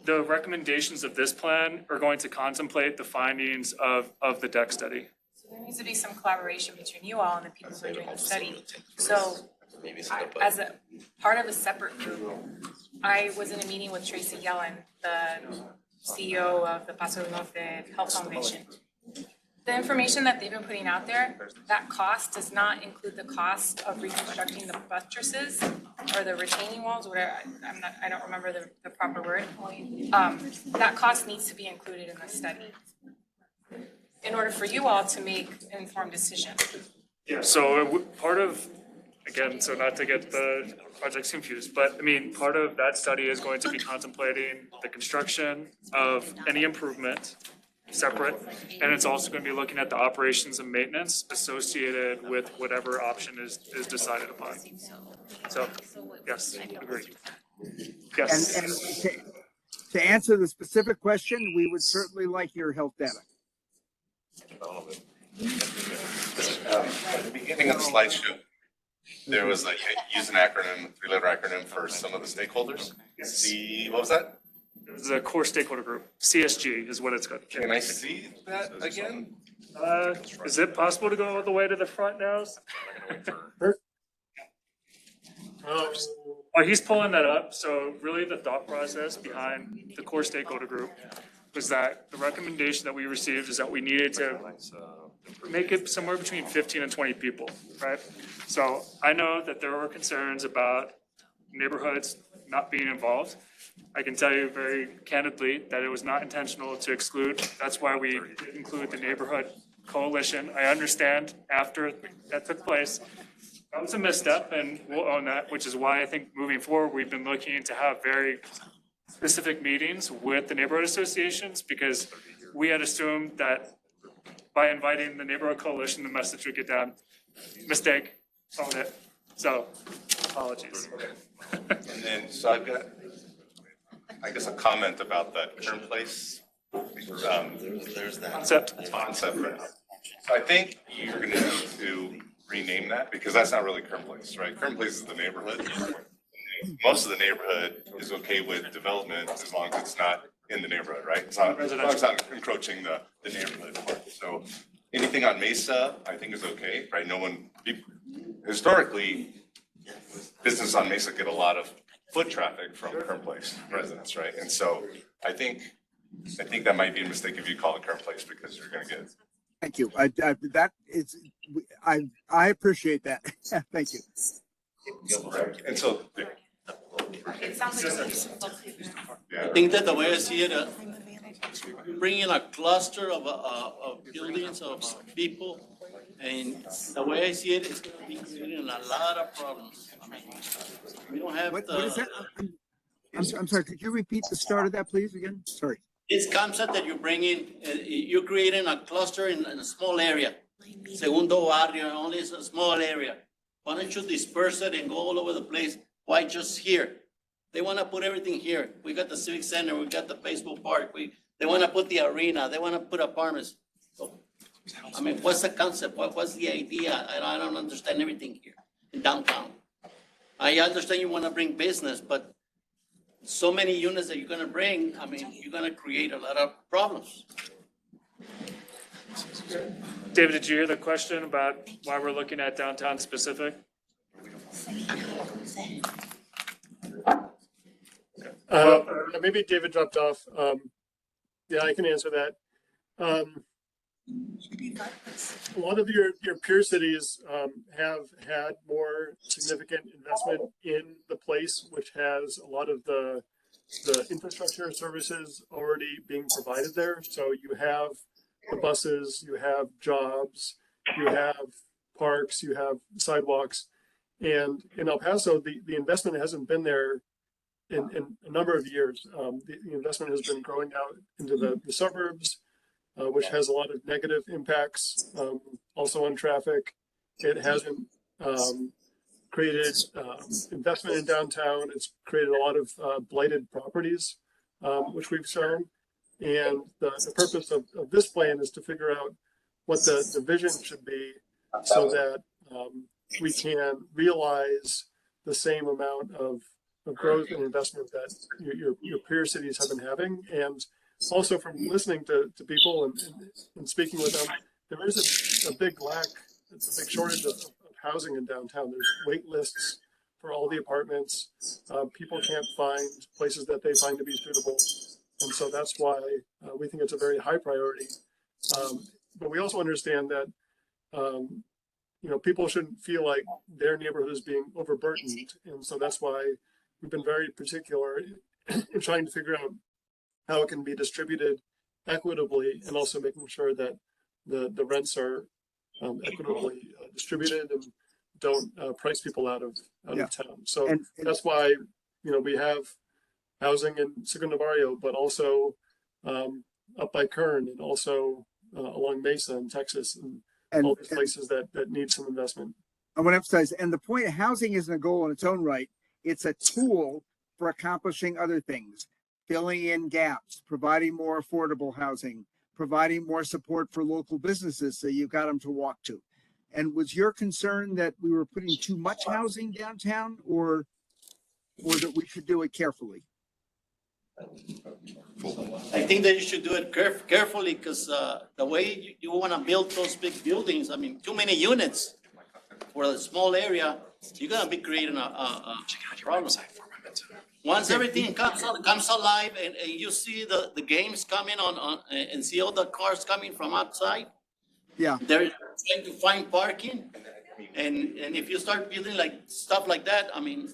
the recommendations of this plan are going to contemplate the findings of the deck study. So there needs to be some collaboration between you all and the people who are doing the study. So as a part of a separate group, I was in a meeting with Tracy Yellen, the CEO of the Paso Norte Health Foundation. The information that they've been putting out there, that cost does not include the cost of reconstructing the buttresses or the retaining walls, whatever, I don't remember the proper word. That cost needs to be included in the study in order for you all to make an informed decision. Yeah, so part of, again, so not to get the projects confused, but I mean, part of that study is going to be contemplating the construction of any improvement separate, and it's also going to be looking at the operations and maintenance associated with whatever option is decided upon. So, yes, agree. Yes. And to answer the specific question, we would certainly like your health data. At the beginning of the slideshow, there was like, use an acronym, three-letter acronym for some of the stakeholders. What was that? The core stakeholder group, CSG is what it's got. Can I see that again? Is it possible to go all the way to the front now? While he's pulling that up, so really the thought process behind the core stakeholder group was that the recommendation that we received is that we needed to make it somewhere between 15 and 20 people, right? So I know that there were concerns about neighborhoods not being involved. I can tell you very candidly that it was not intentional to exclude. That's why we did include the neighborhood coalition. I understand after that took place, that was a misstep, and we'll own that, which is why I think moving forward, we've been looking to have very specific meetings with the neighborhood associations, because we had assumed that by inviting the neighborhood coalition, the message would get down. Mistake, own it. So, apologies. And then, so I've got, I guess, a comment about that current place. There's that. Concept, right? So I think you're gonna need to rename that, because that's not really current place, right? Current place is the neighborhood. Most of the neighborhood is okay with development as long as it's not in the neighborhood, right? As long as it's not encroaching the neighborhood. So anything on Mesa, I think is okay, right? Historically, business on Mesa get a lot of foot traffic from Current Place residents, right? And so I think that might be a mistake if you call it Current Place, because you're gonna get. Thank you. I appreciate that. Thank you. And so. It sounds like. I think that the way I see it, bringing a cluster of buildings, of people, and the way I see it is creating a lot of problems. I mean, we don't have What is that? I'm sorry, could you repeat the start of that, please, again? Sorry. This concept that you bring in, you're creating a cluster in a small area. Segundo barrio, only is a small area. Why don't you disperse it and go all over the place? Why just here? They want to put everything here. We got the civic center, we got the baseball park, they want to put the arena, they want to put apartments. So, I mean, what's the concept? What's the idea? I don't understand everything here in downtown. I understand you want to bring business, but so many units that you're going to bring, I mean, you're going to create a lot of problems. David, did you hear the question about why we're looking at downtown specific? Maybe David dropped off. Yeah, I can answer that. A lot of your peer cities have had more significant investment in the place, which has a lot of the infrastructure services already being provided there. So you have the buses, you have jobs, you have parks, you have sidewalks. And in El Paso, the investment hasn't been there in a number of years. The investment has been growing out into the suburbs, which has a lot of negative impacts, also on traffic. It hasn't created investment in downtown. It's created a lot of blighted properties, which we've shown. And the purpose of this plan is to figure out what the vision should be so that we can realize the same amount of growth and investment that your peer cities have been having. And also from listening to people and speaking with them, there is a big lack, it's a big shortage of housing in downtown. There's wait lists for all the apartments. People can't find places that they find to be suitable. And so that's why we think it's a very high priority. But we also understand that people shouldn't feel like their neighborhood is being overburdened. And so that's why we've been very particular in trying to figure out how it can be distributed equitably, and also making sure that the rents are equitably distributed and don't price people out of town. So that's why we have housing in Segundo Barrio, but also up by Kern, and also along Mesa in Texas, and all these places that need some investment. I want to emphasize, and the point of housing isn't a goal in its own right. It's a tool for accomplishing other things, filling in gaps, providing more affordable housing, providing more support for local businesses so you've got them to walk to. And was your concern that we were putting too much housing downtown, or that we should do it carefully? I think that you should do it carefully, because the way you want to build those big buildings, I mean, too many units for a small area, you're going to be creating a problem. Once everything comes alive and you see the games coming on and see all the cars coming from outside, yeah, they're trying to find parking. And if you start building stuff like that, I mean,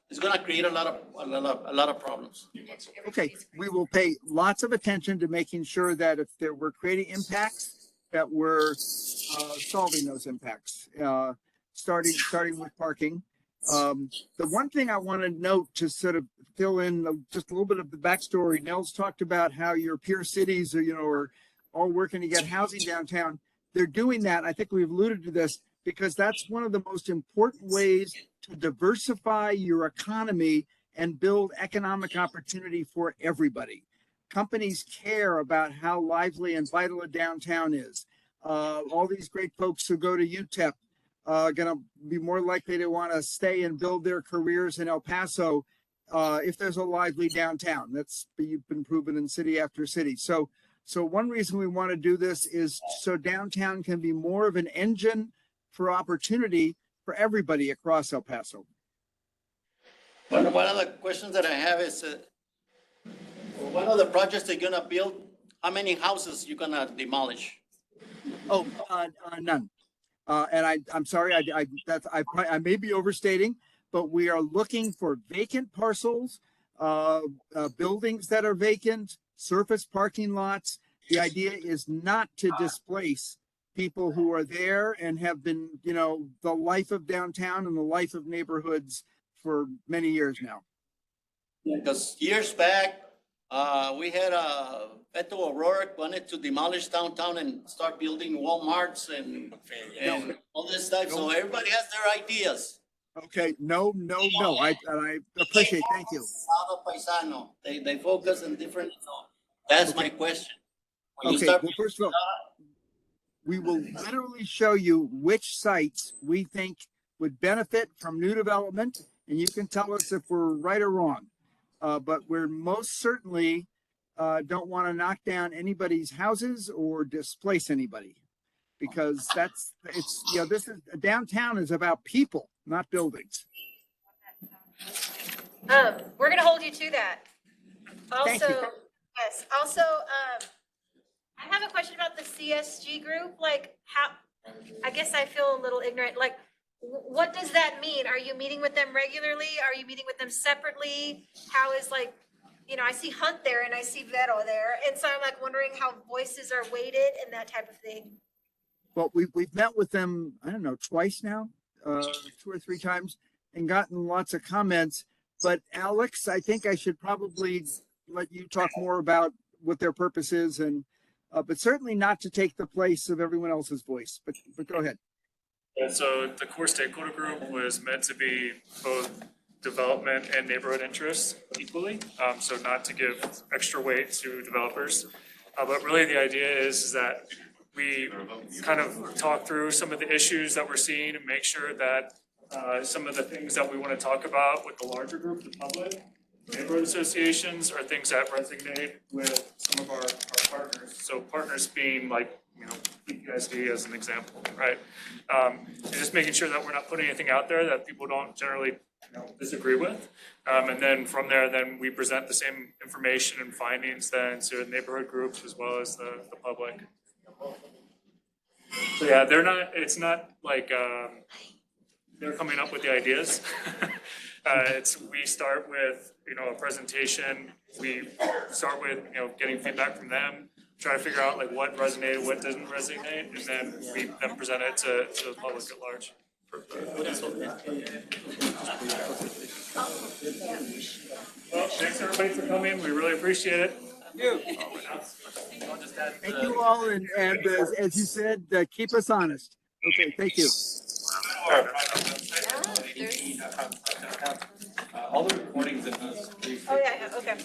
it's going to create a lot of problems. Okay, we will pay lots of attention to making sure that if we're creating impacts, that we're solving those impacts. Starting with parking. The one thing I want to note, to sort of fill in just a little bit of the backstory, Nels talked about how your peer cities are all working to get housing downtown. They're doing that. I think we've alluded to this, because that's one of the most important ways to diversify your economy and build economic opportunity for everybody. Companies care about how lively and vital a downtown is. All these great folks who go to UTEP going to be more likely to want to stay and build their careers in El Paso if there's a lively downtown. That's been proven in city after city. So one reason we want to do this is so downtown can be more of an engine for opportunity for everybody across El Paso. One of the questions that I have is, one of the projects they're going to build, how many houses you going to demolish? Oh, none. And I'm sorry, I may be overstating, but we are looking for vacant parcels, buildings that are vacant, surface parking lots. The idea is not to displace people who are there and have been, the life of downtown and the life of neighborhoods for many years now. Because years back, we had Beto O'Rourke wanted to demolish downtown and start building Walmarts and all this stuff. So everybody has their ideas. Okay, no. I appreciate. Thank you. Paisano. They focus on different. That's my question. Okay. Well, first of all, we will literally show you which sites we think would benefit from new development, and you can tell us if we're right or wrong. But we're most certainly don't want to knock down anybody's houses or displace anybody, because downtown is about people, not buildings. We're gonna hold you to that. Thank you. Yes, also, I have a question about the CSG group, I guess I feel a little ignorant, what does that mean? Are you meeting with them regularly? Are you meeting with them separately? How is I see Hunt there and I see Vero there. And so I'm wondering how voices are weighted and that type of thing. Well, we've met with them, I don't know, twice now, 2 or 3 times, and gotten lots of comments. But Alex, I think I should probably let you talk more about what their purpose is and but certainly not to take the place of everyone else's voice. But go ahead. And so the core stakeholder group was meant to be both development and neighborhood interests equally. So not to give extra weight to developers. But really the idea is that we kind of talk through some of the issues that we're seeing and make sure that some of the things that we want to talk about with the larger group, the public, neighborhood associations, are things that resonate with some of our partners. So partners being like, you know, PPSD as an example, right? And just making sure that we're not putting anything out there that people don't generally, you know, disagree with. And then from there, then we present the same information and findings then to neighborhood groups as well as the public. So yeah, it's not like they're coming up with the ideas. We start with, you know, a presentation. We start with, you know, getting feedback from them, try to figure out like what resonated, what didn't resonate, and then we then present it to the public at large. Well, thanks everybody for coming. We really appreciate it. Thank you all, and as you said, keep us honest. Okay, thank you. All the recordings in this. Oh, yeah, okay.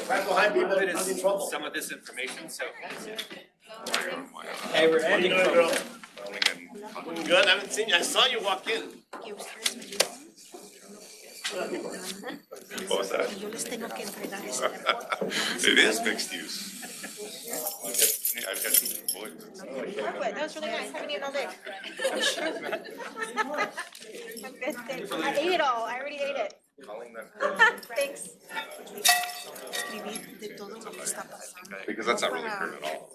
Right behind people that is in trouble. Some of this information, so. Hey, we're ending. Good, I haven't seen you. I saw you walk in. What was that? It is mixed use. I've got some boys. That was really nice. Haven't eaten all day. I'm good, thanks. I ate it all. I already ate it. Thanks. Because that's not really current at all.